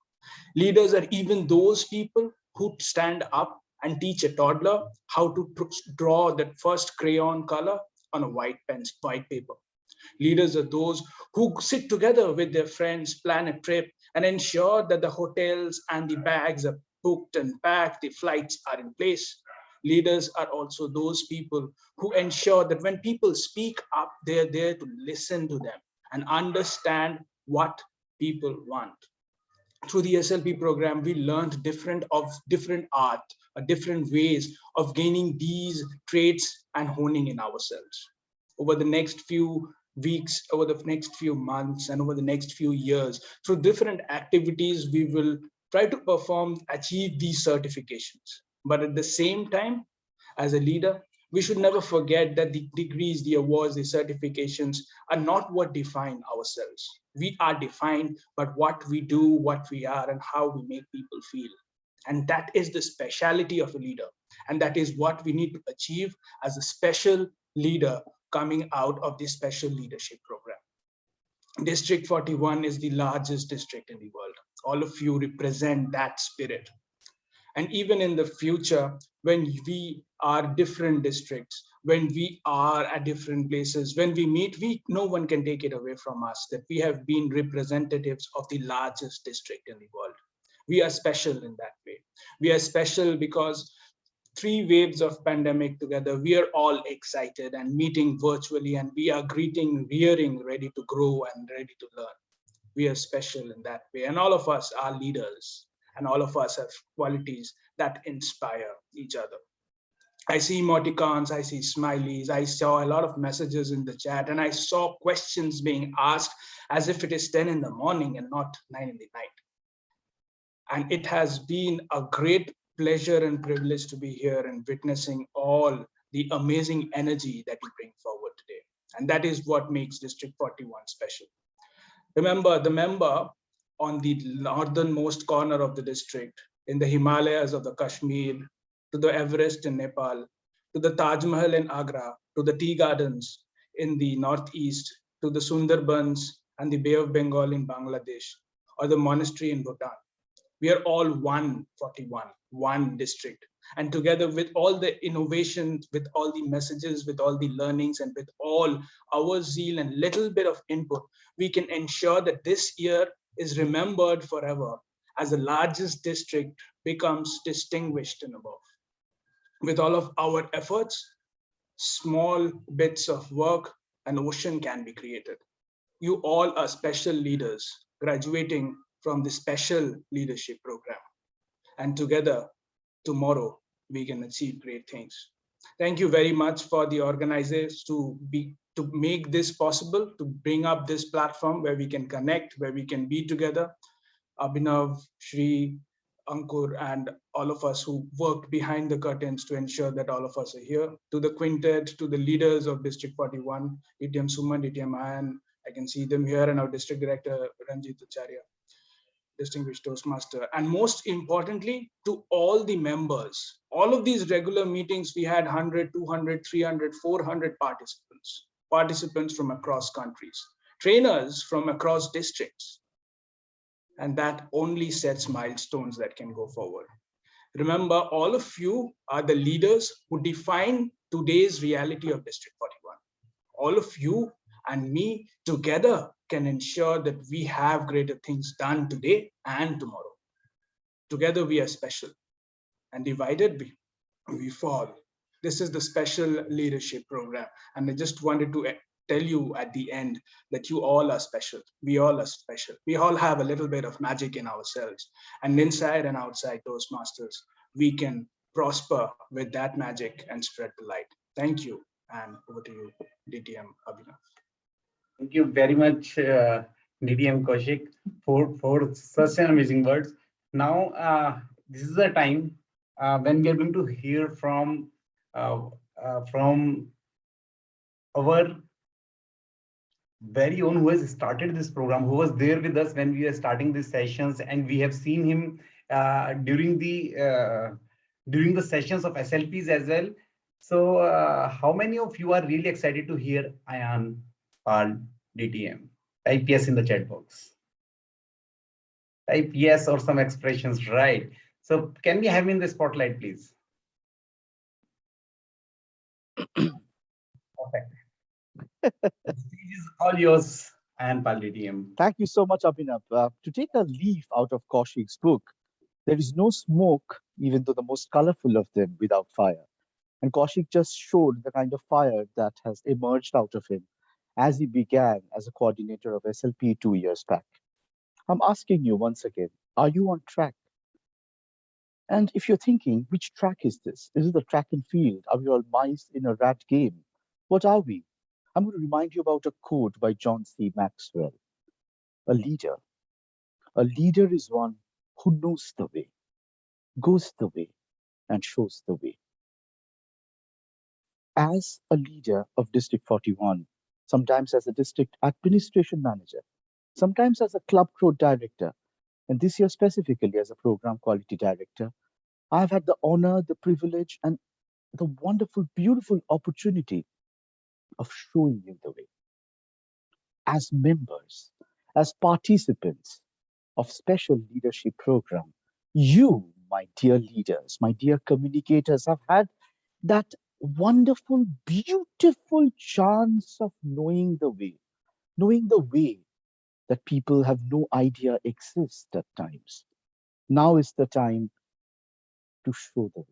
Leaders are even those people who stand up and teach a toddler how to draw that first crayon color on a white paper. Leaders are those who sit together with their friends, plan a trip, and ensure that the hotels and the bags are booked and packed, the flights are in place. Leaders are also those people who ensure that when people speak up, they're there to listen to them and understand what people want. Through the SLP program, we learned different art, different ways of gaining these traits and honing in ourselves. Over the next few weeks, over the next few months, and over the next few years, through different activities, we will try to achieve these certifications. But at the same time, as a leader, we should never forget that the degrees, the awards, the certifications are not what define ourselves. We are defined by what we do, what we are, and how we make people feel. And that is the speciality of a leader. And that is what we need to achieve as a special leader coming out of this special leadership program. District 41 is the largest district in the world. All of you represent that spirit. And even in the future, when we are different districts, when we are at different places, when we meet, no one can take it away from us that we have been representatives of the largest district in the world. We are special in that way. We are special because 3 waves of pandemic together, we are all excited and meeting virtually, and we are rearing, ready to grow and ready to learn. We are special in that way. And all of us are leaders, and all of us have qualities that inspire each other. I see emoticons, I see smileys, I saw a lot of messages in the chat, and I saw questions being asked as if it is 10 in the morning and not 9 in the night. And it has been a great pleasure and privilege to be here and witnessing all the amazing energy that you bring forward today. And that is what makes District 41 special. Remember, the member on the northernmost corner of the district, in the Himalayas of the Kashmir, to the Everest in Nepal, to the Taj Mahal in Agra, to the tea gardens in the northeast, to the Sundarbans and the Bay of Bengal in Bangladesh, or the monastery in Bhutan. We are all 141, one district. And together with all the innovations, with all the messages, with all the learnings, and with all our zeal and little bit of input, we can ensure that this year is remembered forever as the largest district becomes distinguished and above. With all of our efforts, small bits of work, an ocean can be created. You all are special leaders graduating from the special leadership program. And together, tomorrow, we can achieve great things. Thank you very much for the organizers to make this possible, to bring up this platform where we can connect, where we can be together. Abhinav, Shri, Ankur, and all of us who worked behind the curtains to ensure that all of us are here. To the quintet, to the leaders of District 41, DTM Suman, DTM Ayan, I can see them here, and our District Director, Ranjit Acharya, distinguished Toastmaster. And most importantly, to all the members. All of these regular meetings, we had 100, 200, 300, 400 participants from across countries, trainers from across districts. And that only sets milestones that can go forward. Remember, all of you are the leaders who define today's reality of District 41. All of you and me together can ensure that we have greater things done today and tomorrow. Together we are special, and divided we fall. This is the special leadership program. And I just wanted to tell you at the end that you all are special. We all are special. We all have a little bit of magic in ourselves. And inside and outside Toastmasters, we can prosper with that magic and spread the light. Thank you. And over to you, DTM Abhinav. Thank you very much, DTM Kaushik, for such an amazing words. Now, this is the time when we are going to hear from our very own, who has started this program, who was there with us when we were starting these sessions, and we have seen him during the sessions of SLPs as well. So how many of you are really excited to hear Ayan Pal DTM? Type yes in the chat box. Type yes or some expressions, right? So can we have him in the spotlight, please? Perfect. The stage is all yours, Ayan Pal DTM. Thank you so much, Abhinav. To take a leaf out of Kaushik's book, there is no smoke, even though the most colorful of them, without fire. And Kaushik just showed the kind of fire that has emerged out of him as he began as a coordinator of SLP 2 years back. I'm asking you once again, are you on track? And if you're thinking, which track is this? Is it the track and field? Are we all mice in a rat game? What are we? I'm going to remind you about a quote by John C. Maxwell. A leader is one who knows the way, goes the way, and shows the way. As a leader of District 41, sometimes as a district administration manager, sometimes as a club code director, and this year specifically as a program quality director, I've had the honor, the privilege, and the wonderful, beautiful opportunity of showing you the way. As members, as participants of special leadership program, you, my dear leaders, my dear communicators, have had that wonderful, beautiful chance of knowing the way that people have no idea exists at times. Now is the time to show the way.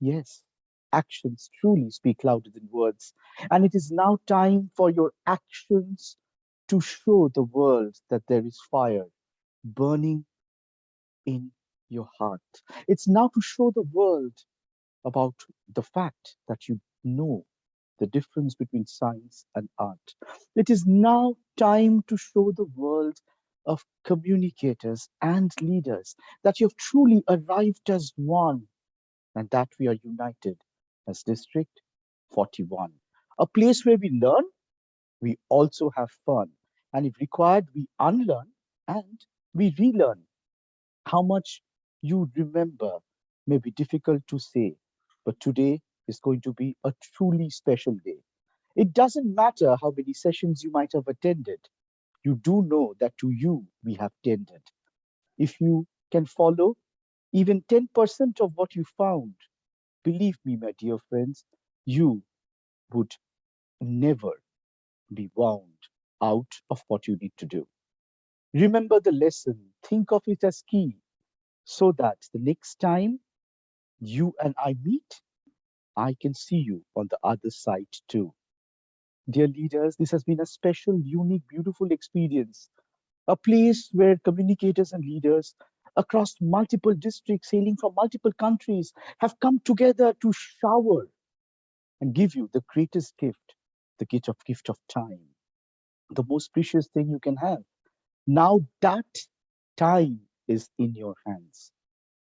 Yes, actions truly speak louder than words. And it is now time for your actions to show the world that there is fire burning in your heart. It's now to show the world about the fact that you know the difference between science and art. It is now time to show the world of communicators and leaders that you've truly arrived as one and that we are united as District 41. A place where we learn, we also have fun. And if required, we unlearn and we relearn. How much you remember may be difficult to say, but today is going to be a truly special day. It doesn't matter how many sessions you might have attended. You do know that to you we have tended. If you can follow even 10% of what you found, believe me, my dear friends, you would never be wound out of what you need to do. Remember the lesson, think of it as key, so that the next time you and I meet, I can see you on the other side too. Dear leaders, this has been a special, unique, beautiful experience. A place where communicators and leaders across multiple districts, hailing from multiple countries, have come together to shower and give you the greatest gift, the gift of time, the most precious thing you can have. Now that time is in your hands.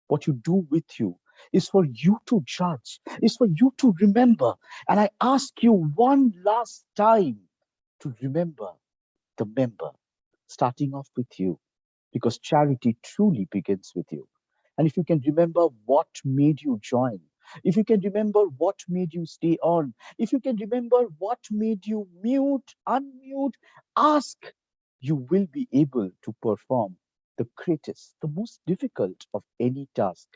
What you do with you is for you to judge, is for you to remember. And I ask you one last time to remember the member, starting off with you, because charity truly begins with you. And if you can remember what made you join, if you can remember what made you stay on, if you can remember what made you mute, unmute, ask, you will be able to perform the greatest, the most difficult of any task.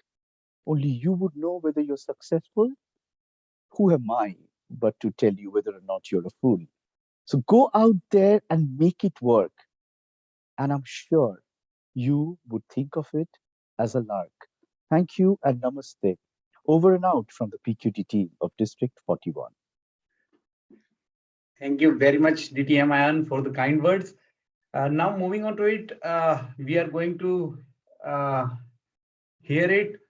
Only you would know whether you're successful. Who am I but to tell you whether or not you're a fool? So go out there and make it work. And I'm sure you would think of it as a lark. Thank you and namaste. Over and out from the PQT team of District 41. Thank you very much, DTM Ayan, for the kind words. Now moving on to it, we are going to hear it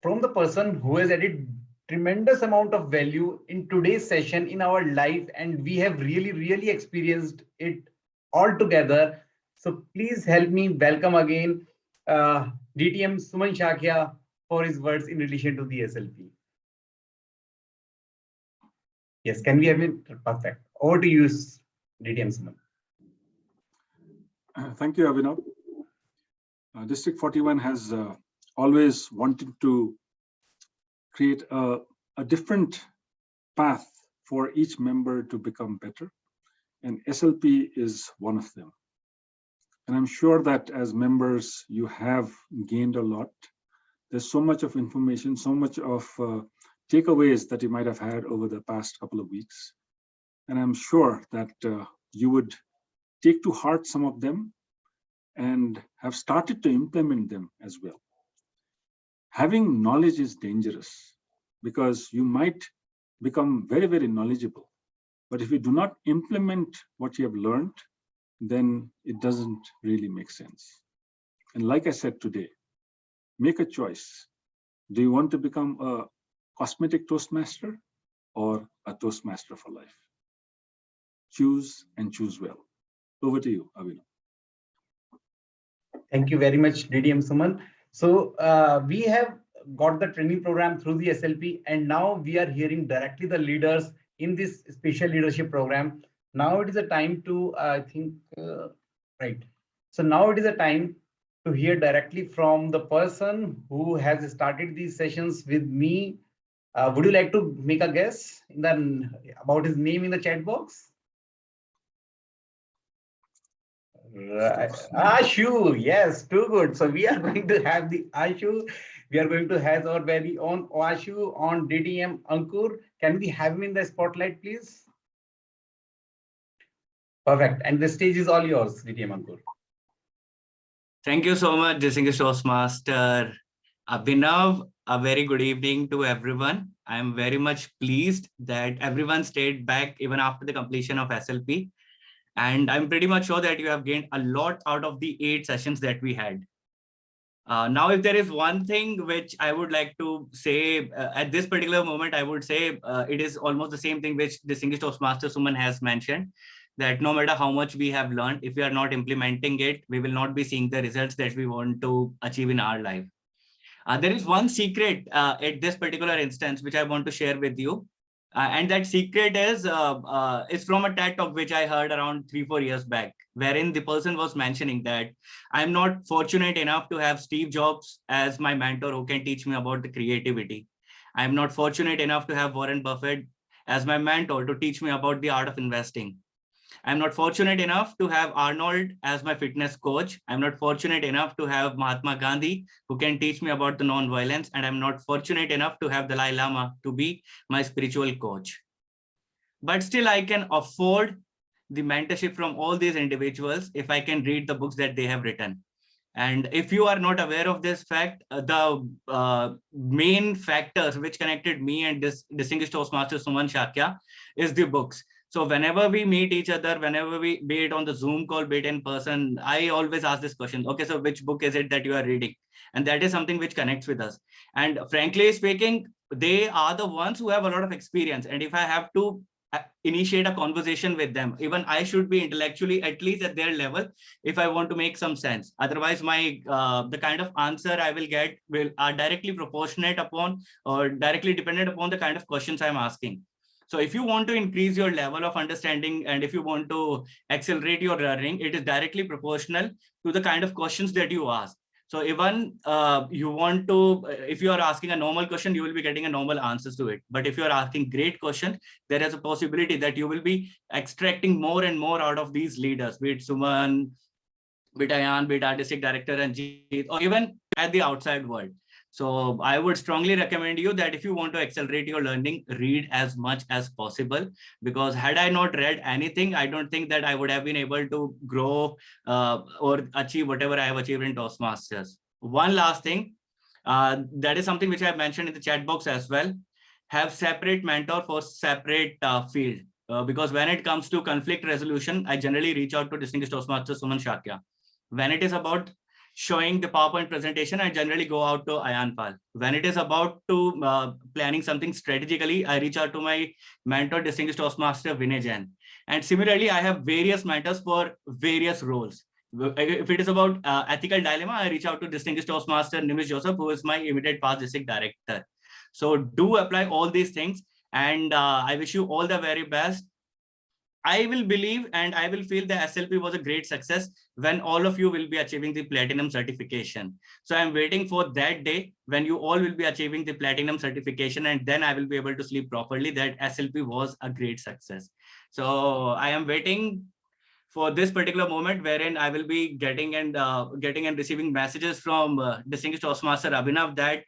from the person who has added tremendous amount of value in today's session in our life, and we have really experienced it all together. So please help me welcome again DTM Suman Shakya for his words in relation to the SLP. Yes, can we have it? Perfect. Over to you, DTM Suman. Thank you, Abhinav. District 41 has always wanted to create a different path for each member to become better, and SLP is one of them. And I'm sure that as members, you have gained a lot. There's so much of information, so much of takeaways that you might have had over the past couple of weeks. And I'm sure that you would take to heart some of them and have started to implement them as well. Having knowledge is dangerous because you might become very knowledgeable. But if you do not implement what you have learned, then it doesn't really make sense. And like I said today, make a choice. Do you want to become a cosmetic Toastmaster or a Toastmaster for life? Choose and choose well. Over to you, Avinav. Thank you very much, DDM Suman. So we have got the training program through the SLP, and now we are hearing directly the leaders in this special leadership program. Now it is a time to, I think, right. So now it is a time to hear directly from the person who has started these sessions with me. Would you like to make a guess about his name in the chat box? Right. Ashu, yes, too good. So we are going to have the Ashu. We are going to have our very own Ashu on DDM Ankur. Can we have him in the spotlight, please? Perfect. And the stage is all yours, DDM Ankur. Thank you so much, distinguished Toastmaster Abhinav. A very good evening to everyone. I am very much pleased that everyone stayed back even after the completion of SLP. And I'm pretty much sure that you have gained a lot out of the 8 sessions that we had. Now, if there is one thing which I would like to say at this particular moment, I would say it is almost the same thing which distinguished Toastmaster Suman has mentioned, that no matter how much we have learned, if we are not implementing it, we will not be seeing the results that we want to achieve in our life. There is one secret at this particular instance which I want to share with you. And that secret is from a TED talk which I heard around 3-4 years back, wherein the person was mentioning that I'm not fortunate enough to have Steve Jobs as my mentor who can teach me about the creativity. I'm not fortunate enough to have Warren Buffett as my mentor to teach me about the art of investing. I'm not fortunate enough to have Arnold as my fitness coach. I'm not fortunate enough to have Mahatma Gandhi, who can teach me about the non-violence. And I'm not fortunate enough to have Dalai Lama to be my spiritual coach. But still, I can afford the mentorship from all these individuals if I can read the books that they have written. And if you are not aware of this fact, the main factors which connected me and this distinguished Toastmaster Suman Shakya is the books. So whenever we meet each other, whenever we, be it on the Zoom call, be it in person, I always ask this question, okay, so which book is it that you are reading? And that is something which connects with us. And frankly speaking, they are the ones who have a lot of experience. And if I have to initiate a conversation with them. Even I should be intellectually at least at their level if I want to make some sense. Otherwise, my the kind of answer I will get are directly proportionate upon or directly dependent upon the kind of questions I'm asking. So if you want to increase your level of understanding and if you want to accelerate your learning, it is directly proportional to the kind of questions that you ask. So even you want to, if you are asking a normal question, you will be getting a normal answers to it. But if you are asking great question, there is a possibility that you will be extracting more and more out of these leaders, be it Suman, be it Ayan, be it artistic director Ranjit, or even at the outside world. So I would strongly recommend you that if you want to accelerate your learning, read as much as possible, because had I not read anything, I don't think that I would have been able to grow or achieve whatever I have achieved in Toastmasters. One last thing, that is something which I have mentioned in the chat box as well. Have separate mentor for separate field. Because when it comes to conflict resolution, I generally reach out to distinguished Toastmaster Suman Shakya. When it is about showing the PowerPoint presentation, I generally go out to Ayan Pal. When it is about to planning something strategically, I reach out to my mentor, distinguished Toastmaster Vinay Jain. And similarly, I have various mentors for various roles. If it is about ethical dilemma, I reach out to distinguished Toastmaster Nimish Joseph, who is my immediate past district director. So do apply all these things, and I wish you all the very best. I will believe and I will feel the SLP was a great success when all of you will be achieving the platinum certification. So I'm waiting for that day when you all will be achieving the platinum certification, and then I will be able to sleep properly that SLP was a great success. So I am waiting for this particular moment wherein I will be getting and receiving messages from distinguished Toastmaster Abhinav that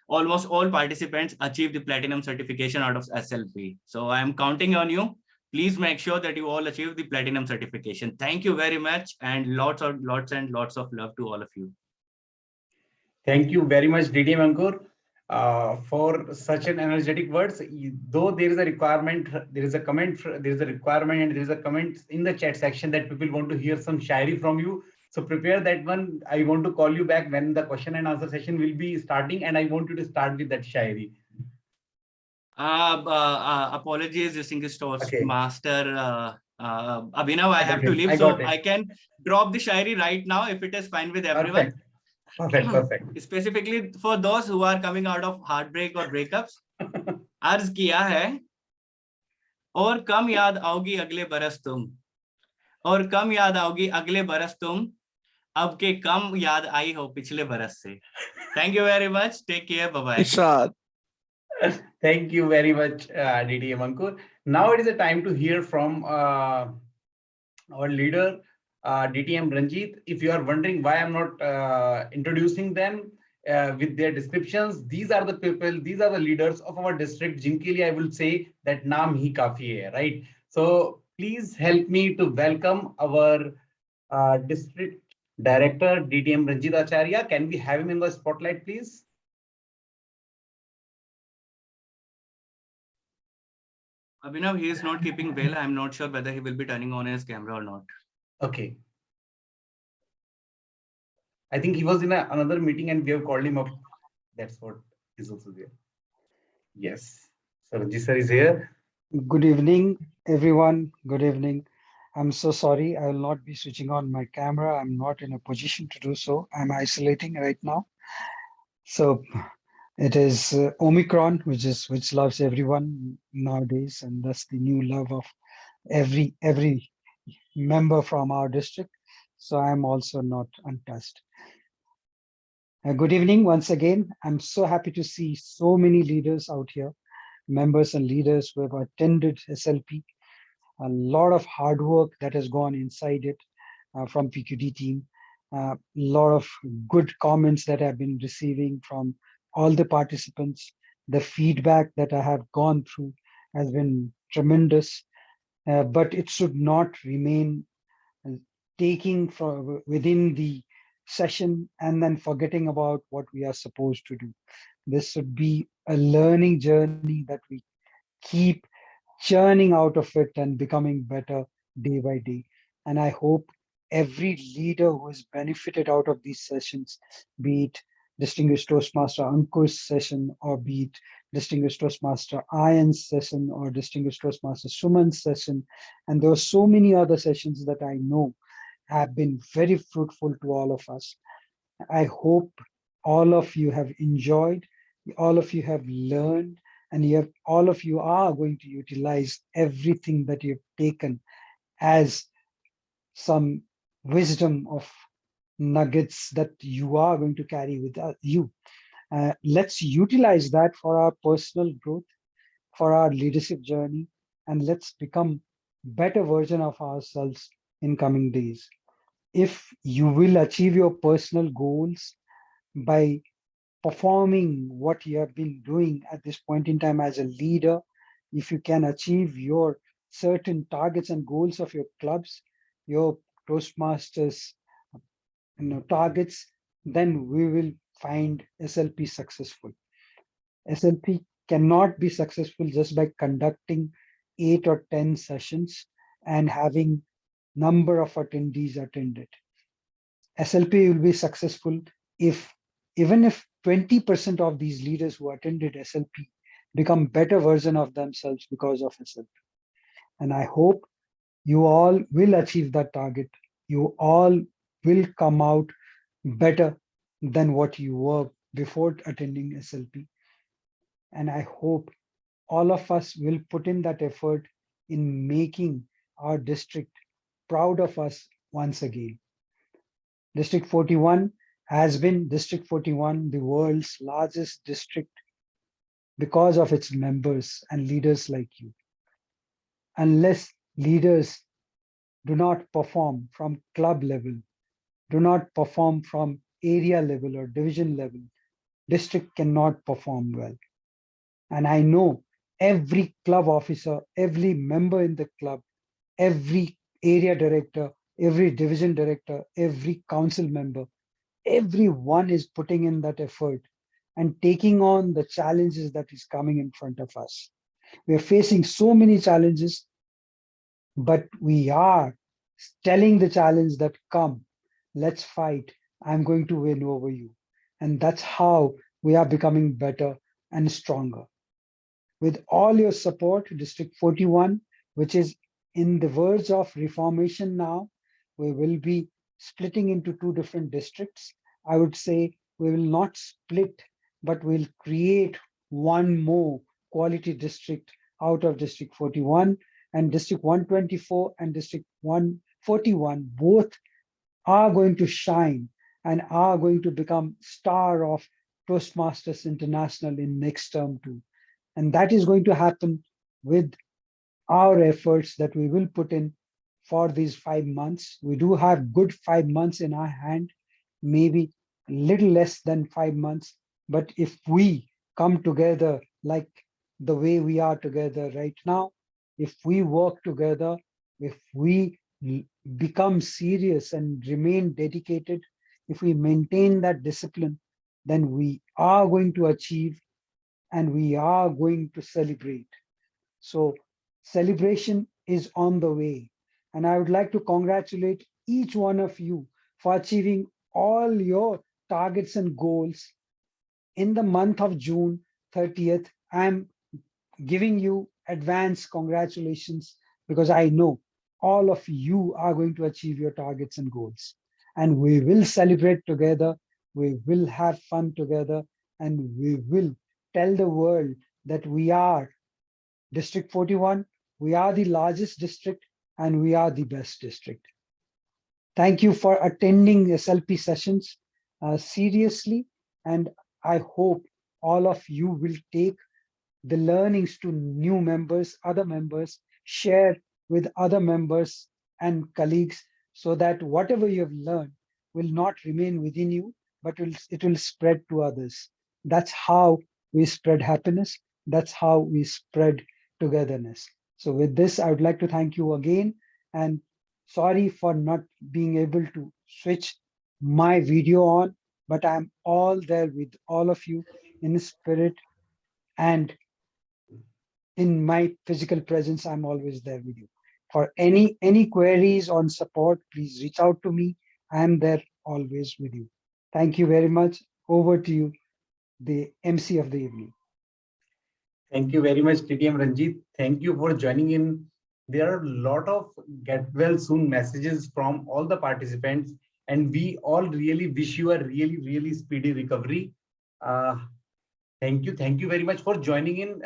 almost all participants achieve the platinum certification out of SLP. So I am counting on you. Please make sure that you all achieve the platinum certification. Thank you very much, and lots of love to all of you. Thank you very much, DTM Ankur, for such an energetic words. Though there is a requirement, there is a comment, there is a requirement, and there is a comment in the chat section that people want to hear some shairi from you. So prepare that one. I want to call you back when the question and answer session will be starting, and I want you to start with that shairi. Apologies, distinguished Toastmaster Abhinav, I have to leave, so I can drop the shairi right now if it is fine with everyone. Perfect. Specifically for those who are coming out of heartbreak or breakups, अर्ज किया है और कम याद आओगी अगले बरस तुम, और कम याद आओगी अगले बरस तुम, अब के कम याद आई हो पिछले बरस से. Thank you very much. Take care. Bye-bye. Thank you very much, DTM Ankur. Now it is a time to hear from our leader, DTM Ranjit. If you are wondering why I'm not introducing them with their descriptions, these are the people, these are the leaders of our district. Jinke liye I will say that naam hi kafi hai, right? So please help me to welcome our district director, DTM Ranjit Acharya. Can we have him in the spotlight, please? Abhinav, he is not keeping well. I'm not sure whether he will be turning on his camera or not. Okay. I think he was in another meeting and we have called him up. That's what is also there. Yes. So Ranjit sir is here. Good evening, everyone. Good evening. I'm so sorry. I will not be switching on my camera. I'm not in a position to do so. I'm isolating right now. So it is Omicron, which loves everyone nowadays, and that's the new love of every member from our district. So I'm also not untouched. Good evening once again. I'm so happy to see so many leaders out here, members and leaders who have attended SLP. A lot of hard work that has gone inside it from PQD team. A lot of good comments that I've been receiving from all the participants. The feedback that I have gone through has been tremendous, but it should not remain taking from within the session and then forgetting about what we are supposed to do. This should be a learning journey that we keep churning out of it and becoming better day by day. And I hope every leader who has benefited out of these sessions, be it distinguished Toastmaster Ankur's session or be it distinguished Toastmaster Ian's session or distinguished Toastmaster Suman's session. And there were so many other sessions that I know have been very fruitful to all of us. I hope all of you have enjoyed, all of you have learned, and all of you are going to utilize everything that you've taken as some wisdom of nuggets that you are going to carry with you. Let's utilize that for our personal growth, for our leadership journey, and let's become better version of ourselves in coming days. If you will achieve your personal goals by performing what you have been doing at this point in time as a leader, if you can achieve your certain targets and goals of your clubs, your Toastmasters targets, then we will find SLP successful. SLP cannot be successful just by conducting 8 or 10 sessions and having number of attendees attended. SLP will be successful if even if 20% of these leaders who attended SLP become better version of themselves because of SLP. And I hope you all will achieve that target. You all will come out better than what you were before attending SLP. And I hope all of us will put in that effort in making our district proud of us once again. District 41 has been District 41, the world's largest district because of its members and leaders like you. Unless leaders do not perform from club level, do not perform from area level or division level, district cannot perform well. And I know every club officer, every member in the club, every area director, every division director, every council member, everyone is putting in that effort and taking on the challenges that is coming in front of us. We are facing so many challenges, but we are telling the challenge that come, let's fight. I'm going to win over you. And that's how we are becoming better and stronger. With all your support, District 41, which is in the verge of reformation now, we will be splitting into 2 different districts. I would say we will not split, but we'll create one more quality district out of District 41, and District 124 and District 141 both are going to shine and are going to become star of Toastmasters International in next term too. And that is going to happen with our efforts that we will put in for these 5 months. We do have good 5 months in our hand, maybe a little less than 5 months. But if we come together like the way we are together right now, if we work together, if we become serious and remain dedicated, if we maintain that discipline, then we are going to achieve and we are going to celebrate. So celebration is on the way. And I would like to congratulate each one of you for achieving all your targets and goals. In the month of June 30th, I'm giving you advance congratulations because I know all of you are going to achieve your targets and goals. And we will celebrate together, we will have fun together, and we will tell the world that we are District 41, we are the largest district and we are the best district. Thank you for attending SLP sessions seriously, and I hope all of you will take the learnings to new members, other members, share with other members and colleagues so that whatever you have learned will not remain within you, but it will spread to others. That's how we spread happiness. That's how we spread togetherness. So with this, I would like to thank you again, and sorry for not being able to switch my video on, but I'm all there with all of you in spirit, and in my physical presence, I'm always there with you. For any queries on support, please reach out to me. I'm there always with you. Thank you very much. Over to you, the MC of the evening. Thank you very much, TTM Ranjit. Thank you for joining in. There are a lot of get well soon messages from all the participants, and we all really wish you a really speedy recovery. Uh, Thank you very much for joining in.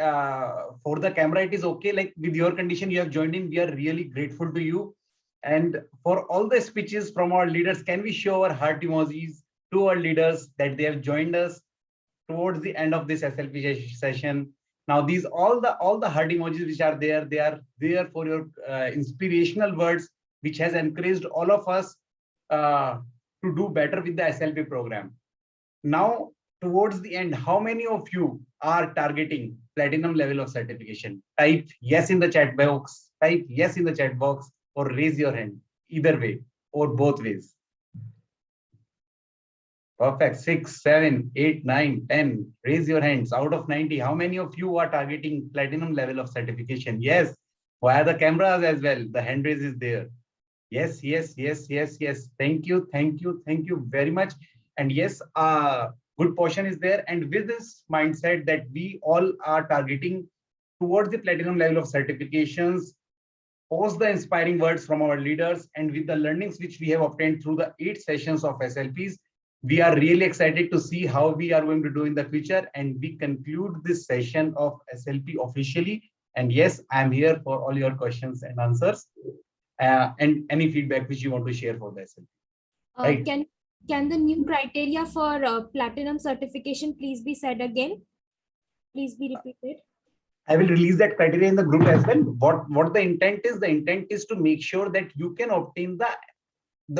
For the camera, it is okay. Like with your condition, you have joined in. We are really grateful to you. And for all the speeches from our leaders, can we show our heart emojis to our leaders that they have joined us towards the end of this SLP session? Now, these all the heart emojis which are there, they are there for your inspirational words, which has encouraged all of us to do better with the SLP program. Now, towards the end, how many of you are targeting platinum level of certification? Type yes in the chat box, type yes in the chat box, or raise your hand, either way or both ways. Perfect. 6, 7, 8, 9, 10. Raise your hands. Out of 90, how many of you are targeting platinum level of certification? Yes. Via the cameras as well. The hand raise is there. Yes. Thank you very much. And yes, good portion is there. And with this mindset that we all are targeting towards the platinum level of certifications, post the inspiring words from our leaders, and with the learnings which we have obtained through the 8 sessions of SLPs, we are really excited to see how we are going to do in the future. And we conclude this session of SLP officially. And yes, I'm here for all your questions and answers, and any feedback which you want to share for the SLP. Right. Can the new criteria for platinum certification please be said again? Please be repeated. I will release that criteria in the group as well. What the intent is? The intent is to make sure that you can obtain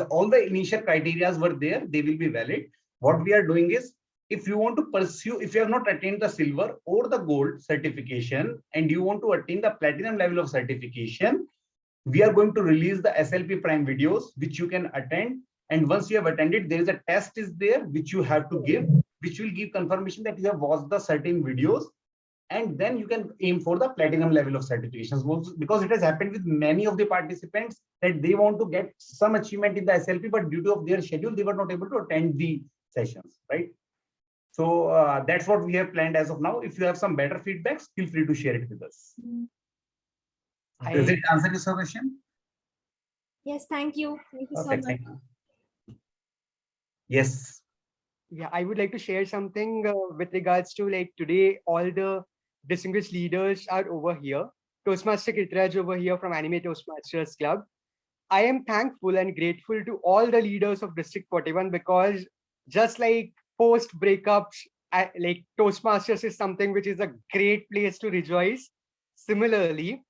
all the initial criteria were there, they will be valid. What we are doing is, if you want to pursue, if you have not attained the silver or the gold certification and you want to attain the platinum level of certification, we are going to release the SLP Prime videos, which you can attend. And once you have attended, there is a test is there, which you have to give, which will give confirmation that you have watched the certain videos. And then you can aim for the platinum level of certifications, because it has happened with many of the participants that they want to get some achievement in the SLP, but due to their schedule, they were not able to attend the sessions, right? So that's what we have planned as of now. If you have some better feedbacks, feel free to share it with us. Does it answer your question? Yes, thank you. Thank you so Okay, much. thank you. Yes. Yeah, I would like to share something with regards to, like, today, all the distinguished leaders are over here. Toastmaster Kitraj over here from Anime Toastmasters Club. I am thankful and grateful to all the leaders of District 41, because just like post breakups, like Toastmasters is something which is a great place to rejoice. Similarly,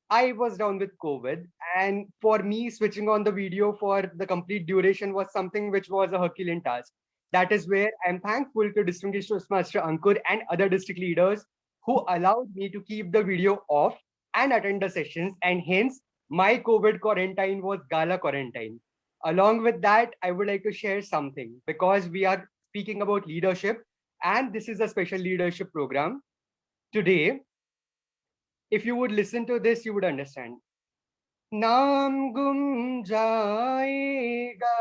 I was down with COVID, and for me, switching on the video for the complete duration was something which was a Herculean task. That is where I'm thankful to distinguished Toastmaster Ankur and other district leaders who allowed me to keep the video off and attend the sessions, and hence my COVID quarantine was gala quarantine. Along with that, I would like to share something, because we are speaking about leadership, and this is a special leadership program. Today, if you would listen to this, you would understand. नाम गुम जाएगा,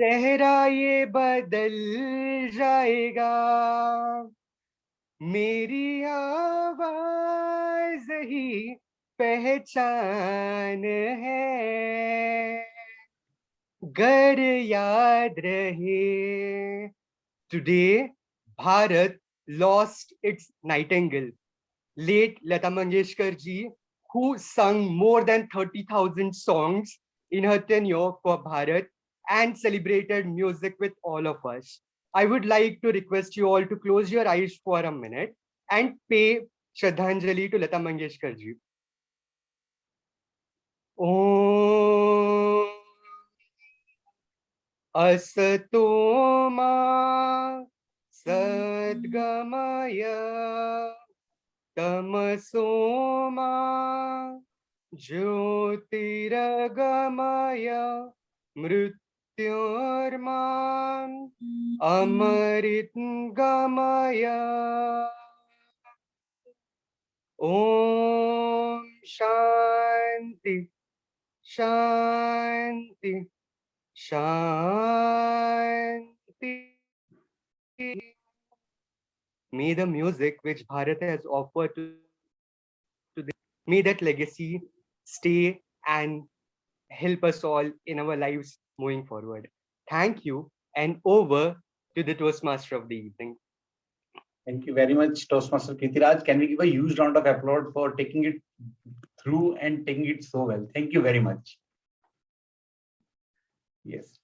चेहरा ये बदल जाएगा, मेरी आवाज ही पहचान है, गर याद रहे. Today, Bharat lost its nightingale, late Lata Mangeshkar ji, who sung more than 30,000 songs in her tenure for Bharat and celebrated music with all of us. I would like to request you all to close your eyes for a minute and pay Shraddhanjali to Lata Mangeshkar ji. Om Asato Ma Sadgamaya Tamaso Ma Jyotirgamaya Mrityorman Amaritgamaya. Om Shanti Shanti Shanti. May the music which Bharat has offered to may that legacy stay and help us all in our lives moving forward. Thank you, and over to the Toastmaster of the evening. Thank you very much, Toastmaster Kirtiraj. Can we give a huge round of applause for taking it through and taking it so well? Thank you very much. Yes.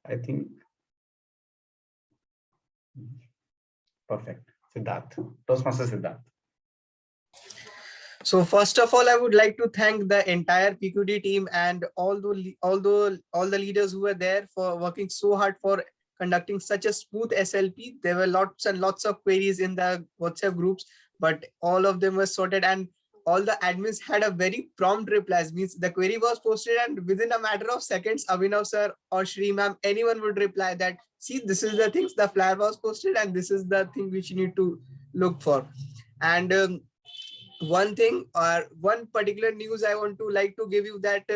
I think. Perfect. Siddharth. Toastmaster Siddharth. So first of all, I would like to thank the entire PQD team and all the leaders who were there for working so hard for conducting such a smooth SLP. There were lots and lots of queries in the WhatsApp groups, but all of them were sorted, and all the admins had a very prompt replies. Means the query was posted and within a matter of seconds, Abhinav sir or Shri ma'am, anyone would reply that, see, this is the things, the flyer was posted and this is the thing which you need to look for. And one thing or one particular news I want to like to give you that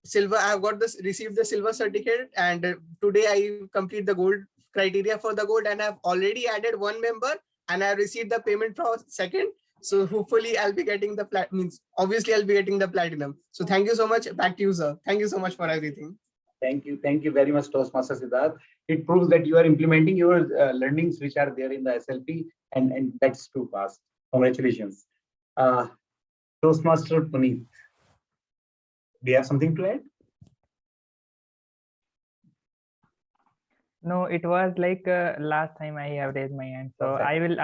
silver, I have got this, received the silver certificate, and today I complete the gold criteria for the gold, and I've already added one member and I received the payment for second. So hopefully I'll be getting the means obviously I'll be getting the platinum. So thank you so much. Back to you, sir. Thank you so much for everything. Thank you. Thank you very much, Toastmaster Siddharth. It proves that you are implementing your learnings which are there in the SLP, and that's too fast. Congratulations. Toastmaster Puneet, do you have something to add? No, it was like last time I have raised my hand. So Perfect.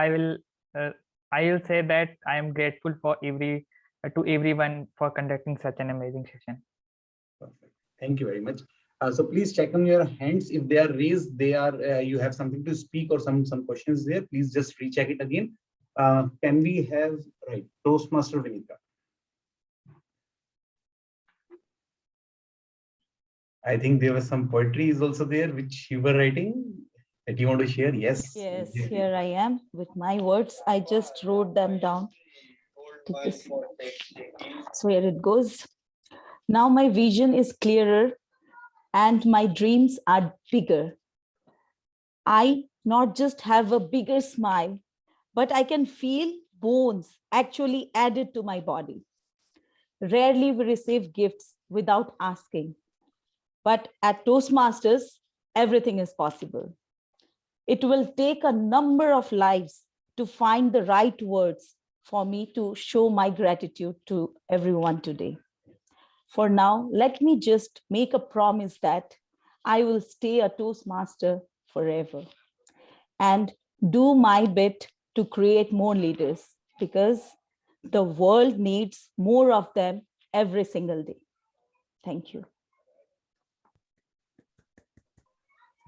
I will say that I am grateful for to everyone for conducting such an amazing session. Perfect. Thank you very much. So please check on your hands. If they are raised, they are you have something to speak or some questions there. Please just recheck it again. Can we have Toastmaster Vinita? I think there was some poetry is also there which you were writing that you want to share. Yes. Yes, here I am with my words. I just wrote them down. So here it goes. Now my vision is clearer and my dreams are bigger. I not just have a bigger smile, but I can feel bones actually added to my body. Rarely we receive gifts without asking, but at Toastmasters, everything is possible. It will take a number of lives to find the right words for me to show my gratitude to everyone today. For now, let me just make a promise that I will stay a Toastmaster forever and do my bit to create more leaders, because the world needs more of them every single day. Thank you.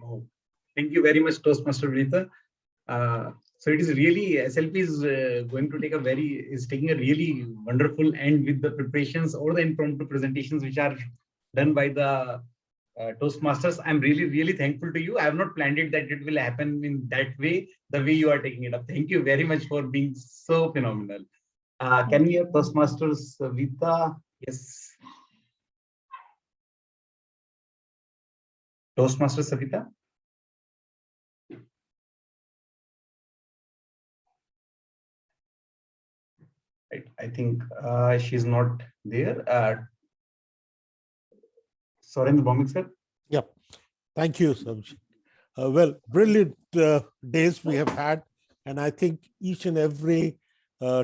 Oh, thank you very much, Toastmaster Vinita. So it is really, SLP is going to take taking a really wonderful end with the preparations or the impromptu presentations which are done by the Toastmasters. I'm really thankful to you. I have not planned it that it will happen in that way, the way you are taking it up. Thank you very much for being so phenomenal. Can we have Toastmasters Vita? Yes. Toastmaster Savita. Right. I think she's not there. Soren Bomik, sir. Yep. Thank you, Samshi. Well, brilliant days we have had. And I think each and every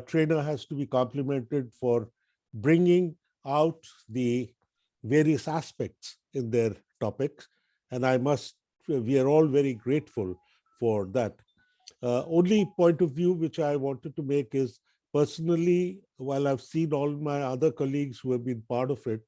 trainer has to be complimented for bringing out the various aspects in their topics. And we are all very grateful for that. Only point of view which I wanted to make is, personally, while I've seen all my other colleagues who have been part of it,